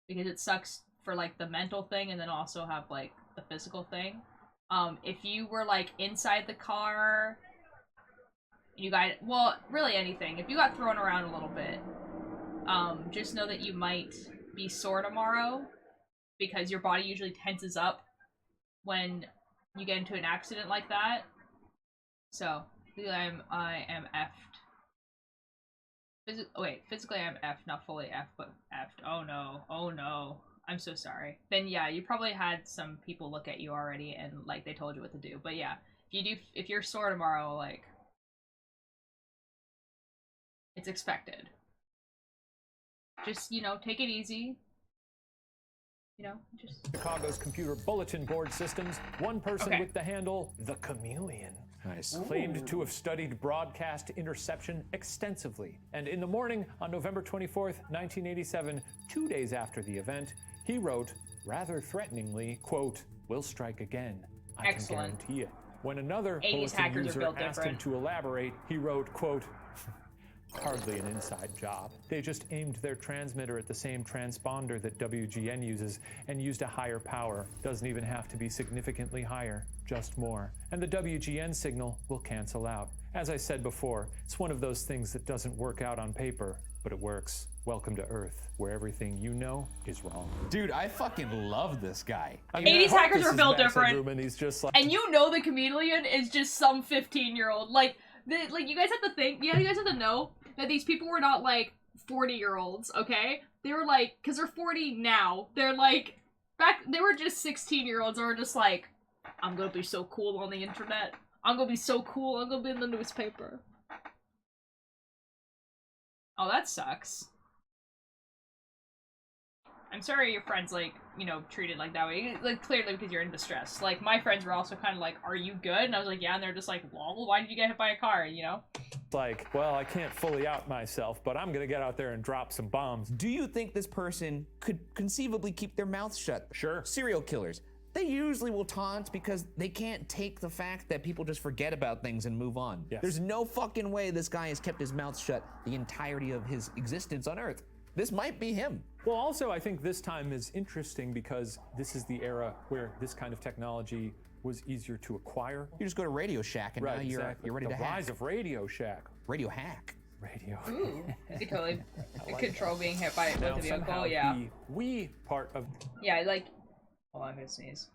Because it sucks for, like, the mental thing and then also have, like, the physical thing. If you were, like, inside the car, you got, well, really anything. If you got thrown around a little bit, just know that you might be sore tomorrow because your body usually tenses up when you get into an accident like that. So, I am effed. Physically I'm effed, not fully effed, but effed. Oh no, oh no. I'm so sorry. Then yeah, you probably had some people look at you already and, like, they told you what to do. But yeah, if you're sore tomorrow, like, it's expected. Just, you know, take it easy. You know, just... Chicago's computer bulletin board systems, one person with the handle The Chameleon. Nice. Claimed to have studied broadcast interception extensively. And in the morning on November 24th, 1987, 2 days after the event, he wrote, rather threateningly, quote, "We'll strike again. I can guarantee it." When another 80s bulletin hackers are user built asked him different. to elaborate, he wrote, quote, "Hardly an inside job. They just aimed their transmitter at the same transponder that WGN uses and used a higher power. Doesn't even have to be significantly higher, just more. And the WGN signal will cancel out. As I said before, it's one of those things that doesn't work out on paper, but it works. Welcome to Earth, where everything you know is wrong." Dude, I fucking love this guy. I mean, 80s hackers are built different. Room and he's just like, And you know the Chameleon is just some 15-year-old. Like, you guys have to think, yeah, you guys have to know that these people were not, like, 40-year-olds, okay? They were, like, because they're 40 now. They're, like, they were just 16-year-olds who were just like, I'm gonna be so cool on the internet. I'm gonna be so cool. I'm gonna be in the newspaper. Oh, that sucks. I'm sorry your friends, like, you know, treated like that way. Like, clearly because you're in distress. Like, my friends were also kind of like, are you good? And I was like, yeah. And they're just like, lol, why did you get hit by a car, you know? like, well, I can't fully out myself, but I'm gonna get out there and drop some bombs. Do you think this person could conceivably keep their mouth shut? Sure. Serial killers. They usually will taunt because they can't take the fact that people just forget about things and move on. Yes. There's no fucking way this guy has kept his mouth shut the entirety of his existence on Earth. This might be him. Well, also, I think this time is interesting because this is the era where this kind of technology was easier to acquire. You just go to Radio Shack and now you're ready to hack. The rise of Radio Shack. Radio hack. Radio. Ooh, you could totally control being hit by with a vehicle, yeah. The we part of... Yeah, like... Hold on, I'm gonna sneeze.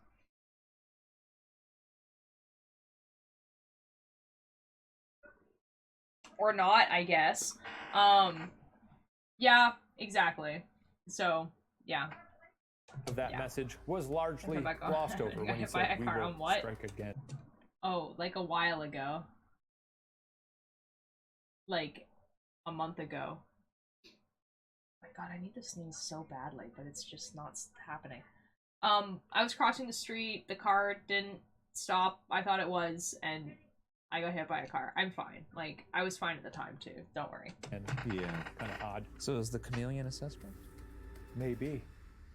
Or not, I guess. Yeah, exactly. So, yeah. That message was largely glossed over when he said, "We will strike again." Oh, like a while ago. Like a month ago. Oh my god, I need to sneeze so badly, but it's just not happening. I was crossing the street, the car didn't stop, I thought it was, and I got hit by a car. I'm fine. Like, I was fine at the time, too. Don't worry. And yeah, kind of odd. So is the Chameleon a suspect? Maybe.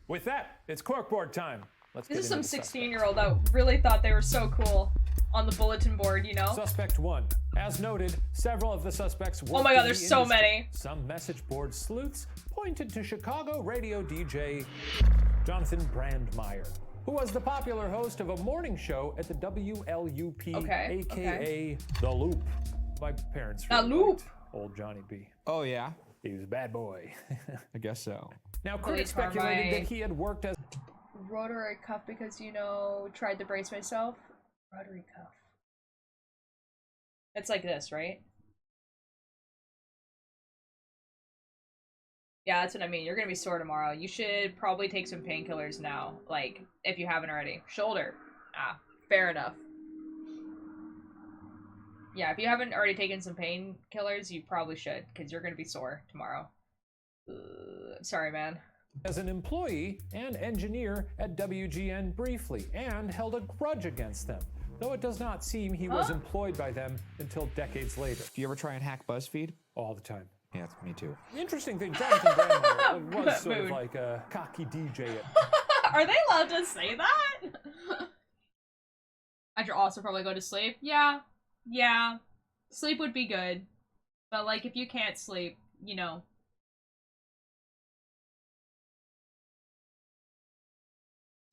With that, it's corkboard time. Let's This get is some into the 16-year-old that really thought they were so cool on the bulletin board, you know? Suspect 1. As noted, several of the suspects worked Oh my god, in there's the so industry. many. Some message board sleuths pointed to Chicago radio DJ Jonathan Brandmeier, who was the popular host of a morning show at the WLUP, aka The Loop. My parents really liked old Johnny B. Oh yeah? He was a bad boy. I guess so. Now, critics speculated that he had worked as rotary cuff because, you know, tried to brace myself. Rotary cuff. It's like this, right? Yeah, that's what I mean. You're gonna be sore tomorrow. You should probably take some painkillers now, like, if you haven't already. Shoulder. Ah, fair enough. Yeah, if you haven't already taken some painkillers, you probably should, because you're gonna be sore tomorrow. Sorry, man. As an employee and engineer at WGN briefly, and held a grudge against them, though it does not seem he was employed by them until decades later. Do you ever try and hack BuzzFeed? All the time. Yeah, me too. The interesting thing, Jonathan Brandmeier was sort of like a cocky DJ. Are they allowed to say that? I should also probably go to sleep. Yeah. Yeah. Sleep would be good. But, like, if you can't sleep, you know.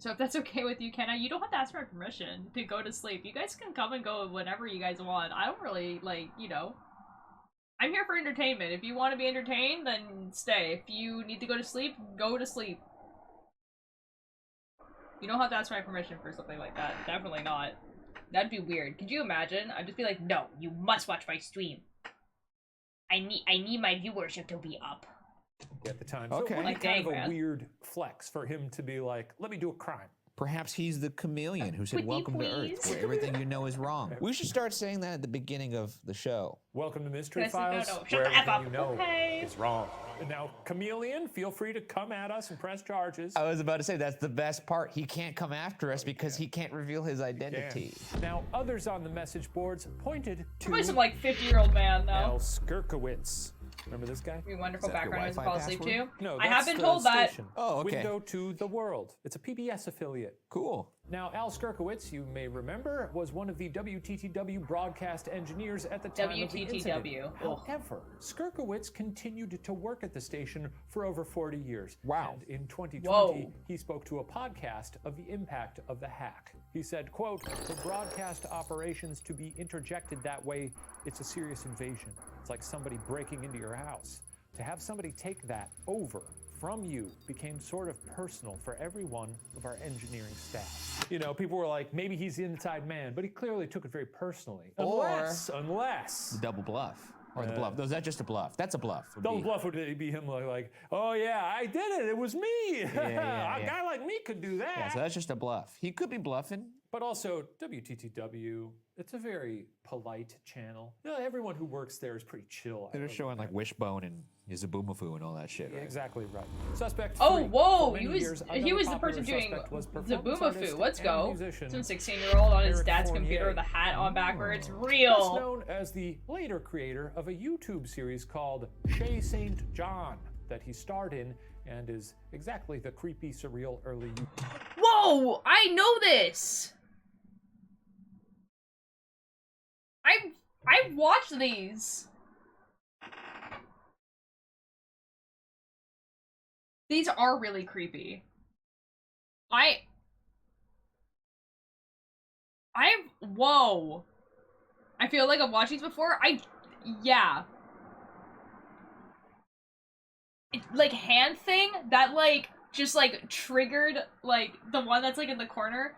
So if that's okay with you, Kenna, you don't have to ask my permission to go to sleep. You guys can come and go whenever you guys want. I don't really, like, you know. I'm here for entertainment. If you want to be entertained, then stay. If you need to go to sleep, go to sleep. You don't have to ask my permission for something like that. Definitely not. That'd be weird. Could you imagine? I'd just be like, no, you must watch my stream. I need my viewership to be up. At the time. Okay. So it would be Like, kind of dang, a man. weird flex for him to be like, let me do a crime. Perhaps he's the chameleon who said, Whitney, welcome to please. Earth, where everything you know is wrong. We should start saying that at the beginning of the show. Welcome to Mystery Can I say- Files, no, no, shut where the F everything up. you know Okay. is wrong. And now, Chameleon, feel free to come at us and press charges. I was about to say, that's the best part. He can't come after us because he can't reveal his identity. Now, others on the message boards pointed to Probably some, like, 50-year-old man, though. Al Skirkowitz. Remember this guy? Your wonderful Is that your background music Wi-Fi fall asleep password? too. No, I have that's been the told that. station. Oh, okay. Window to the World. It's a PBS affiliate. Cool. Now, Al Skirkowitz, you may remember, was one of the WTTW broadcast engineers at the time of the incident. WTTW. However, Skirkowitz continued to work at the station for over 40 years. Wow. And in 2020, Whoa. he spoke to a podcast of the impact of the hack. He said, quote, for broadcast operations to be interjected that way, it's a serious invasion. It's like somebody breaking into your house. To have somebody take that over from you became sort of personal for every one of our engineering staff. You know, people were like, maybe he's the inside man, but he clearly took it very personally. Unless. The double bluff. Or the bluff. No, is that just a bluff? That's a bluff. Double bluff would be him like, oh yeah, I did it. It was me. Yeah. A guy like me could do that. Yeah, so that's just a bluff. He could be bluffing. But also, WTTW, it's a very polite channel. You know, everyone who works there is pretty chill. They're showing like Wishbone and Yazaboomafoo and all that shit, right? Exactly right. Suspect Oh, 3. whoa! For He many was years, he another was the popular person doing suspect was the performance artist Boomafoo. Let's and go. musician Some 16-year-old on his Eric dad's Fournier. computer with a hat on backwards. Best Real. known as the later creator of a YouTube series called Chez St. John that he starred in and is exactly the creepy, surreal early YouTube. Whoa! I know this. I've watched these. These are really creepy. Whoa. I feel like I've watched these before. Yeah. It, like, hand thing that, like, just, like, triggered, like, the one that's, like, in the corner.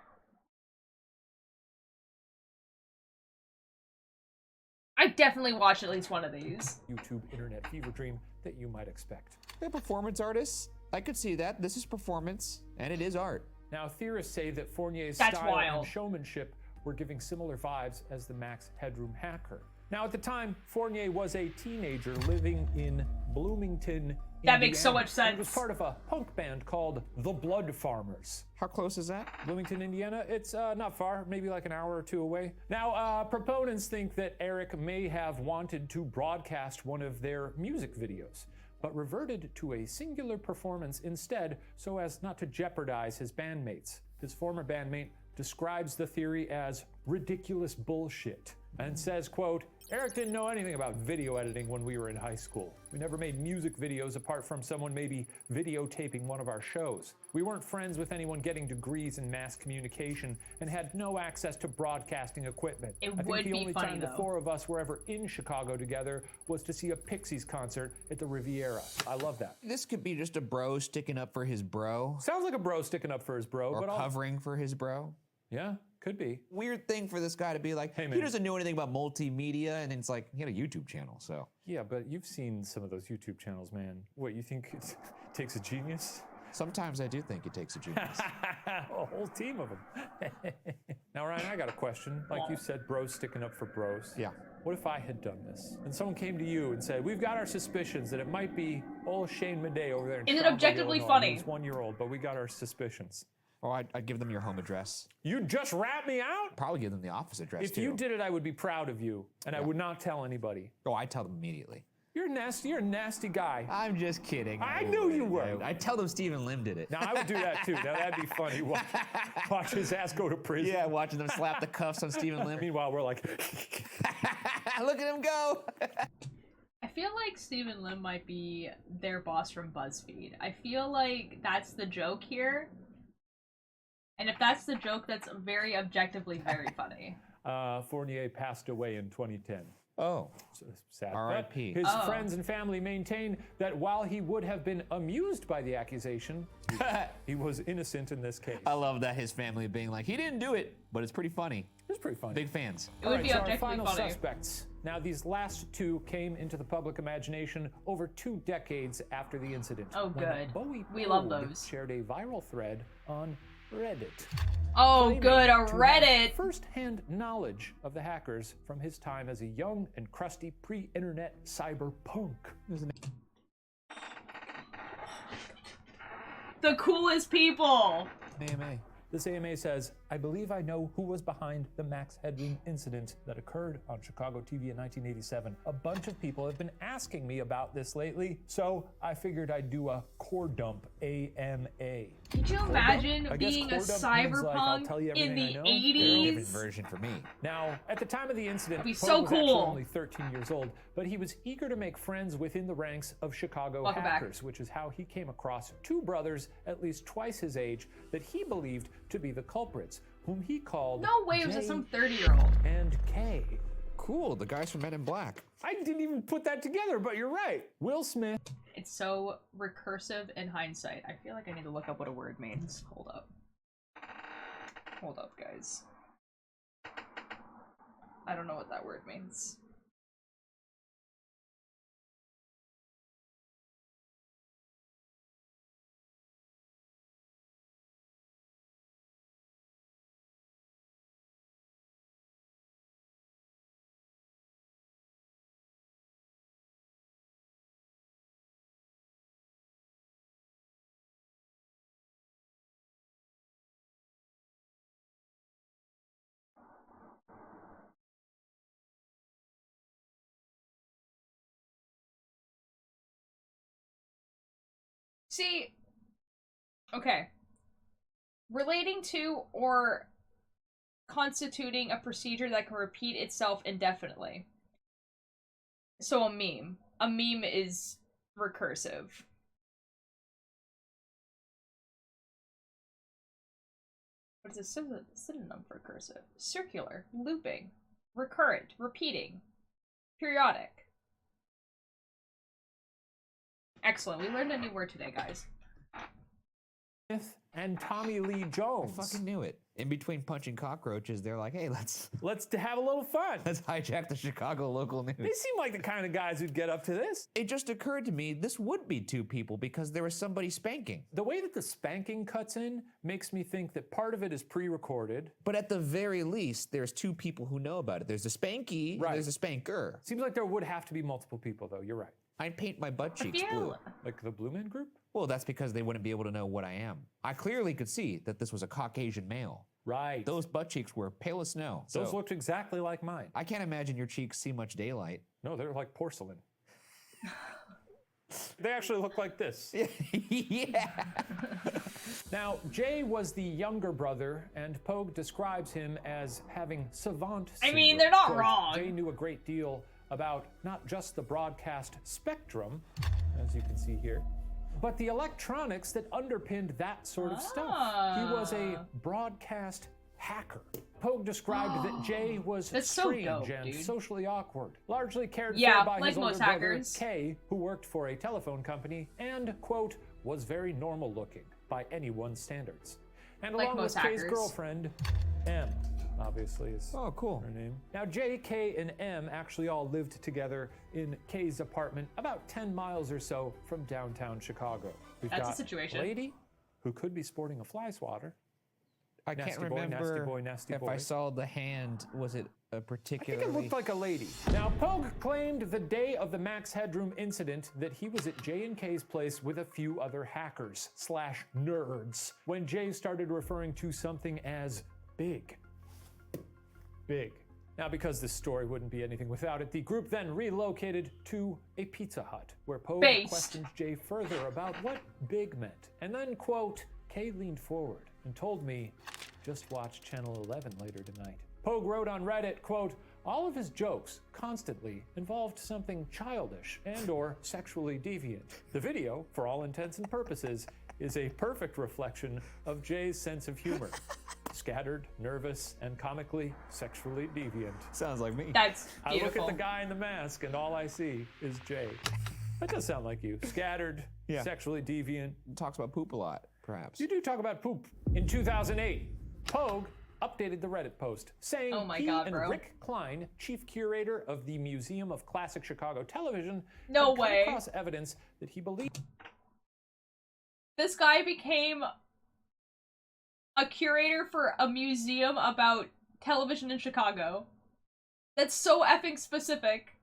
I definitely watched at least one of these. YouTube internet fever dream that you might expect. They're performance artists. I could see that. This is performance, and it is art. Now, theorists say that Fournier's That's style wild. and showmanship were giving similar vibes as the Max Headroom hacker. Now, at the time, Fournier was a teenager living in Bloomington, That makes so Indiana, much sense. and was part of a punk band called the Blood Farmers. How close is that? Bloomington, Indiana. It's not far, maybe like an hour or two away. Now, proponents think that Eric may have wanted to broadcast one of their music videos, but reverted to a singular performance instead so as not to jeopardize his bandmates. His former bandmate describes the theory as ridiculous bullshit and says, quote, Eric didn't know anything about video editing when we were in high school. We never made music videos apart from someone maybe videotaping one of our shows. We weren't friends with anyone getting degrees in mass communication and had no access to broadcasting equipment. It I think would the be only funny, time though. the four of us were ever in Chicago together was to see a Pixies concert at the Riviera. I love that. This could be just a bro sticking up for his bro. Sounds like a bro sticking up for his bro, Or but covering for his bro. yeah. Could be. Weird thing for this guy to be like, hey, man. He doesn't know anything about multimedia, and it's like, he had a YouTube channel, so. Yeah, but you've seen some of those YouTube channels, man. What, you think it takes a genius? Sometimes I do think it takes a genius. A whole team of them. Now, Ryan, I got a question. Like you said, bros sticking up for bros. Yeah. What if I had done this? And someone came to you and said, we've got our suspicions that it might be old Shane Madej over there in Is it Schaumburg, objectively Illinois. funny? He's 1 year old, but we got our suspicions. Or I'd give them your home address. You just rat me out? Probably give them the office address, If you did it, I would be proud of you, and I would not tell anybody. Oh, I'd tell them immediately. You're nasty. You're a nasty guy. I'm just kidding. I knew you were. I'd tell them Stephen Lim did it. Now, I would do that too. Now, that'd be funny. Watch his ass go to prison. Yeah, watching them slap the cuffs on Stephen Lim. Meanwhile, we're like, look at him go. I feel like Stephen Lim might be their boss from BuzzFeed. I feel like that's the joke here. And if that's the joke, that's very objectively very funny. Fournier passed away in 2010. Oh. Sad. R.I.P. His friends and family maintain that while he would have been amused by the accusation, he was innocent in this case. I love that his family being like, he didn't do it, but it's pretty funny. It's pretty funny. Big fans. It would be our objectively final funny. suspects. Now, these last two came into the public imagination over 2 decades after the incident. Oh, when good. Bowie We love Pogue those. shared a viral thread on Reddit. Oh, claiming good, a to have Reddit. first-hand knowledge of the hackers from his time as a young and crusty pre-internet cyberpunk. The coolest people. AMA. This AMA says, I believe I know who was behind the Max Headroom incident that occurred on Chicago TV in 1987. A bunch of people have been asking me about this lately, so I figured I'd do a core dump AMA. Could you imagine being a cyberpunk in the 80s? Different version for me. Now, at the time of the incident, That'd be Pogue so was cool. actually only 13 years old, but he was eager to make friends within the ranks of Chicago Welcome back. hackers, which is how he came across 2 brothers at least twice his age that he believed to be the culprits, whom he called No way, it was J just some 30-year-old. and K. Cool, the guys from Men in Black. I didn't even put that together, but you're right. Will Smith. It's so recursive in hindsight. I feel like I need to look up what a word means. Hold up. Hold up, guys. I don't know what that word means. See, okay. Relating to or constituting a procedure that can repeat itself indefinitely. So a meme. A meme is recursive. What is a synonym for recursive? Circular, looping, recurrent, repeating, periodic. Excellent. We learned a new word today, guys. Smith and Tommy Lee Jones. I fucking knew it. In between punching cockroaches, they're like, hey, let's have a little fun. Let's hijack the Chicago local news. They seem like the kind of guys who'd get up to this. It just occurred to me, this would be 2 people because there was somebody spanking. The way that the spanking cuts in makes me think that part of it is pre-recorded. But at the very least, there's 2 people who know about it. There's a spanky, and there's a spanker. Seems like there would have to be multiple people, though. You're right. I'd paint my butt cheeks blue. Like the Blue Man Group? Well, that's because they wouldn't be able to know what I am. I clearly could see that this was a Caucasian male. Right. Those butt cheeks were pale as snow. Those looked exactly like mine. I can't imagine your cheeks see much daylight. No, they're like porcelain. They actually look like this. Yeah. Now, Jay was the younger brother, and Pogue describes him as having savant syndrome. I mean, they're not Quote, wrong. Jay knew a great deal about not just the broadcast spectrum, as you can see here, but the electronics that underpinned that sort of stuff. He was a broadcast hacker. Pogue described that Jay was That's so strange dope, and dude. socially awkward, largely cared Yeah, for by like his older most brother, hackers. Kay, who worked for a telephone company and, quote, was very normal looking by anyone's standards. And Like along with most Kay's hackers. girlfriend, M, obviously, is oh, cool. her name. Now, J, K, and M actually all lived together in K's apartment about 10 miles or so from downtown Chicago. We've That's got a situation. A lady who could be sporting a fly swatter. I can't remember if I saw the hand. Was it a particularly... I think it looked like a lady. Now, Pogue claimed the day of the Max Headroom incident that he was at J and K's place with a few other hackers/nerds when Jay started referring to something as big. Big. Now, because this story wouldn't be anything without it, the group then relocated to a Pizza Hut, where Pogue questioned Jay further about what big meant. And then, quote, Kay leaned forward and told me, just watch Channel 11 later tonight. Pogue wrote on Reddit, quote, all of his jokes constantly involved something childish and or sexually deviant. The video, for all intents and purposes, is a perfect reflection of Jay's sense of humor. Scattered, nervous, and comically sexually deviant. Sounds like me. That's beautiful. I look at the guy in the mask and all I see is Jay. That does sound like you. Scattered, sexually deviant. Talks about poop a lot, perhaps. You do talk about poop. In 2008, Pogue updated the Reddit post saying Rick Klein, chief curator of the Museum of Classic Chicago Television, had come across evidence that he believed. This guy became a curator for a museum about television in Chicago. That's so effing specific.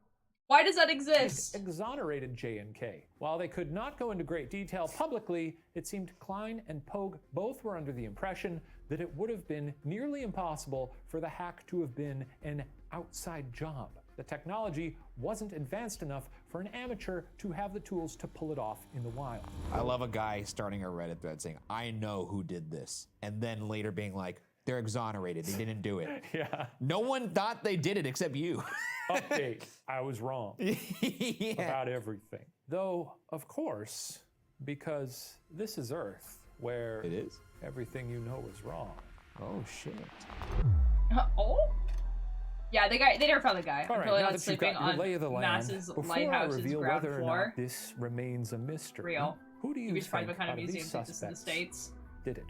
Why does that exist? Exonerated J and K. While they could not go into great detail publicly, it seemed Klein and Pogue both were under the impression that it would have been nearly impossible for the hack to have been an outside job. The technology wasn't advanced enough for an amateur to have the tools to pull it off in the wild. I love a guy starting a Reddit thread saying, I know who did this. And then later being like, they're exonerated, they didn't do it. Yeah. No one thought they did it except you. Update, I was wrong about everything. Though, of course, because this is Earth, where it is. Everything you know is wrong. Oh, shit. Oh? Yeah, they never found the guy. All right, Until now not that sleeping you've got your lay of the on land, Mass's before lighthouse's I reveal ground whether floor. or not this remains a mystery, Real. who do you You'd find think what kind of out of museum these exists in the suspects States. did it?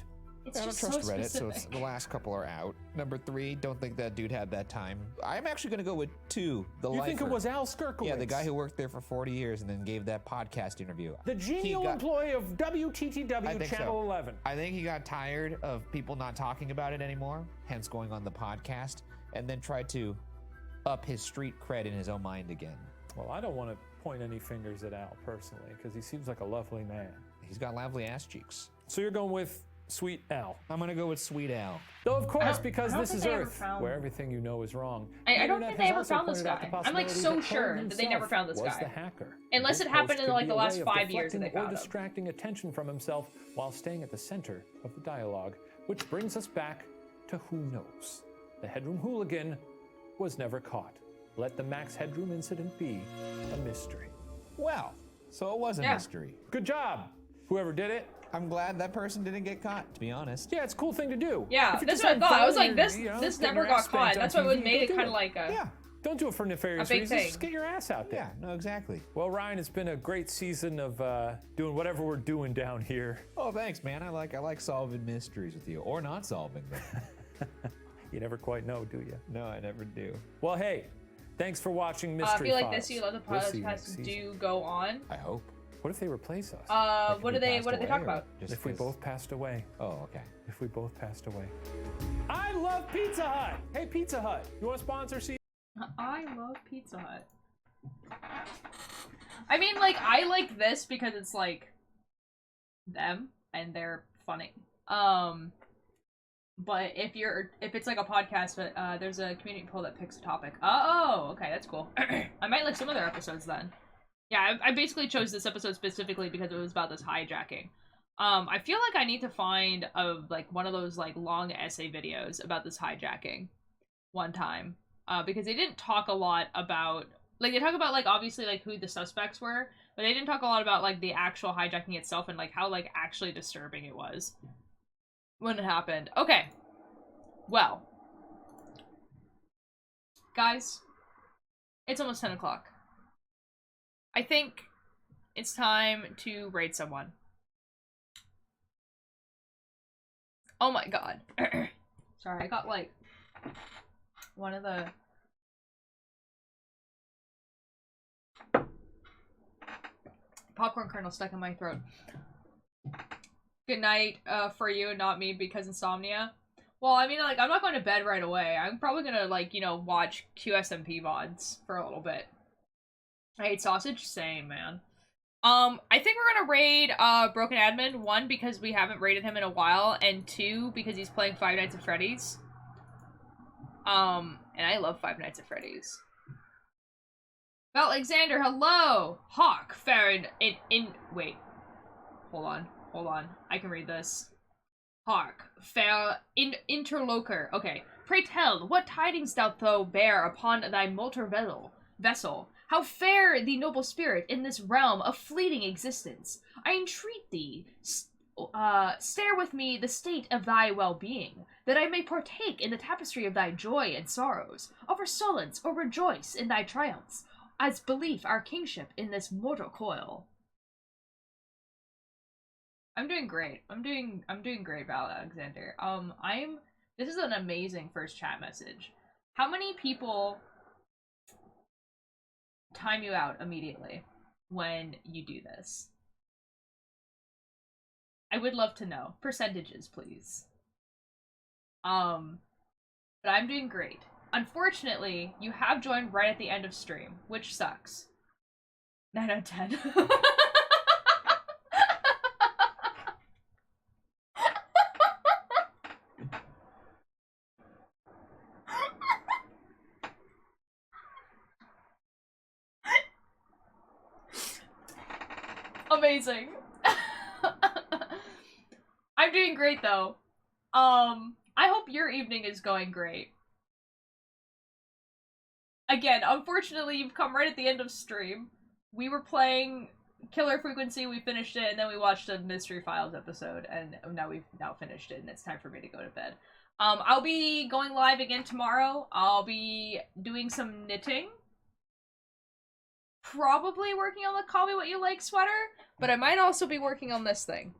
It's I don't just trust so Reddit, specific. so it's, the last couple are out. Number 3, don't think that dude had that time. I'm actually going to go with 2, the You lifer. think it was Al Skirkowitz? Yeah, the guy who worked there for 40 years and then gave that podcast interview. The genial employee of WTTW Channel 11. I think he got tired of people not talking about it anymore, hence going on the podcast, and then tried to up his street cred in his own mind again. Well, I don't want to point any fingers at Al personally, because he seems like a lovely man. He's got lovely ass cheeks. So you're going with Sweet Al. I'm going to go with Sweet Al. Though, of course, because I don't this think is they ever Earth, found- where everything you know is wrong. I don't The think internet they has ever also found this pointed out the guy. I'm like possibility so that sure Pogue that they never himself found this was guy. the hacker. Unless This it happened post in could like be the a last way of 5 years that they deflecting or found him. distracting attention from himself while staying at the center of the dialogue, which brings us back to who knows. The Headroom hooligan was never caught. Let the Max Headroom incident be a mystery. Well, so it was a mystery. Good job, whoever did it. I'm glad that person didn't get caught, to be honest. Yeah, it's a cool thing to do. Yeah, If you're that's just what I having thought. I fun was like, and this you're, you know, this getting never your got ass spanked caught. on That's what TV, made it do kind of like a Yeah, don't do it for nefarious a big reasons. thing. Just get your ass out there. Yeah, no, exactly. Well, Ryan, it's been a great season of doing whatever we're doing down here. Oh, thanks, man. I like solving mysteries with you, or not solving them. You never quite know, do you? No, I never do. Well, hey, thanks for watching I Mystery feel like Files. this year let the We'll see you podcast next season. do go on. I hope. What if they replace us? What do they talk about? If we both passed away. Oh, okay. If we both passed away. I love Pizza Hut. Hey, Pizza Hut, you want to sponsor season? I love Pizza Hut. I mean, like, I like this because it's like them and they're funny. But if it's like a podcast, but there's a community poll that picks a topic. Oh, okay, that's cool. I might like some of their episodes then. Yeah, I basically chose this episode specifically because it was about this hijacking. I feel like I need to find one of those like long essay videos about this hijacking one time. Because they didn't talk a lot about, like, they talk about, like, obviously, like, who the suspects were, but they didn't talk a lot about, like, the actual hijacking itself and, like, how, like, actually disturbing it was when it happened. Okay. Well. Guys, it's almost 10 o'clock. I think it's time to rate someone. Oh my god. Sorry Sorry, I got like one of the popcorn kernels stuck in my throat. Good night, for you, not me, because insomnia. Well, I mean, like, I'm not going to bed right away. I'm probably gonna, like, you know, watch QSMP VODs for a little bit. I ate sausage? Same, man. I think we're gonna raid, Broken Admin, 1, because we haven't raided him in a while, and 2, because he's playing Five Nights at Freddy's. And I love Five Nights at Freddy's. Alexander, hello! Hawk, Farron, wait. Hold on. I can read this. Hark, fair interlocutor. Okay. Pray tell, what tidings dost thou bear upon thy mortal vessel? How fare the noble spirit in this realm of fleeting existence? I entreat thee, stare with me the state of thy well-being, that I may partake in the tapestry of thy joy and sorrows, offer solace or rejoice in thy triumphs, as belief our kingship in this mortal coil. I'm doing great. I'm doing great, Val Alexander. This is an amazing first chat message. How many people time you out immediately when you do this? I would love to know. Percentages, please. But I'm doing great. Unfortunately, you have joined right at the end of stream, which sucks. 9 out of 10. Amazing. I'm doing great though. I hope your evening is going great. Again, unfortunately, you've come right at the end of stream. We were playing Killer Frequency, we finished it, and then we watched a Mystery Files episode, and now we've finished it, and it's time for me to go to bed. I'll be going live again tomorrow. I'll be doing some knitting. Probably working on the Call Me What You Like sweater, but I might also be working on this thing.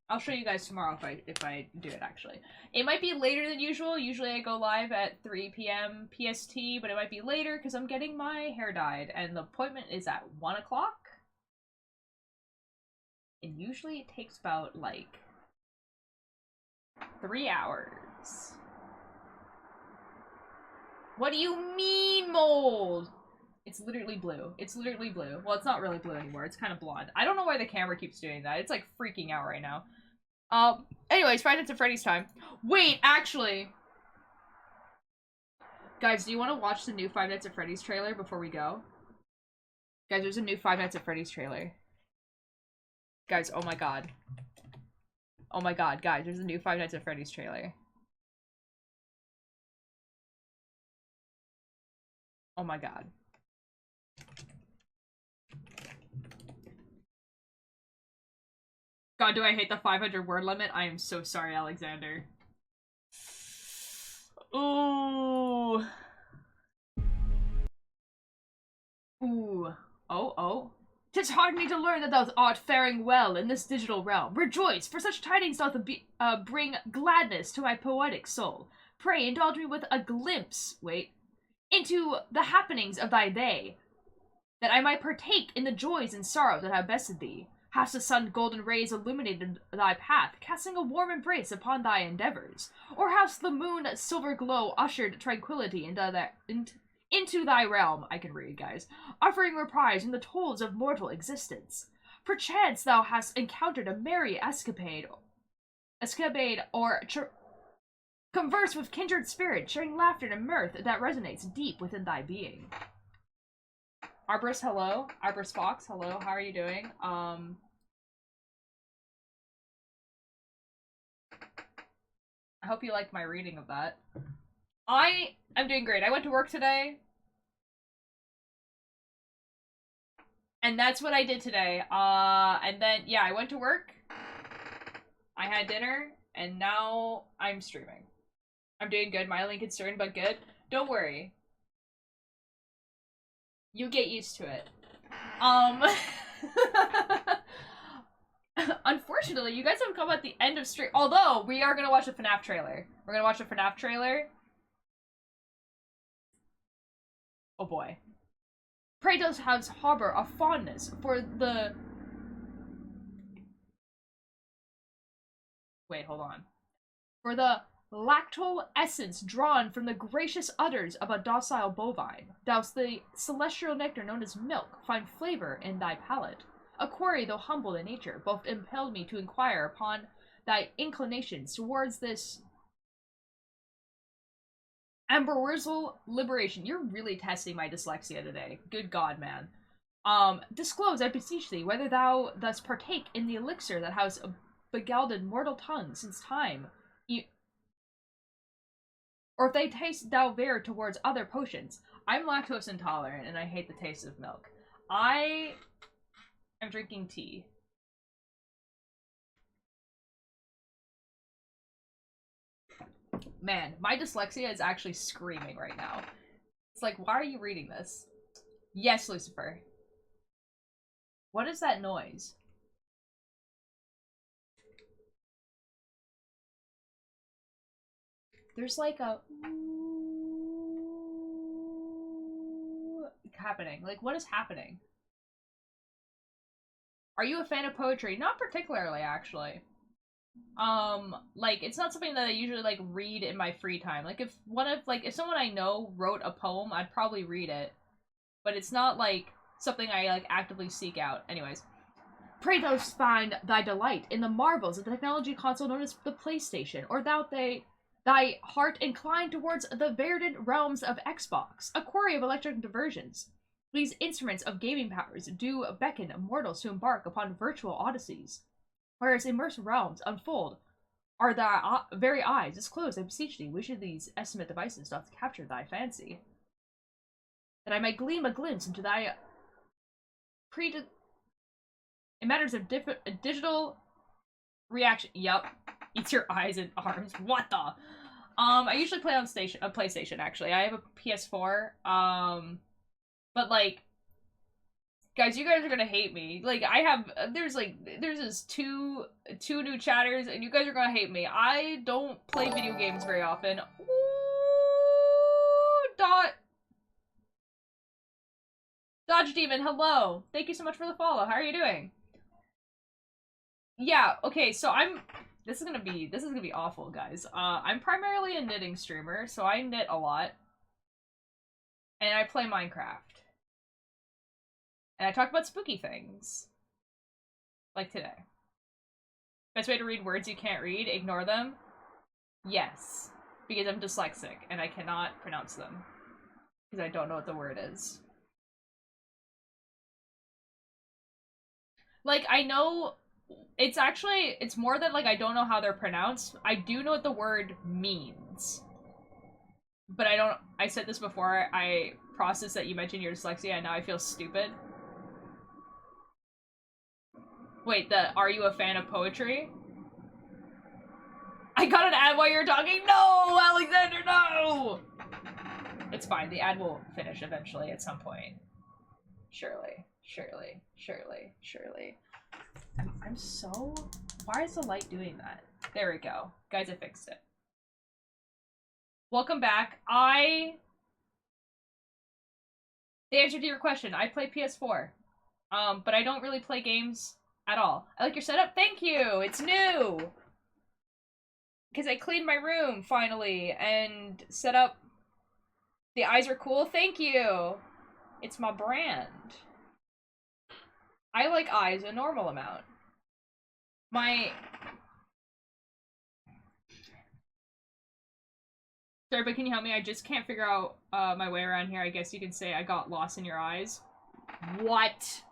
I'll show you guys tomorrow if I do it, actually. It might be later than usual. Usually I go live at 3 p.m. PST, but it might be later because I'm getting my hair dyed, and the appointment is at 1 o'clock. And usually it takes about, like, 3 hours. What do you mean, mold? It's literally blue. It's literally blue. Well, it's not really blue anymore. It's kind of blonde. I don't know why the camera keeps doing that. It's like freaking out right now. Anyways, Five Nights at Freddy's time. Wait, actually. Guys, do you want to watch the new Five Nights at Freddy's trailer before we go? Guys, there's a new Five Nights at Freddy's trailer. Guys, oh my god. Oh my god, guys, there's a new Five Nights at Freddy's trailer. Oh my god. God, do I hate the 500 word limit? I am so sorry, Alexander. Ooh. Ooh. Oh. 'Tis hard me to learn that thou art faring well in this digital realm. Rejoice, for such tidings doth bring gladness to my poetic soul. Pray indulge me with a glimpse, into the happenings of thy day, that I might partake in the joys and sorrows that have bested thee. Hast the sun's golden rays illuminated thy path, casting a warm embrace upon thy endeavors? Or hast the moon's silver glow ushered tranquility into thy realm? I can read, guys. Offering reprise in the tolls of mortal existence. Perchance thou hast encountered a merry escapade or converse with kindred spirit, sharing laughter and mirth that resonates deep within thy being. Arborist, hello. Arborist Fox, hello. How are you doing? I hope you liked my reading of that. I'm doing great. I went to work today. And that's what I did today. And then, yeah, I went to work. I had dinner. And now I'm streaming. I'm doing good. Mildly concerned, but good. Don't worry. You get used to it. Unfortunately, unfortunately, you guys have come at the end of stream. Although, we are gonna watch the FNAF trailer. We're gonna watch the FNAF trailer. Oh boy. Prey does have harbor a fondness for the... Wait, hold on. For the lactol essence drawn from the gracious udders of a docile bovine. Douse the celestial nectar known as milk, find flavor in thy palate. A quarry, though humble in nature, both impelled me to inquire upon thy inclinations towards this ambrosial liberation. You're really testing my dyslexia today. Good God, man. Disclose, I beseech thee, whether thou thus partake in the elixir that has beguiled mortal tongue since time, or if they taste thou veer towards other potions. I'm lactose intolerant, and I hate the taste of milk. I am drinking tea. Man, my dyslexia is actually screaming right now. It's like, why are you reading this? Yes, Lucifer. What is that noise? There's like a... happening. Like, what is happening? Are you a fan of poetry? Not particularly, actually. Like, it's not something that I usually, like, read in my free time. Like, if someone I know wrote a poem, I'd probably read it. But it's not, like, something I, like, actively seek out. Anyways. Pray thou find thy delight in the marvels of the technology console known as the PlayStation, or thy heart inclined towards the verdant realms of Xbox, a quarry of electric diversions. These instruments of gaming powers do beckon mortals to embark upon virtual odysseys, whereas immersed realms unfold are thy very eyes disclosed. I beseech thee, which of these estimate devices doth capture thy fancy, that I may gleam a glimpse into thy in matters of digital reaction. Yup. Eats your eyes and arms. What the? I usually play on PlayStation, actually. I have a PS4. But, like, guys, you guys are gonna hate me. Like, there's this two new chatters, and you guys are gonna hate me. I don't play video games very often. Ooh, Dodge Demon, hello. Thank you so much for the follow. How are you doing? Yeah, okay, so this is gonna be awful, guys. I'm primarily a knitting streamer, so I knit a lot. And I play Minecraft. And I talk about spooky things. Like today. Best way to read words you can't read? Ignore them? Yes. Because I'm dyslexic, and I cannot pronounce them. Because I don't know what the word is. Like, I know... It's more than, like, I don't know how they're pronounced. I do know what the word means. But I said this before, I processed that you mentioned your dyslexia, and now I feel stupid. Wait, are you a fan of poetry? I got an ad while you were talking? No, Alexander, no! It's fine, the ad will finish eventually at some point. Surely. I'm so... Why is the light doing that? There we go. Guys, I fixed it. Welcome back. The answer to your question, I play PS4. But I don't really play games at all. I like your setup. Thank you! It's new! Because I cleaned my room, finally, and set up... The eyes are cool. Thank you! It's my brand. I like eyes a normal amount. Sorry, but can you help me? I just can't figure out my way around here. I guess you can say I got lost in your eyes. What?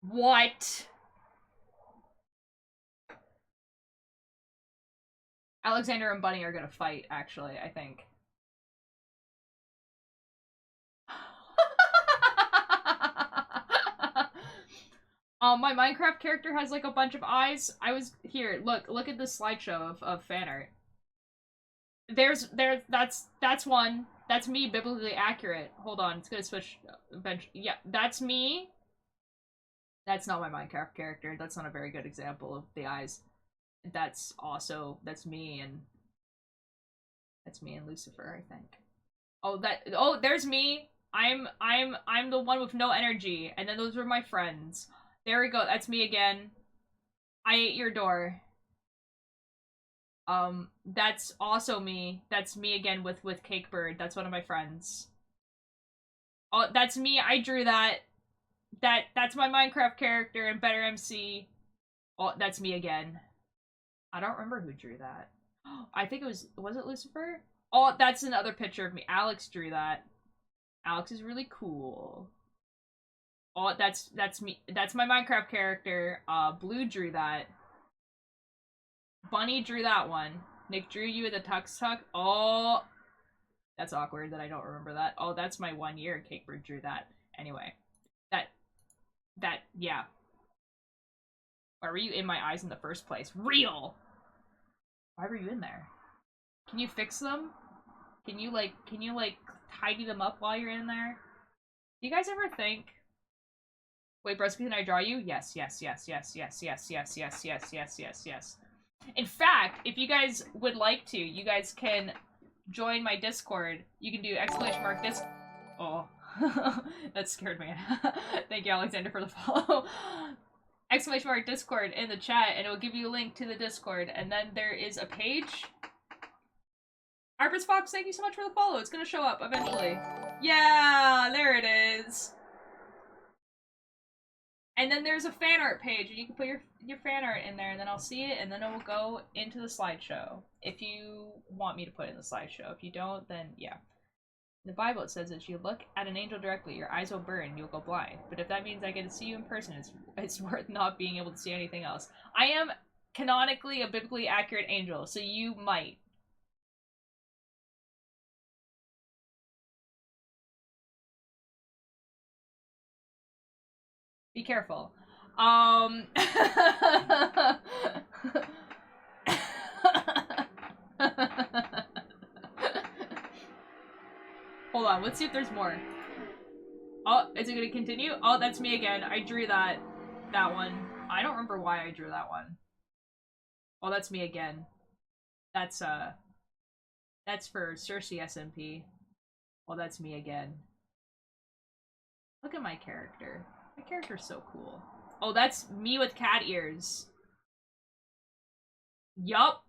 What? Alexander and Bunny are gonna fight, actually, I think. My Minecraft character has like a bunch of eyes. Here, look at this slideshow of fan art. That's one. That's me, biblically accurate. Hold on, it's gonna switch eventually. Yeah, that's me. That's not my Minecraft character. That's not a very good example of the eyes. That's me and Lucifer, I think. Oh, there's me. I'm the one with no energy, and then those were my friends. There we go. That's me again. I ate your door. That's also me. That's me again with Cakebird. That's one of my friends. Oh, that's me. I drew that. That's my Minecraft character in Better MC. Oh, that's me again. I don't remember who drew that. I think it was it Lucifer? Oh, that's another picture of me. Alex drew that. Alex is really cool. Oh, that's me. That's my Minecraft character. Blue drew that. Bunny drew that one. Nick drew you with a tux. Oh, that's awkward that I don't remember that. Oh, that's my 1 year. Cakebird drew that. Anyway, yeah. Why were you in my eyes in the first place? Real! Why were you in there? Can you fix them? Can you tidy them up while you're in there? Do you guys ever think... Wait, Broski, can I draw you? Yes. In fact, if you guys would like to, you guys can join my Discord. You can do !disc. Oh, that scared me. Thank you, Alexander, for the follow. !Discord in the chat, and it will give you a link to the Discord. And then there is a page. Arbus Fox, thank you so much for the follow. It's gonna show up eventually. Yeah, there it is. And then there's a fan art page, and you can put your fan art in there, and then I'll see it, and then it will go into the slideshow. If you want me to put it in the slideshow. If you don't, then yeah. In the Bible it says if you look at an angel directly, your eyes will burn, you'll go blind. But if that means I get to see you in person, it's worth not being able to see anything else. I am canonically a biblically accurate angel, so you might. Be careful. Hold on, let's see if there's more. Oh, is it gonna continue? Oh, that's me again. I drew that one. I don't remember why I drew that one. Oh, that's me again. That's for Cersei SMP. Well, that's me again. Look at my character. My character's so cool. Oh, that's me with cat ears. Yup.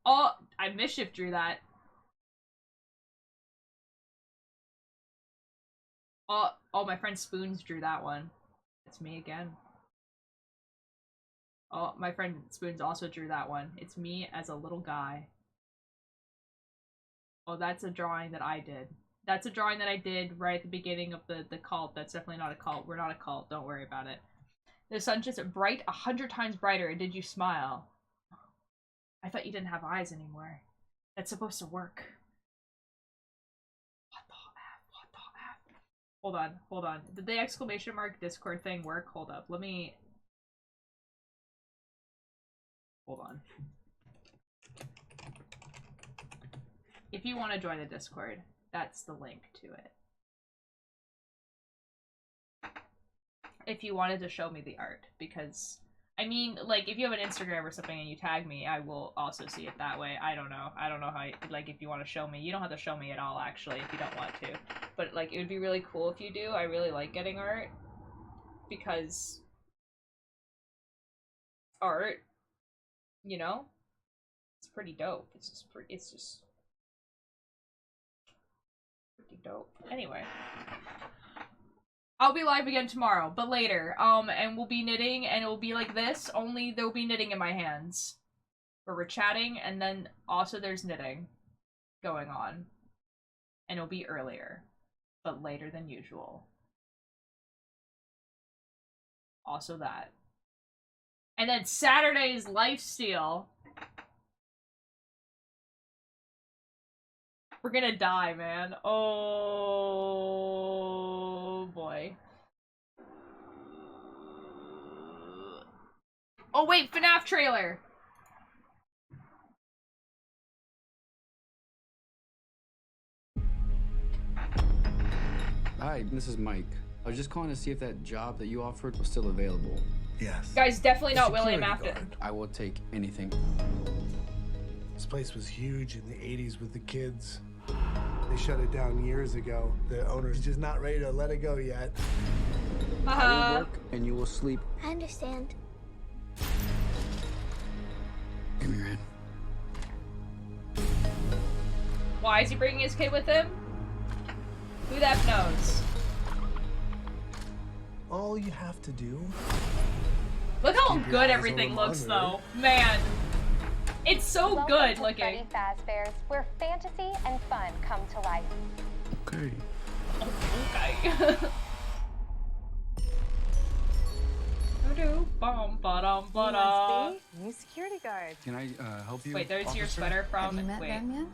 Oh, I Mischief drew that. Oh, my friend Spoons drew that one. It's me again. Oh, my friend Spoons also drew that one. It's me as a little guy. Oh, that's a drawing that I did. That's a drawing that I did right at the beginning of the cult. That's definitely not a cult. We're not a cult. Don't worry about it. The sun's just bright 100 times brighter. And did you smile? I thought you didn't have eyes anymore. That's supposed to work. What the F? Hold on. Did the exclamation mark Discord thing work? Hold up. Let me... Hold on. If you want to join the Discord, that's the link to it. If you wanted to show me the art, because... I mean, like, if you have an Instagram or something and you tag me, I will also see it that way. I don't know how, like, if you want to show me. You don't have to show me at all, actually, if you don't want to. But, like, it would be really cool if you do. I really like getting art. Because... art, you know? It's pretty dope. It's just pretty dope. Anyway. I'll be live again tomorrow, but later. And we'll be knitting, and it will be like this, only there will be knitting in my hands. Where we're chatting, and then also there's knitting going on. And it'll be earlier, but later than usual. Also that. And then Saturday's lifesteal. We're gonna die, man. Oh boy. Oh wait, FNAF trailer! Hi, this is Mike. I was just calling to see if that job that you offered was still available. Yes. Guy's definitely not William Afton. I will take anything. This place was huge in the 80s with the kids. They shut it down years ago. The owner's just not ready to let it go yet. I will work and you will sleep. I understand. Give me your hand. Why is he bringing his kid with him? Who the F knows? All you have to do. Look how Keep your good eyes everything on the looks, monitor. though. Man. It's so Welcome good to looking. Freddy Fazbear's, where fantasy and fun come to life. Okay. Okay. New security guard. Can I help you? Wait, there's your officer? sweater from. Have you met Wait. them yet?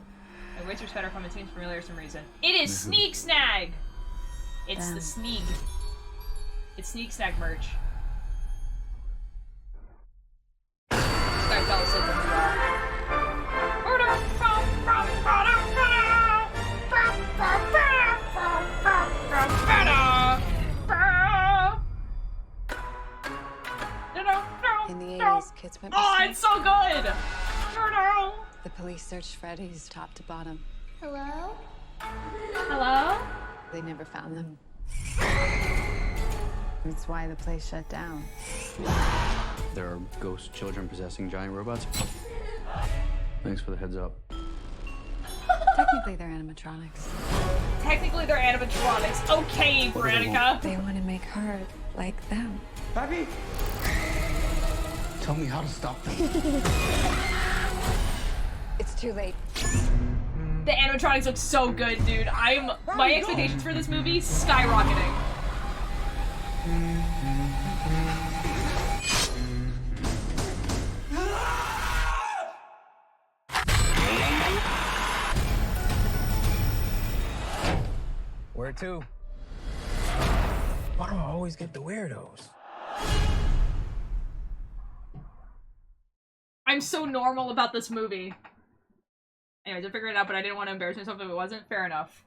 Wait, where's your sweater from? It seems familiar for some reason. It is Sneak Snag! It's the Sneak. It's Sneak Snag merch. This guy fell asleep in the wall. In the 80s, kids went Oh, missing. it's so good! The police searched Freddy's top to bottom. Hello? Hello? They never found them. That's why the place shut down. There are ghost children possessing giant robots. Thanks for the heads up. Technically, they're animatronics. Technically, they're animatronics. Okay, Veronica. They want to make her like them. Papi! Tell me how to stop them. It's too late. The animatronics look so good, dude. My expectations for this movie skyrocketing. Where to? Why do I always get the weirdos? I'm so normal about this movie. Anyways, I figured it out, but I didn't want to embarrass myself if it wasn't. Fair enough.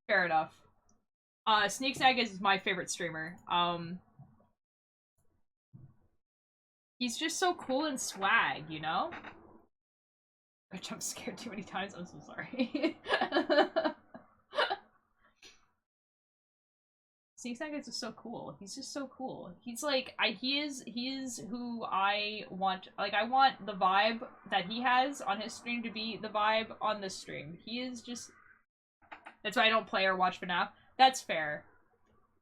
Fair enough. Sneak Snag is my favorite streamer. He's just so cool and swag, you know? I jumped scared too many times. I'm so sorry. Sneak Snag is just so cool. He's just so cool. He's like, he is who I want. Like, I want the vibe that he has on his stream to be the vibe on this stream. He is just. That's why I don't play or watch FNAF. That's fair.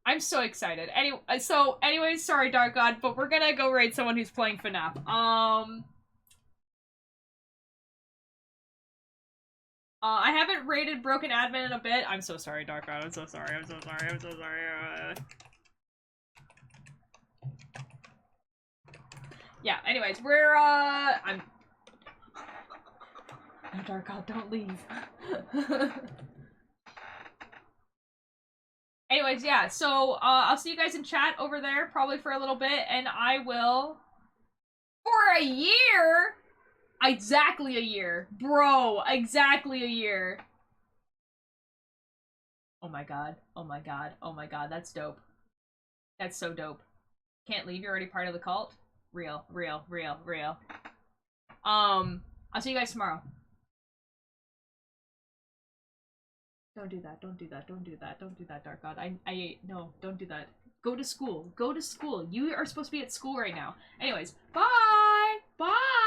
I'm so excited. Anyways, sorry, Dark God, but we're gonna go raid someone who's playing FNAF. I haven't rated Broken Admin in a bit. I'm so sorry, Dark God. I'm so sorry. I'm so sorry. I'm so sorry. Yeah, anyways, we're, I'm... No, Dark God, don't leave. Anyways, yeah, so, I'll see you guys in chat over there, probably for a little bit, and I will... For a year?! Exactly a year. Bro, exactly a year. Oh my god. Oh my god. Oh my god. That's dope. That's so dope. Can't leave. You're already part of the cult. Real. I'll see you guys tomorrow. Don't do that. Don't do that. Don't do that. Don't do that, Dark God. No, don't do that. Go to school. Go to school. You are supposed to be at school right now. Anyways, bye! Bye!